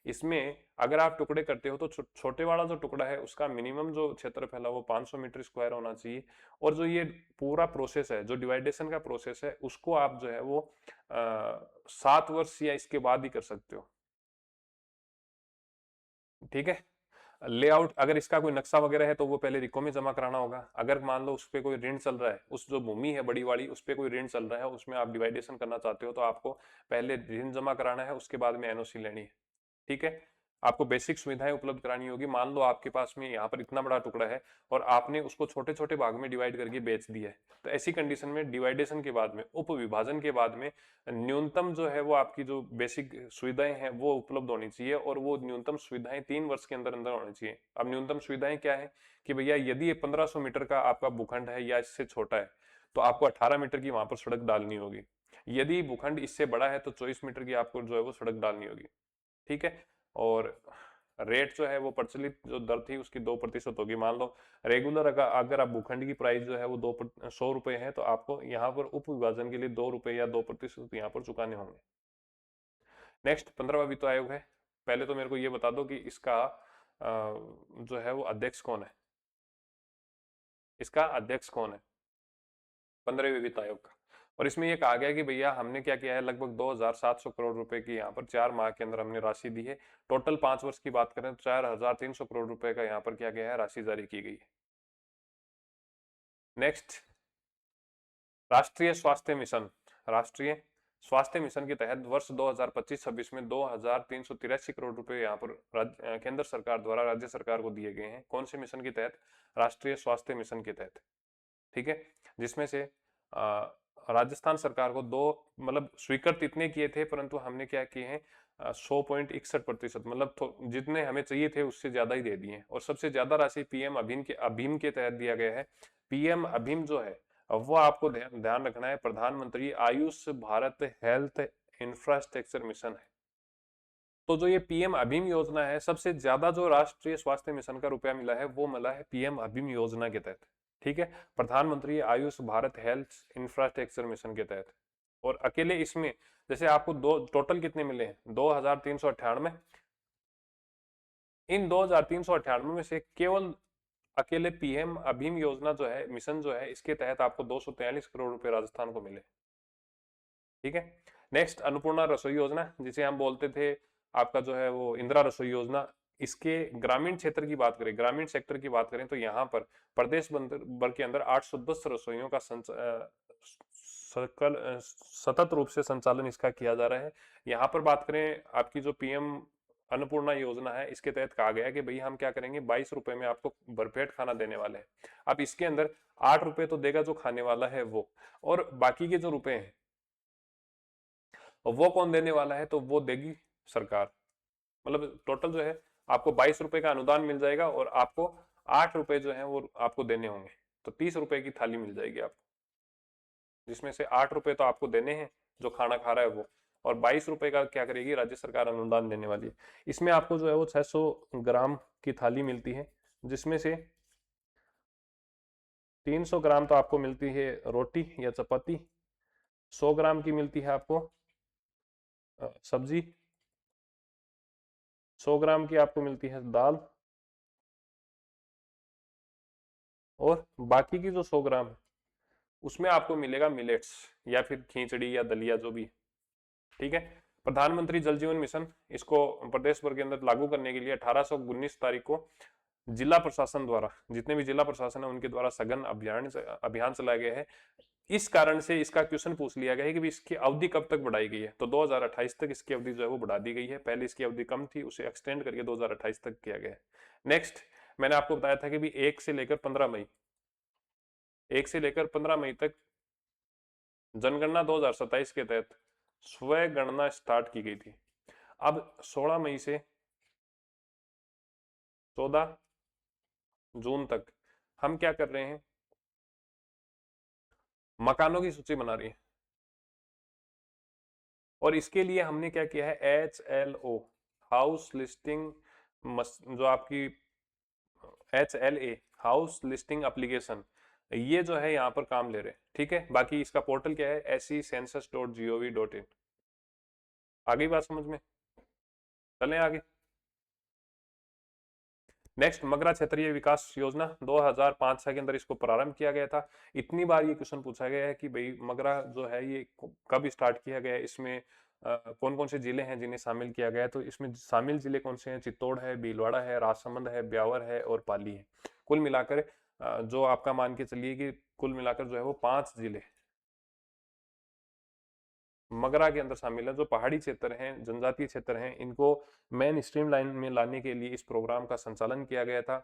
Speaker 1: इसमें अगर आप टुकड़े करते हो तो छोटे वाला जो टुकड़ा है उसका मिनिमम जो क्षेत्रफल है वो 500 मीटर स्क्वायर होना चाहिए। और जो ये पूरा प्रोसेस है, जो डिवाइडेशन का प्रोसेस है, उसको आप जो है वो 7 वर्ष या इसके बाद ही कर सकते हो। ठीक है। लेआउट अगर इसका कोई नक्शा वगैरह है तो वो पहले रिको में जमा कराना होगा। अगर मान लो उस पर कोई ऋण चल रहा है, उस जो भूमि है बड़ी वाली उस पर कोई ऋण चल रहा है, उसमें आप डिवाइडेशन करना चाहते हो तो आपको पहले ऋण जमा कराना है, उसके बाद में एनओसी लेनी है। ठीक है। आपको बेसिक सुविधाएं उपलब्ध करानी होगी। मान लो आपके पास में यहाँ पर इतना बड़ा टुकड़ा है और आपने उसको छोटे छोटे भाग में डिवाइड करके बेच दिया है, तो ऐसी कंडीशन में डिवाइडेशन के बाद में, उप विभाजन के बाद में न्यूनतम जो है वो आपकी जो बेसिक सुविधाएं हैं वो उपलब्ध होनी चाहिए। और वो न्यूनतम सुविधाएं 3 वर्ष के अंदर अंदर होनी चाहिए। अब न्यूनतम सुविधाएं क्या है कि भैया यदि ये 1500 मीटर का आपका भूखंड है या इससे छोटा है तो आपको 18 मीटर की वहां पर सड़क डालनी होगी। यदि भूखंड इससे बड़ा है तो 24 मीटर की आपको जो है वो सड़क डालनी होगी। ठीक है। और रेट जो है वो प्रचलित जो दर थी उसकी 2% होगी। मान लो रेगुलर अगर आप भूखंड की प्राइस जो है वो 100 रुपए है तो आपको यहाँ पर उप विभाजन के लिए 2 रुपए या 2% यहाँ पर चुकाने होंगे। नेक्स्ट 15वां वित्त आयोग है। पहले तो मेरे को ये बता दो कि इसका जो है वो अध्यक्ष कौन है, इसका अध्यक्ष कौन है 15वें वित्त आयोग का। और इसमें ये कहा गया कि भैया हमने क्या किया है, लगभग 2,700 करोड़ रुपए की यहाँ पर 4 माह के अंदर हमने राशि दी है। टोटल 5 वर्ष की बात करें तो 4,300 करोड़ रुपए का यहाँ पर क्या गया है, राशि जारी की गई है। नेक्स्ट, राष्ट्रीय स्वास्थ्य मिशन। राष्ट्रीय स्वास्थ्य मिशन के तहत वर्ष 2025-26 में 2,383 करोड़ रुपए यहाँ पर केंद्र सरकार द्वारा राज्य सरकार को दिए गए हैं। कौन से मिशन के तहत, राष्ट्रीय स्वास्थ्य मिशन के तहत। ठीक है। जिसमें से राजस्थान सरकार को दो, मतलब स्वीकृत इतने किए थे परंतु हमने क्या किए हैं 100.61%, मतलब जितने हमें चाहिए थे उससे ज्यादा ही दे दिए। और सबसे ज्यादा राशि पीएम अभीम के तहत दिया गया है। पीएम अभीम जो है वो आपको ध्यान रखना है, प्रधानमंत्री Ayush Bharat health infrastructure mission है। तो जो ये पीएम अभीम योजना है, सबसे ज्यादा जो राष्ट्रीय स्वास्थ्य मिशन का रुपया मिला है वो मिला है पीएम अभीम योजना के तहत। ठीक है। प्रधानमंत्री Ayush Bharat health infrastructure mission के तहत। और अकेले इसमें जैसे आपको दो टोटल कितने मिले हैं, 2,398। इन 2,398 में से केवल अकेले पीएम अभीम योजना जो है, मिशन जो है, इसके तहत आपको 243 करोड़ रुपए राजस्थान को मिले। ठीक है। नेक्स्ट, अन्नपूर्णा रसोई योजना, जिसे हम बोलते थे आपका जो है वो इंदिरा रसोई योजना। इसके ग्रामीण क्षेत्र की बात करें, ग्रामीण सेक्टर की बात करें तो यहाँ पर प्रदेश भर के अंदर 810 रसोइयों का सतत रूप से संचालन इसका किया जा रहा है। यहाँ पर बात करें आपकी जो पीएम अन्नपूर्णा योजना है, इसके तहत कहा गया है कि भाई हम क्या करेंगे, 22 रुपए में आपको भरपेट खाना देने वाले हैं। अब इसके अंदर 8 रुपए तो देगा जो खाने वाला है वो, और बाकी के जो रुपए हैं वो कौन देने वाला है, तो वो देगी सरकार। मतलब टोटल जो है आपको 22 रुपए का अनुदान मिल जाएगा और आपको 8 रुपए जो है वो आपको देने होंगे। तो 30 रुपए की थाली मिल जाएगी आपको, जिसमें से 8 रुपए तो आपको देने हैं जो खाना खा रहा है वो, और 22 रुपए का क्या करेगी राज्य सरकार अनुदान देने वाली है। इसमें आपको जो है वो 600 ग्राम की थाली मिलती है, जिसमें से 300 ग्राम तो आपको मिलती है रोटी या चपाती, 100 ग्राम की मिलती है आपको सब्जी, 100 ग्राम की आपको मिलती है दाल, और बाकी की जो 100 ग्राम है उसमें आपको मिलेगा मिलेट्स या फिर खिचड़ी या दलिया जो भी। ठीक है। प्रधानमंत्री जल जीवन मिशन, इसको प्रदेश भर के अंदर लागू करने के लिए 1819 तारीख को जिला प्रशासन द्वारा, जितने भी जिला प्रशासन है उनके द्वारा सघन अभियान चलाया गया है। इस कारण से इसका क्वेश्चन पूछ लिया गया है कि इसकी अवधि कब तक बढ़ाई गई है, तो 2028 तक इसकी अवधि जो है वो बढ़ा दी गई है। पहले इसकी अवधि कम थी, उसे एक्सटेंड करके 2028 तक किया गया है। नेक्स्ट, मैंने आपको बताया था कि भी 1 से लेकर 15 मई, 1 से लेकर 15 मई तक जनगणना 2027 के तहत स्व गणना स्टार्ट की गई थी। अब 16 मई से 14 जून तक हम क्या कर रहे हैं, मकानों की सूची बना रही है। और इसके लिए हमने क्या किया है, HLO, हाउस लिस्टिंग, जो आपकी HLA, हाउस लिस्टिंग एप्लीकेशन, ये जो है यहाँ पर काम ले रहे हैं। ठीक है। बाकी इसका पोर्टल क्या है, secensus.gov.in। आ गई बात समझ में? चलें आगे। नेक्स्ट, मगरा क्षेत्रीय विकास योजना 2005-6 के अंदर इसको प्रारंभ किया गया था। इतनी बार ये क्वेश्चन पूछा गया है कि भाई मगरा जो है ये कब स्टार्ट किया गया है, इसमें कौन कौन से जिले हैं जिन्हें शामिल किया गया है। तो इसमें शामिल जिले कौन से हैं, चित्तौड़ है, भीलवाड़ा है, राजसमंद है, ब्यावर है और पाली है। कुल मिलाकर जो आपका मान के चलिए कि कुल मिलाकर जो है वो 5 जिले मगरा के अंदर शामिल है। जो पहाड़ी क्षेत्र हैं, जनजातीय क्षेत्र हैं, इनको मेन स्ट्रीम लाइन में लाने के लिए इस प्रोग्राम का संचालन किया गया था।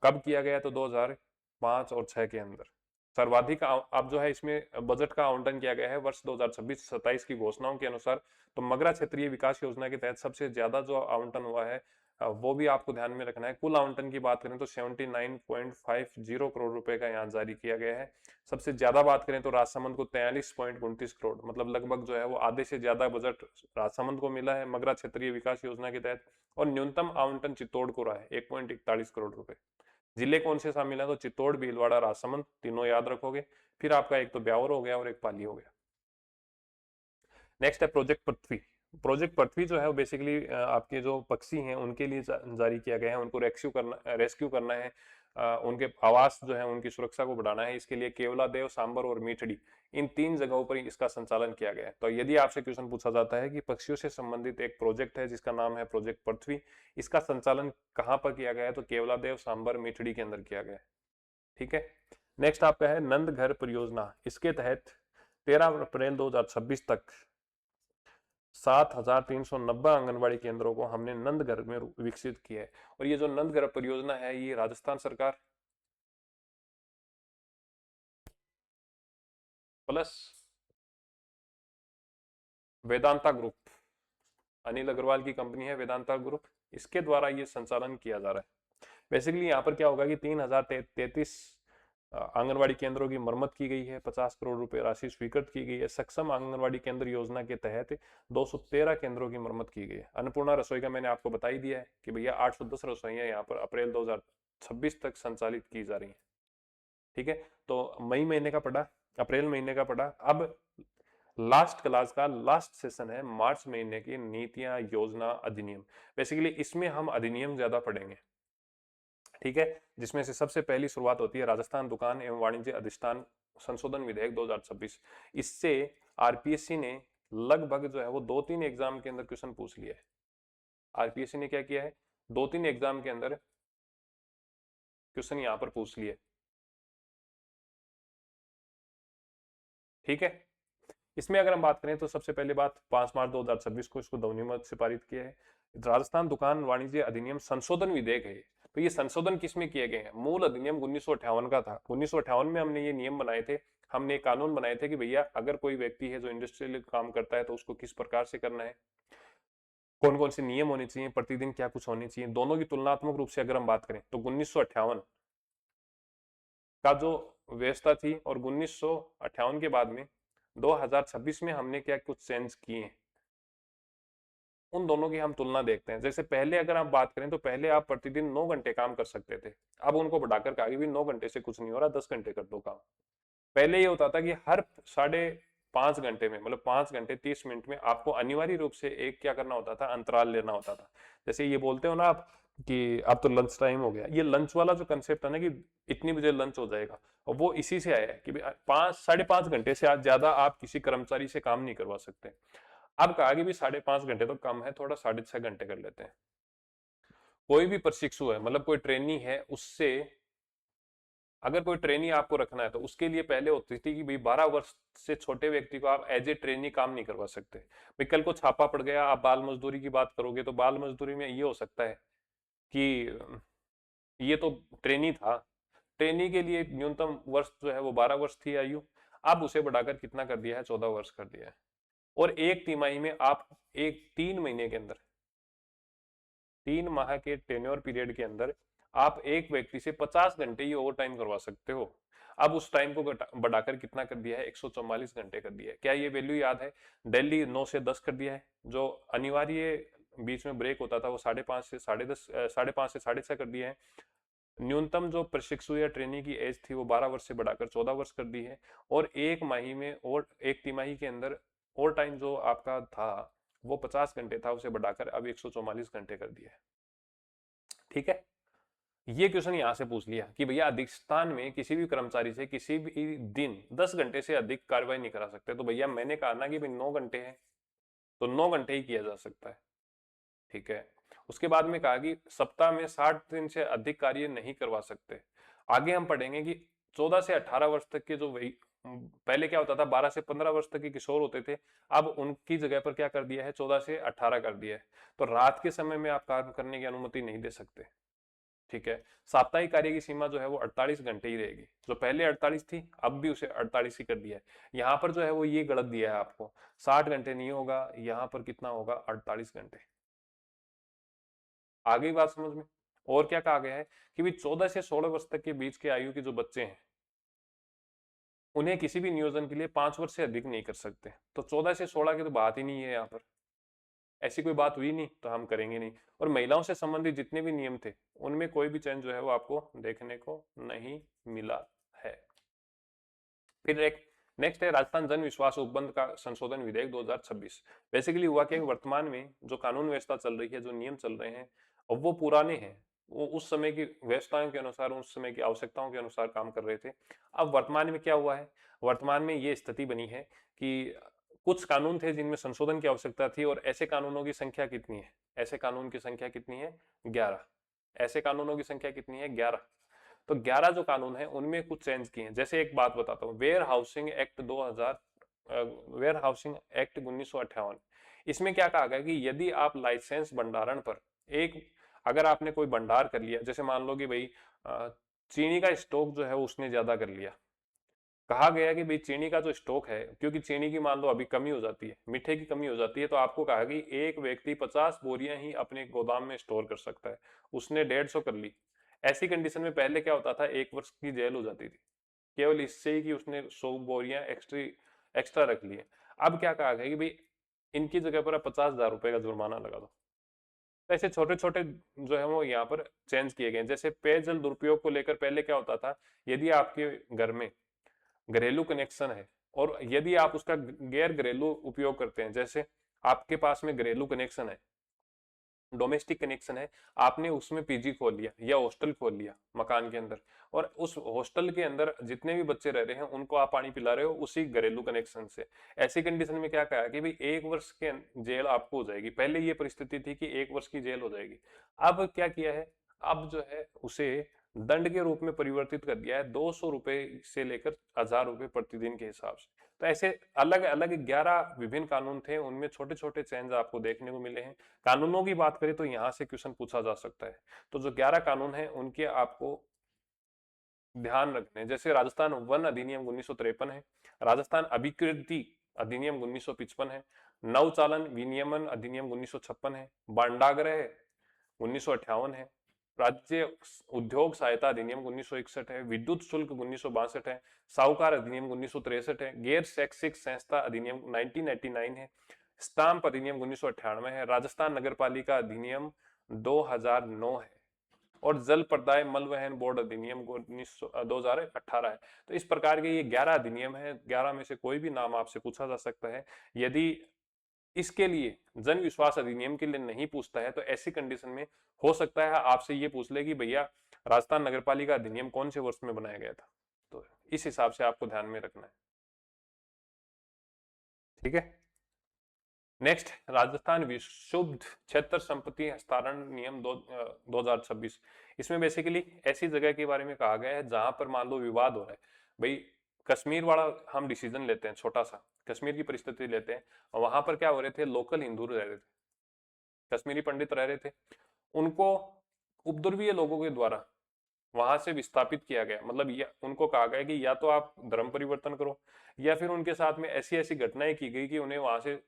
Speaker 1: कब किया गया, तो 2005 और 6 के अंदर। सर्वाधिक अब जो है इसमें बजट का आवंटन किया गया है वर्ष 2026-27 की घोषणाओं के अनुसार। तो मगरा क्षेत्रीय विकास योजना के तहत सबसे ज्यादा जो आवंटन हुआ है वो भी आपको ध्यान में रखना है। कुल आवंटन की बात करें तो 79.50 करोड़ रुपए का यहाँ जारी किया गया है। सबसे ज्यादा बात करें तो राजसमंद को 43.29 करोड़, मतलब लगभग जो है वो आधे से ज्यादा बजट राजसमंद को मिला है मगरा क्षेत्रीय विकास योजना के तहत। और न्यूनतम आवंटन चित्तौड़ को रहा है 1.41 करोड़ रुपए। जिले कौन से शामिल है, तो चित्तौड़, भीलवाड़ा, राजसमंद, तीनों याद रखोगे। फिर आपका एक तो ब्यावर हो गया और एक पाली हो गया। नेक्स्ट है प्रोजेक्ट पृथ्वी। प्रोजेक्ट पृथ्वी जो है वो बेसिकली आपके जो पक्षी हैं उनके लिए जारी किया गया है। उनको रेस्क्यू करना है, उनके आवास जो है उनकी सुरक्षा को बढ़ाना है। इसके लिए केवलादेव, सांबर और मीठड़ी, इन 3 जगहों पर इसका संचालन किया गया है। तो यदि आपसे क्वेश्चन पूछा जाता है कि पक्षियों से संबंधित एक प्रोजेक्ट है जिसका नाम है प्रोजेक्ट पृथ्वी, इसका संचालन कहाँ पर किया गया है, तो केवलादेव, सांबर, मीठड़ी के अंदर किया गया है। ठीक है। नेक्स्ट आपका है नंद घर परियोजना। इसके तहत 13 अप्रैल 2026 तक 7,390 आंगनबाड़ी केंद्रों को हमने नंद घर में विकसित किया है। और ये जो नंद घर परियोजना है ये राजस्थान सरकार प्लस वेदांता ग्रुप, अनिल अग्रवाल की कंपनी है वेदांता ग्रुप, इसके द्वारा ये संचालन किया जा रहा है। बेसिकली यहाँ पर क्या होगा कि 3033 आंगनवाड़ी केंद्रों की मरम्मत की गई है, 50 करोड़ रुपए राशि स्वीकृत की गई है। सक्षम आंगनवाड़ी केंद्र योजना के तहत 213 केंद्रों की मरम्मत की गई है। अन्नपूर्णा रसोई का मैंने आपको बता ही दिया है कि भैया 810 रसोइयां यहाँ पर अप्रैल 2026 तक संचालित की जा रही हैं। ठीक है। तो मई महीने का पढ़ा, अप्रैल महीने का पढ़ा। अब लास्ट क्लास का लास्ट सेशन है मार्च महीने की नीतियां, योजना, अधिनियम। बेसिकली इसमें हम अधिनियम ज्यादा पढ़ेंगे। ठीक है। जिसमें से सबसे पहली शुरुआत होती है राजस्थान दुकान एवं वाणिज्य अधिष्ठान संशोधन विधेयक 2026। इससे आरपीएससी ने लगभग जो है वो 2-3 एग्जाम के अंदर क्वेश्चन पूछ लिया है। आरपीएससी ने क्या किया है, 2-3 एग्जाम के अंदर क्वेश्चन यहां पर पूछ लिए। ठीक है। इसमें अगर हम बात करें तो सबसे पहले बात 5 मार्च 2026 को इसको ध्वनिमत से पारित किया है। राजस्थान दुकान वाणिज्य अधिनियम संशोधन विधेयक है। तो ये संशोधन किसमें किए गए हैं, मूल अधिनियम 1958 का था। 1958 में हमने ये नियम बनाए थे, हमने कानून बनाए थे कि भैया अगर कोई व्यक्ति है जो इंडस्ट्रियल काम करता है तो उसको किस प्रकार से करना है, कौन कौन से नियम होने चाहिए, प्रतिदिन क्या कुछ होने चाहिए। दोनों की तुलनात्मक रूप से अगर हम बात करें तो 1958 का जो व्यवस्था थी और 1958 के बाद में 2026 में हमने क्या कुछ चेंज किए हैं, उन दोनों की हम तुलना देखते हैं। जैसे पहले अगर आप बात करें तो पहले आप प्रतिदिन 9 घंटे काम कर सकते थे, अब उनको बढ़ाकर कहा कि भी 9 घंटे से कुछ नहीं हो रहा, 10 घंटे कर दो काम। पहले ये होता था कि हर 5 घंटे में, मतलब 5 घंटे 30 मिनट में आपको अनिवार्य रूप से एक क्या करना होता था, अंतराल लेना होता था। जैसे ये बोलते हो ना आप कि अब तो लंच टाइम हो गया, ये लंच वाला जो कंसेप्ट है ना कि इतनी बजे लंच हो जाएगा, और वो इसी से आया है कि 5-5.5 घंटे से आज ज्यादा आप किसी कर्मचारी से काम नहीं करवा सकते। अब कहा कि भी 5.5 घंटे तो कम है, थोड़ा 6.5 घंटे कर लेते हैं। कोई भी प्रशिक्षु है, मतलब कोई ट्रेनी है, उससे अगर कोई ट्रेनी आपको रखना है तो उसके लिए पहले होती थी कि भाई 12 वर्ष से छोटे व्यक्ति को आप एज ए ट्रेनी काम नहीं करवा सकते। भाई कल को छापा पड़ गया, आप बाल मजदूरी की बात करोगे तो बाल मजदूरी में ये हो सकता है कि ये तो ट्रेनी था, ट्रेनी के लिए न्यूनतम वर्ष जो है वो 12 वर्ष थी आयु, अब उसे बढ़ाकर कितना कर दिया है, 14 वर्ष कर दिया है। और एक तिमाही में आप, एक 3 महीने के अंदर, 3 माह के टेन्योर पीरियड के अंदर आप एक व्यक्ति से 50 घंटे ही ओवर टाइम करवा सकते हो। अब उस टाइम को बढ़ाकर कितना कर दिया है, 144 घंटे कर दिया है। क्या ये वैल्यू याद है? दिल्ली 9 से 10 कर दिया है, जो अनिवार्य बीच में ब्रेक होता था वो 5:30 से 10:30, 5:30 से 6:30 कर दिया है। न्यूनतम जो प्रशिक्षु या ट्रेनी की एज थी वो 12 वर्ष से बढ़ाकर 14 वर्ष कर दी है। और एक माही में, और एक तिमाही के अंदर ओवर टाइम जो आपका था वो 50 घंटे था, उसे बढ़ाकर अब 144 घंटे कर दिया है। ठीक है, ये क्वेश्चन यहां से पूछ लिया कि भैया अधिष्ठान में किसी भी कर्मचारी से किसी भी दिन 10 घंटे से अधिक कार्रवाई नहीं करा सकते। तो भैया मैंने कहा ना कि भाई 9 घंटे है, तो 9 घंटे ही किया जा सकता है। ठीक है, उसके बाद में कहा कि सप्ताह में 60 दिन से अधिक कार्य नहीं करवा सकते। आगे हम पढ़ेंगे कि 14 से 18 वर्ष तक के जो वही, पहले क्या होता था 12 से 15 वर्ष तक के किशोर होते थे, अब उनकी जगह पर क्या कर दिया है, 14 से 18 कर दिया है। तो रात के समय में आप काम करने की अनुमति नहीं दे सकते। ठीक है, साप्ताहिक कार्य की सीमा जो है वो 48 घंटे ही रहेगी। जो पहले 48 थी, अब भी उसे 48 ही कर दिया है। यहाँ पर जो है वो ये गलत दिया है आपको, 60 घंटे नहीं होगा, यहाँ पर कितना होगा, 48 घंटे। आ गई बात समझ में? और क्या कहा गया है कि भी 14 से 16 वर्ष तक के बीच के आयु के जो बच्चे हैं, उन्हें किसी भी नियोजन के लिए 5 वर्ष से अधिक नहीं कर सकते। तो 14 से 16 की तो बात ही नहीं है यहाँ पर, ऐसी कोई बात हुई नहीं तो हम करेंगे नहीं। और महिलाओं से संबंधित जितने भी नियम थे, उनमें कोई भी चेंज जो है वो आपको देखने को नहीं मिला है। फिर एक नेक्स्ट है राजस्थान जन विश्वास उपबंध का संशोधन विधेयक 2026। बेसिकली हुआ क्या, वर्तमान में जो कानून व्यवस्था चल रही है, जो नियम चल रहे हैं, अब वो पुराने हैं, वो उस समय की व्यवस्थाओं के अनुसार, उस समय की आवश्यकताओं के अनुसार काम कर रहे थे। अब वर्तमान में क्या हुआ है, वर्तमान में ये स्थिति बनी है कि कुछ कानून थे जिनमें संशोधन की आवश्यकता थी, और ऐसे कानूनों की संख्या कितनी है, ऐसे कानून की संख्या कितनी है, 11। ऐसे कानूनों की संख्या कितनी है, 11। तो 11 जो कानून है उनमें कुछ चेंज किए हैं। जैसे एक बात बताता हूँ, warehousing act 2000, warehousing act 1958, इसमें क्या कहा गया कि यदि आप लाइसेंस भंडारण पर एक, अगर आपने कोई भंडार कर लिया, जैसे मान लो कि भाई चीनी का स्टॉक जो है उसने ज्यादा कर लिया, कहा गया कि भाई चीनी का जो स्टॉक है, क्योंकि चीनी की मान लो अभी कमी हो जाती है, मीठे की कमी हो जाती है, तो आपको कहा कि एक व्यक्ति 50 बोरियां ही अपने गोदाम में स्टोर कर सकता है, उसने 150 कर ली। ऐसी कंडीशन में पहले क्या होता था, 1 वर्ष की जेल हो जाती थी, केवल इससे ही कि उसने 100 बोरियां एक्स्ट्रा रख ली है। अब क्या कहा गया कि भाई इनकी जगह पर 50,000 रुपए का जुर्माना लगा दो। तो ऐसे छोटे छोटे जो है वो यहाँ पर चेंज किए गए। जैसे पेयजल दुरुपयोग को लेकर पहले क्या होता था, यदि आपके घर में घरेलू कनेक्शन है और यदि आप उसका गैर घरेलू उपयोग करते हैं, जैसे आपके पास में घरेलू कनेक्शन है, डोमेस्टिक कनेक्शन है, आपने उसमें पीजी खोल लिया या हॉस्टल खोल लिया मकान के अंदर, और उस हॉस्टल के अंदर जितने भी बच्चे रह रहे हैं उनको आप पानी पिला रहे हो उसी घरेलू कनेक्शन से, ऐसी कंडीशन में क्या कहा कि भाई 1 वर्ष के जेल आपको हो जाएगी। पहले ये परिस्थिति थी कि 1 वर्ष की जेल हो जाएगी, अब क्या किया है, अब जो है उसे दंड के रूप में परिवर्तित कर दिया है, 200 रुपए से लेकर 1000 रुपए प्रतिदिन के हिसाब से। तो ऐसे अलग अलग 11 विभिन्न कानून थे, उनमें छोटे छोटे चेंज आपको देखने को मिले हैं। कानूनों की बात करें तो यहाँ से क्वेश्चन पूछा जा सकता है। तो जो 11 कानून है उनके आपको ध्यान रखने हैं। जैसे राजस्थान वन अधिनियम 1953 है, राजस्थान अभिकृति अधिनियम 1955 है, नवचालन विनियमन अधिनियम 1956 है, बांडागृह 1958 है, राज्य उद्योग सहायता अधिनियम 1961 है, विद्युत शुल्क 1962 है, साहूकार अधिनियम 1963 है, गैर शैक्षिक संस्था अधिनियम 1989 है, स्टाम्प अधिनियम 1998 है, राजस्थान नगर पालिका अधिनियम 2009 है। और जल प्रदाय मलवहन बोर्ड अधिनियम 2018 है। तो इस प्रकार के ये 11 अधिनियम है, 11 में से कोई भी नाम आपसे पूछा जा सकता है। यदि इसके लिए जन विश्वास अधिनियम के लिए नहीं पूछता है तो ऐसी कंडीशन में हो सकता है आपसे ये पूछ ले कि भैया राजस्थान नगरपालिका अधिनियम कौन से वर्ष में बनाया गया था। तो इस हिसाब से आपको ध्यान में रखना है, ठीक है। नेक्स्ट, राजस्थान विशुद्ध क्षेत्र संपत्ति हस्तांतरण नियम 2026। इसमें बेसिकली ऐसी जगह के बारे में कहा गया है जहां पर मान लो विवाद हो रहा है। भाई कश्मीर वाला हम डिसीजन लेते हैं, छोटा सा कश्मीर की परिस्थिति लेते हैं, और वहां पर क्या हो रहे थे, लोकल हिंदू रह रहे थे, कश्मीरी पंडित रह रहे थे, उनको उपद्रवीय लोगों के द्वारा वहां से विस्थापित किया गया। मतलब ये उनको कहा गया कि या तो आप धर्म परिवर्तन करो, या फिर उनके साथ में ऐसी ऐसी घटनाएं की गई कि उन्हें वहां से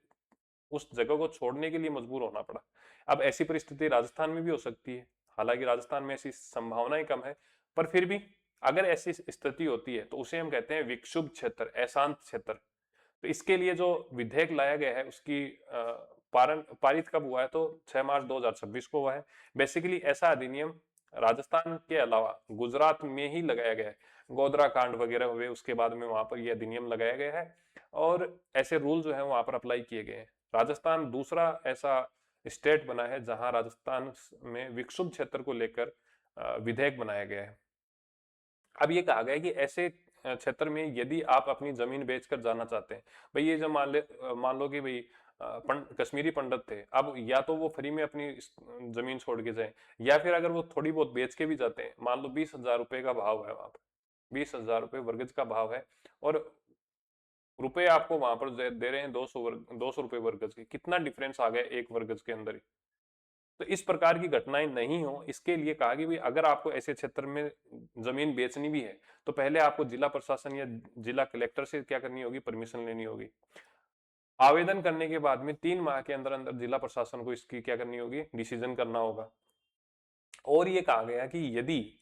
Speaker 1: उस जगह को छोड़ने के लिए मजबूर होना पड़ा। अब ऐसी परिस्थिति राजस्थान में भी हो सकती है, हालांकि राजस्थान में ऐसी संभावनाएं कम है, पर फिर भी अगर ऐसी स्थिति होती है तो उसे हम कहते हैं विक्षुब्ध क्षेत्र, अशांत क्षेत्र। तो इसके लिए जो विधेयक लाया गया है उसकी पारित कब हुआ है, तो 6 मार्च 2026 को हुआ है। बेसिकली ऐसा अधिनियम राजस्थान के अलावा गुजरात में ही लगाया गया है, गोधरा कांड वगैरह हुए उसके बाद में वहां पर यह अधिनियम लगाया गया है, और ऐसे रूल जो है वहां पर अप्लाई किए गए हैं। राजस्थान दूसरा ऐसा स्टेट बना है जहां राजस्थान में विक्षुब्ध क्षेत्र को लेकर विधेयक बनाया गया है। अब ये कहा गया है कि ऐसे क्षेत्र में यदि आप अपनी जमीन बेचकर जाना चाहते हैं, भाई ये जो मान लो कि भाई कश्मीरी पंडित थे, अब या तो वो फ्री में अपनी जमीन छोड़ के जाए, या फिर अगर वो थोड़ी बहुत बेच के भी जाते हैं, मान लो 20,000 रुपए का भाव है वहां पर, 20,000 रुपए वर्गज का भाव है, और रुपए आपको वहां पर दे रहे हैं 200 रुपए वर्गज के, कितना डिफरेंस आ गया एक वर्गज के अंदर ही। तो इस प्रकार की घटनाएं नहीं हो, इसके लिए कहा कि भाई अगर आपको ऐसे क्षेत्र में जमीन बेचनी भी है तो पहले आपको जिला प्रशासन या जिला कलेक्टर से क्या करनी होगी, परमिशन लेनी होगी। आवेदन करने के बाद में 3 माह के अंदर अंदर जिला प्रशासन को इसकी क्या करनी होगी, डिसीजन करना होगा। और ये कहा गया कि यदि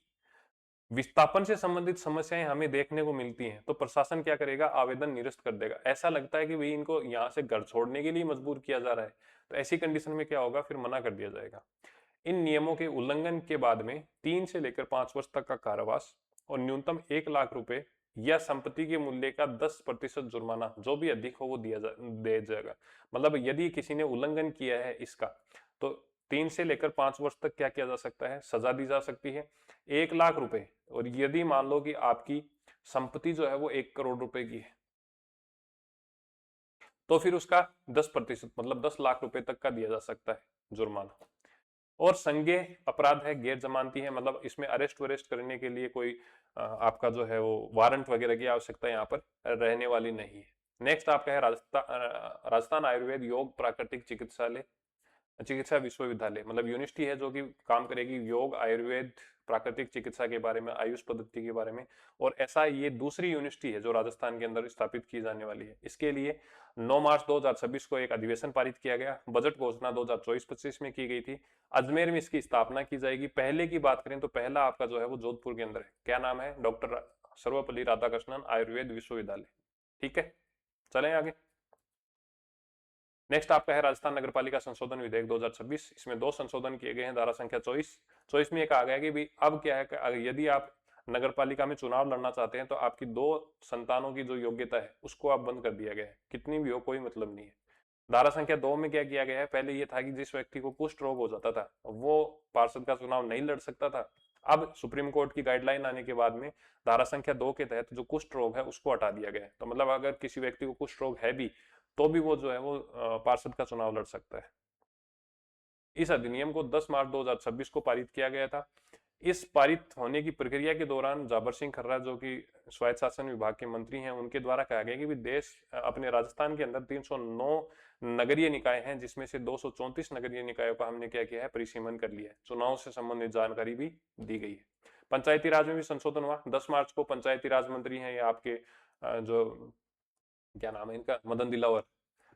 Speaker 1: विस्थापन से संबंधित समस्याएं हमें देखने को मिलती हैं तो प्रशासन क्या करेगा, आवेदन निरस्त कर देगा। ऐसा लगता है कि भाई इनको यहाँ से घर छोड़ने के लिए मजबूर किया जा रहा है, तो ऐसी कंडीशन में क्या होगा, फिर मना कर दिया जाएगा। इन नियमों के उल्लंघन के बाद में 3 से लेकर 5 वर्ष तक का कारावास और न्यूनतम 1 लाख रुपए या संपत्ति के मूल्य का 10% जुर्माना, जो भी अधिक हो वो दे जाएगा। मतलब यदि किसी ने उल्लंघन किया है इसका, तो 3 से लेकर 5 वर्ष तक क्या किया जा सकता है, सजा दी जा सकती है। 1 लाख रुपए, और यदि मान लो कि आपकी संपत्ति जो है वो 1 करोड़ रुपए की है, तो फिर उसका 10% मतलब 10 लाख रुपए तक का दिया जा सकता है जुर्माना। और संज्ञेय अपराध है, गैर जमानती है, मतलब इसमें अरेस्ट वरेस्ट करने के लिए कोई आपका जो है वो वारंट वगैरह की आवश्यकता यहाँ पर रहने वाली नहीं है। नेक्स्ट आपका है राजस्थान आयुर्वेद योग प्राकृतिक चिकित्सा विश्वविद्यालय, मतलब यूनिवर्सिटी है जो कि काम करेगी योग, आयुर्वेद, प्राकृतिक चिकित्सा के बारे में, आयुष पद्धति के बारे में। और ऐसा ये दूसरी यूनिवर्सिटी है जो राजस्थान के अंदर स्थापित की जाने वाली है। इसके लिए 9 मार्च 2026 को एक अधिवेशन पारित किया गया, बजट घोषणा 2024-25 में की गई थी। अजमेर में इसकी स्थापना की जाएगी। पहले की बात करें तो पहला आपका जो है वो जोधपुर के अंदर है। क्या नाम है, डॉक्टर सर्वपल्ली राधाकृष्णन आयुर्वेद विश्वविद्यालय। ठीक है, चलें आगे। नेक्स्ट आपका है राजस्थान नगरपालिका संशोधन विधेयक 2026। इसमें 2 संशोधन किए गए हैं। धारा संख्या 24 में एक आ गया कि भाई अब क्या है कि यदि आप नगरपालिका में चुनाव लड़ना चाहते हैं तो आपकी 2 संतानों की जो योग्यता है उसको आप बंद कर दिया गया है, कितनी भी हो कोई मतलब नहीं है। धारा संख्या 2 में क्या किया गया है, पहले ये था कि जिस व्यक्ति को कुष्ठ रोग हो जाता था वो पार्षद का चुनाव नहीं लड़ सकता था। अब सुप्रीम कोर्ट की गाइडलाइन आने के बाद में धारा संख्या 2 के तहत जो कुष्ठ रोग है उसको हटा दिया गया है। तो मतलब अगर किसी व्यक्ति को कुष्ठ रोग है भी तो भी वो जो है वो पार्षद का चुनाव लड़ सकता है। इस अधिनियम को 10 मार्च 2026 को पारित किया गया था। इस पारित होने की प्रक्रिया के दौरान जाबर सिंह खर्रा जो कि स्वायत्त शासन विभाग के मंत्री हैं, उनके द्वारा कहा गया कि देश अपने राजस्थान के अंदर 309 नगरीय निकाय हैं, जिसमें से 234 नगरीय निकायों का हमने क्या किया है, परिसीमन कर लिया है। चुनाव से संबंधित जानकारी भी दी गई है। पंचायती राज में भी संशोधन हुआ। 10 मार्च को पंचायती राज मंत्री हैं ये आपके जो क्या नाम है इनका, मदन दिलावर।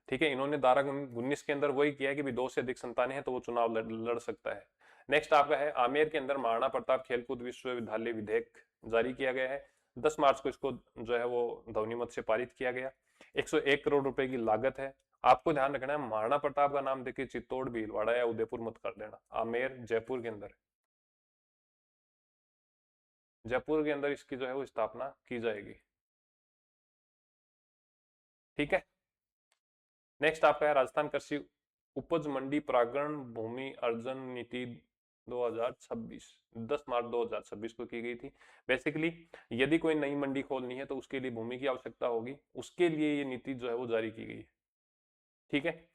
Speaker 1: ठीक है, इन्होंने धारा 19 के अंदर वही किया कि भी 2 से अधिक संतानें हैं तो वो चुनाव लड़ सकता है। नेक्स्ट आपका है आमेर के अंदर महाराणा प्रताप खेलकूद विश्वविद्यालय विधेयक जारी किया गया है। 10 मार्च को इसको जो है वो ध्वनिमत से पारित किया गया। 101 करोड़ रुपए की लागत है। आपको ध्यान रखना है, महाराणा प्रताप का नाम देखिए चित्तौड़ भीलवाड़ा या उदयपुर मत कर देना, आमेर जयपुर के अंदर। जयपुर के अंदर इसकी जो है वो स्थापना की जाएगी। ठीक है। नेक्स्ट आपका है राजस्थान कृषि उपज मंडी प्रांगण भूमि अर्जन नीति 2026, 10 मार्च 2026 को की गई थी। बेसिकली यदि कोई नई मंडी खोलनी है तो उसके लिए भूमि की आवश्यकता होगी, उसके लिए ये नीति जो है वो जारी की गई है। ठीक है।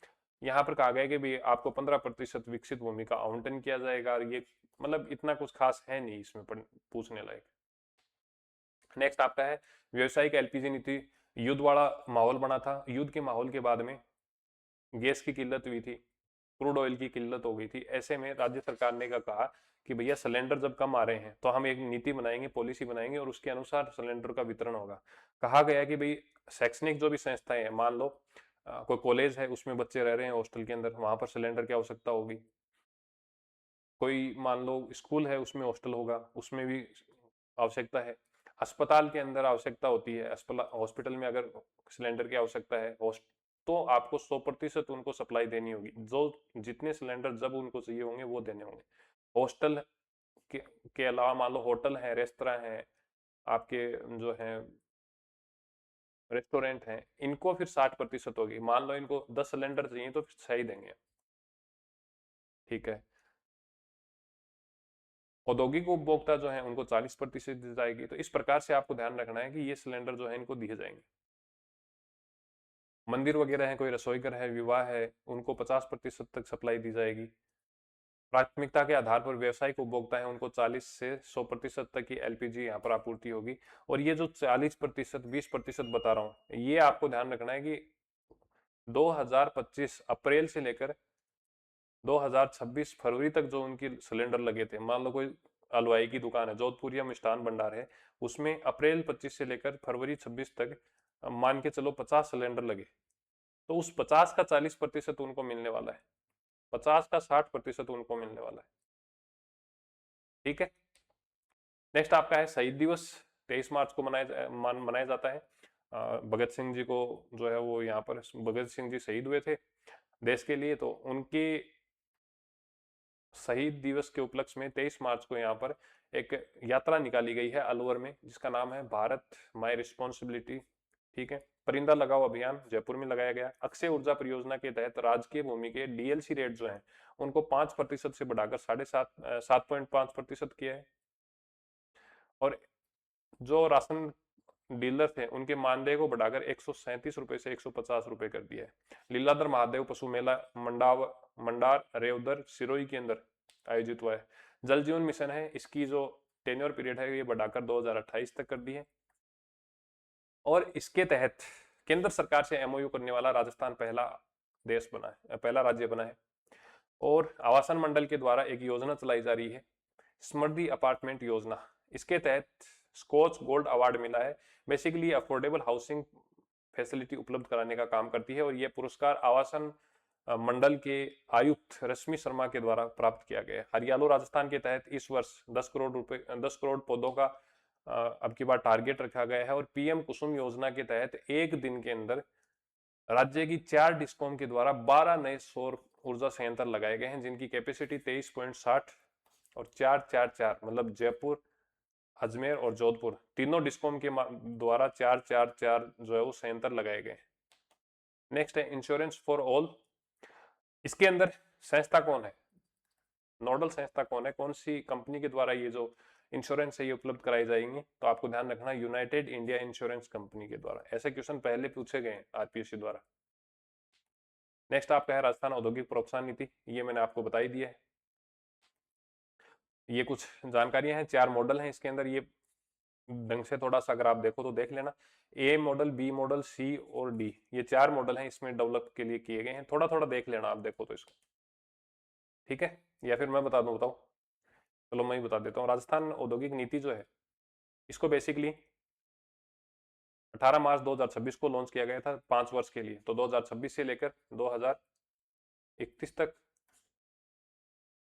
Speaker 1: यहाँ पर कहा गया है कि भी आपको 15% विकसित भूमि का आवंटन किया जाएगा, और ये मतलब इतना कुछ खास है नहीं इसमें पूछने लायक। नेक्स्ट आपका है व्यवसायिक एलपीजी नीति। युद्ध वाला माहौल बना था, युद्ध के माहौल के बाद में गैस की किल्लत हुई थी, क्रूड ऑयल की किल्लत हो गई थी। ऐसे में राज्य सरकार ने कहा कि भैया सिलेंडर जब कम आ रहे हैं तो हम एक नीति बनाएंगे, पॉलिसी बनाएंगे और उसके अनुसार सिलेंडर का वितरण होगा। कहा गया कि भाई शैक्षणिक जो भी संस्थाएं हैं, मान लो कोई कॉलेज है उसमें बच्चे रह रहे हैं हॉस्टल के अंदर, वहां पर सिलेंडर की आवश्यकता होगी। कोई मान लो स्कूल है उसमें हॉस्टल होगा, उसमें भी आवश्यकता है। अस्पताल के अंदर आवश्यकता होती है, हॉस्पिटल में अगर सिलेंडर की आवश्यकता है तो आपको 100% उनको सप्लाई देनी होगी। जो जितने सिलेंडर जब उनको चाहिए होंगे वो देने होंगे। हॉस्टल के, के अलावा मान लो होटल है, रेस्तरा है, आपके जो है रेस्टोरेंट हैं, इनको फिर 60% होगी। मान लो इनको 10 सिलेंडर चाहिए तो फिर 6 ही देंगे। ठीक है। औद्योगिक उपभोक्ता जो है उनको 40% दी जाएगी। तो इस प्रकार से आपको ध्यान रखना है कि ये सिलेंडर जो है इनको दिए जाएंगे। मंदिर वगैरह है, कोई रसोई घर है, विवाह है, उनको 50% तक सप्लाई दी जाएगी। प्राथमिकता के आधार पर व्यवसायिक उपभोक्ता है उनको 40 से 100% तक की एलपीजी यहाँ पर आपूर्ति होगी। और ये जो 40%, 20% बता रहा हूँ, ये आपको ध्यान रखना है कि 2025 अप्रैल से लेकर 2026 फरवरी तक जो उनकी सिलेंडर लगे थे, मान लो कोई हलवाई की दुकान है, जोधपुर या मिष्ठान भंडार है, उसमें अप्रैल 25 से लेकर फरवरी 26 तक मान के चलो 50 सिलेंडर लगे, तो उस 50 का 40% उनको मिलने वाला है, 50 का 60% उनको मिलने वाला है। ठीक है। नेक्स्ट आपका है शहीद दिवस। 23 मार्च को मनाया जाता है। भगत सिंह जी को जो है वो यहाँ पर भगत सिंह जी शहीद हुए थे देश के लिए, तो उनके शहीद दिवस के उपलक्ष्य में 23 मार्च को यहाँ पर एक यात्रा निकाली गई है अलवर में, जिसका नाम है भारत माई रिस्पॉन्सिबिलिटी। ठीक है। परिंदा लगाओ अभियान जयपुर में लगाया गया। अक्षय ऊर्जा परियोजना के तहत राजकीय भूमि के डीएलसी रेट जो है उनको 5% से बढ़ाकर 7.5% किया है। और जो राशन डीलर थे उनके मानदेय को बढ़ाकर 137 रुपए से 150 रुपए कर दिया है। लीलाधर महादेव पशु मेला मंडार रेवदर सिरोही के अंदर आयोजित हुआ है। जल जीवन मिशन है, इसकी जो टेन्योर पीरियड है ये बढ़ाकर 2028 तक कर दी है। और इसके तहत केंद्र सरकार से एमओयू करने वाला राजस्थान पहला देश बना है, पहला राज्य बना है। और आवासन मंडल के द्वारा एक योजना चलाई जा रही है, समृद्धि अपार्टमेंट योजना। इसके तहत स्कॉच गोल्ड अवार्ड मिला है। बेसिकली अफोर्डेबल हाउसिंग फैसिलिटी उपलब्ध कराने का काम करती है, और यह पुरस्कार आवासन मंडल के आयुक्त रश्मि शर्मा के द्वारा प्राप्त किया गया है। हरियालो राजस्थान के तहत इस वर्ष 10 करोड़ पौधों का अब की बार टारगेट रखा गया है। और पीएम कुसुम योजना के तहत एक दिन के अंदर राज्य की 4 डिस्कॉम के द्वारा 12 नए सौर ऊर्जा संयंत्र लगाए गए हैं, जिनकी कैपेसिटी 23.60 और 444 मतलब जयपुर, अजमेर और जोधपुर तीनों डिस्कॉम के द्वारा 444 जो है वो संयंत्र लगाए गए। नेक्स्ट है इंश्योरेंस फॉर ऑल। इसके अंदर संस्था कौन है, नोडल संस्था कौन है, कौन सी कंपनी के द्वारा ये जो इंश्योरेंस है ये उपलब्ध कराई जाएंगी, तो आपको ध्यान रखना यूनाइटेड इंडिया इंश्योरेंस कंपनी के द्वारा। ऐसे क्वेश्चन पहले पूछे गए हैं आरपीएससी द्वारा। नेक्स्ट आपका है राजस्थान औद्योगिक प्रोत्साहन नीति, ये मैंने आपको बताई दिया है। ये कुछ जानकारियां हैं, 4 मॉडल हैं इसके अंदर, ये ढंग से थोड़ा सा अगर आप देखो तो देख लेना। ए मॉडल, बी मॉडल, सी और डी, ये 4 मॉडल हैं इसमें डेवलप के लिए किए गए हैं। थोड़ा थोड़ा देख लेना आप देखो तो इसको। ठीक है। या फिर मैं बता दूं, बताओ, चलो मैं ही बता देता हूँ। राजस्थान औद्योगिक नीति जो है इसको बेसिकली 18 मार्च 2026 को लॉन्च किया गया था 5 वर्ष के लिए। तो 2026 से लेकर 2031 तक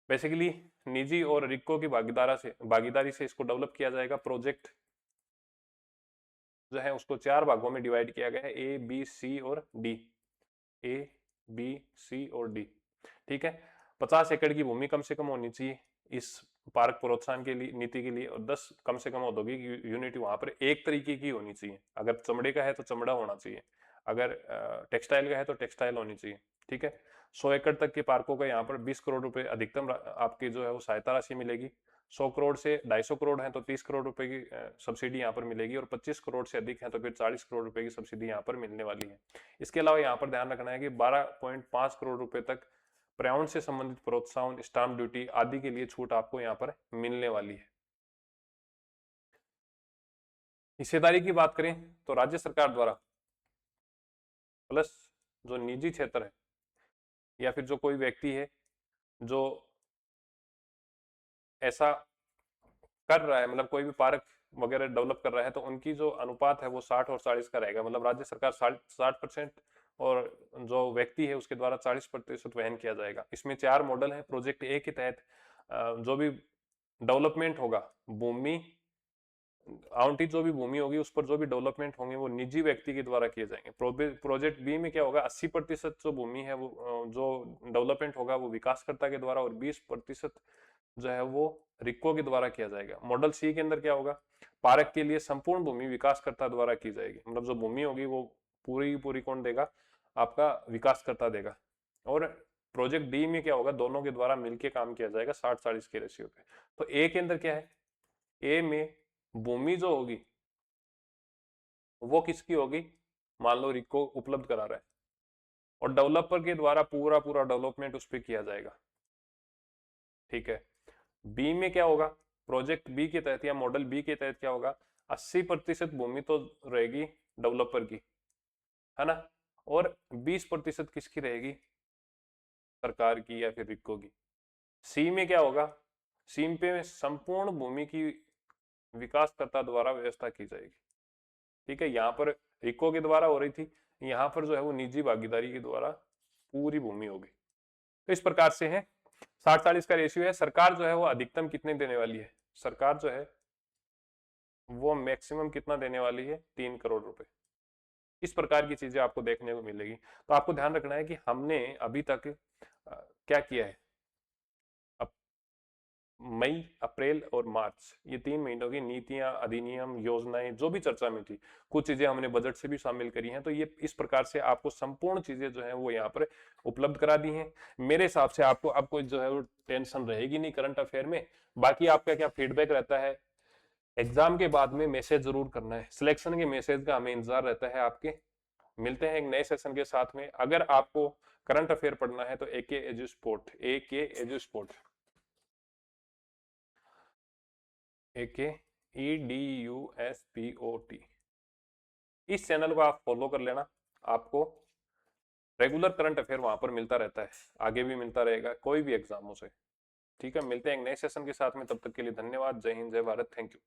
Speaker 1: बेसिकली निजी और रिक्को की भागीदारी से इसको डेवलप किया जाएगा। प्रोजेक्ट जो है उसको 4 भागों में डिवाइड किया गया है, A B C और D, A B C और D। ठीक है। 50 एकड़ की भूमि कम से कम होनी चाहिए इस पार्क प्रोत्साहन के लिए नीति के लिए, और 10 कम से कम औद्योगिक यूनिट वहां पर एक तरीके की होनी चाहिए। अगर चमड़े का है तो चमड़ा होना चाहिए, अगर टेक्सटाइल का है तो टेक्सटाइल होनी चाहिए। ठीक है, 100 एकड़ तक के पार्कों का यहाँ पर 20 करोड़ रुपए अधिकतम आपकी जो है वो सहायता राशि मिलेगी। 100 करोड़ से 250 करोड़ है तो 30 करोड़ रुपए की सब्सिडी यहाँ पर मिलेगी, और 25 करोड़ से अधिक है तो फिर 40 करोड़ रुपए की सब्सिडी यहाँ पर मिलने वाली है। इसके अलावा यहाँ पर ध्यान रखना है कि 12.5 करोड़ रुपए तक पर्यावरण से संबंधित प्रोत्साहन, स्टाम्प ड्यूटी आदि के लिए छूट आपको यहाँ पर मिलने वाली है। हिस्सेदारी की बात करें तो राज्य सरकार द्वारा प्लस जो निजी क्षेत्र है या फिर जो कोई व्यक्ति है जो ऐसा कर रहा है, मतलब कोई भी पार्क वगैरह डेवलप कर रहा है, तो उनकी जो अनुपात है वो 60 और 40 का रहेगा। मतलब राज्य सरकार 60% और जो व्यक्ति है उसके द्वारा 40% वहन किया जाएगा। इसमें 4 मॉडल है। प्रोजेक्ट ए के तहत जो भी डेवलपमेंट होगा, भूमि आवंटित जो भी भूमि होगी उस पर जो भी डेवलपमेंट होंगे वो निजी व्यक्ति के द्वारा किए जाएंगे। प्रोजेक्ट बी में क्या होगा, 80% जो भूमि है वो जो डेवलपमेंट होगा वो विकासकर्ता के द्वारा, और 20% जो है वो रिको के द्वारा किया जाएगा। मॉडल सी के अंदर क्या होगा, पार्क के लिए संपूर्ण भूमि विकासकर्ता द्वारा की जाएगी। मतलब जो भूमि होगी वो पूरी पूरी कौन देगा, आपका विकासकर्ता देगा। और प्रोजेक्ट डी में क्या होगा, दोनों के द्वारा मिलकर काम किया जाएगा 60-40 के रेशियो पे। तो ए के अंदर क्या है, ए में भूमि जो होगी वो किसकी होगी, मान लो रिको उपलब्ध करा रहा है, और डेवलपर के द्वारा पूरा पूरा डेवलपमेंट उस पर किया जाएगा। ठीक है, बी में क्या होगा, प्रोजेक्ट बी के तहत या मॉडल बी के तहत क्या होगा, 80% भूमि तो रहेगी डेवलपर की, है ना, और 20% किसकी रहेगी, सरकार की या फिर रिको की। सी में क्या होगा, सी पे संपूर्ण भूमि की विकासकर्ता द्वारा व्यवस्था की जाएगी। ठीक है, यहाँ पर रिको के द्वारा हो रही थी, यहाँ पर जो है वो निजी भागीदारी के द्वारा पूरी भूमि होगी। तो इस प्रकार से है 60-40 का रेशियो है। सरकार जो है वो अधिकतम कितने देने वाली है, सरकार जो है वो मैक्सिमम कितना देने वाली है, 3 करोड़ रुपए। इस प्रकार की चीजें आपको देखने को मिलेगी। तो आपको ध्यान रखना है कि हमने अभी तक क्या किया है, मई, अप्रैल और मार्च, ये 3 महीनों की नीतियां, अधिनियम, योजनाएं जो भी चर्चा में थी, कुछ चीजें हमने बजट से भी शामिल करी हैं। तो ये इस प्रकार से आपको संपूर्ण चीजें जो है वो यहाँ पर उपलब्ध करा दी हैं। मेरे हिसाब से आपको अब कोई जो है वो टेंशन रहेगी नहीं करंट अफेयर में। बाकी आपका क्या फीडबैक रहता है, एग्जाम के बाद में मैसेज जरूर करना है, सिलेक्शन के मैसेज का हमें इंतजार रहता है आपके। मिलते हैं एक नए सेशन के साथ में। अगर आपको करंट अफेयर पढ़ना है तो एके एजू स्पोर्ट, एके एजू स्पोर्ट, एके EDUSPOT, इस चैनल को आप फॉलो कर लेना। आपको रेगुलर करंट अफेयर वहां पर मिलता रहता है, आगे भी मिलता रहेगा कोई भी एग्जाम हो से। ठीक है, मिलते हैं एक नए सेशन के साथ में, तब तक के लिए धन्यवाद। जय हिंद, जय भारत, थैंक यू।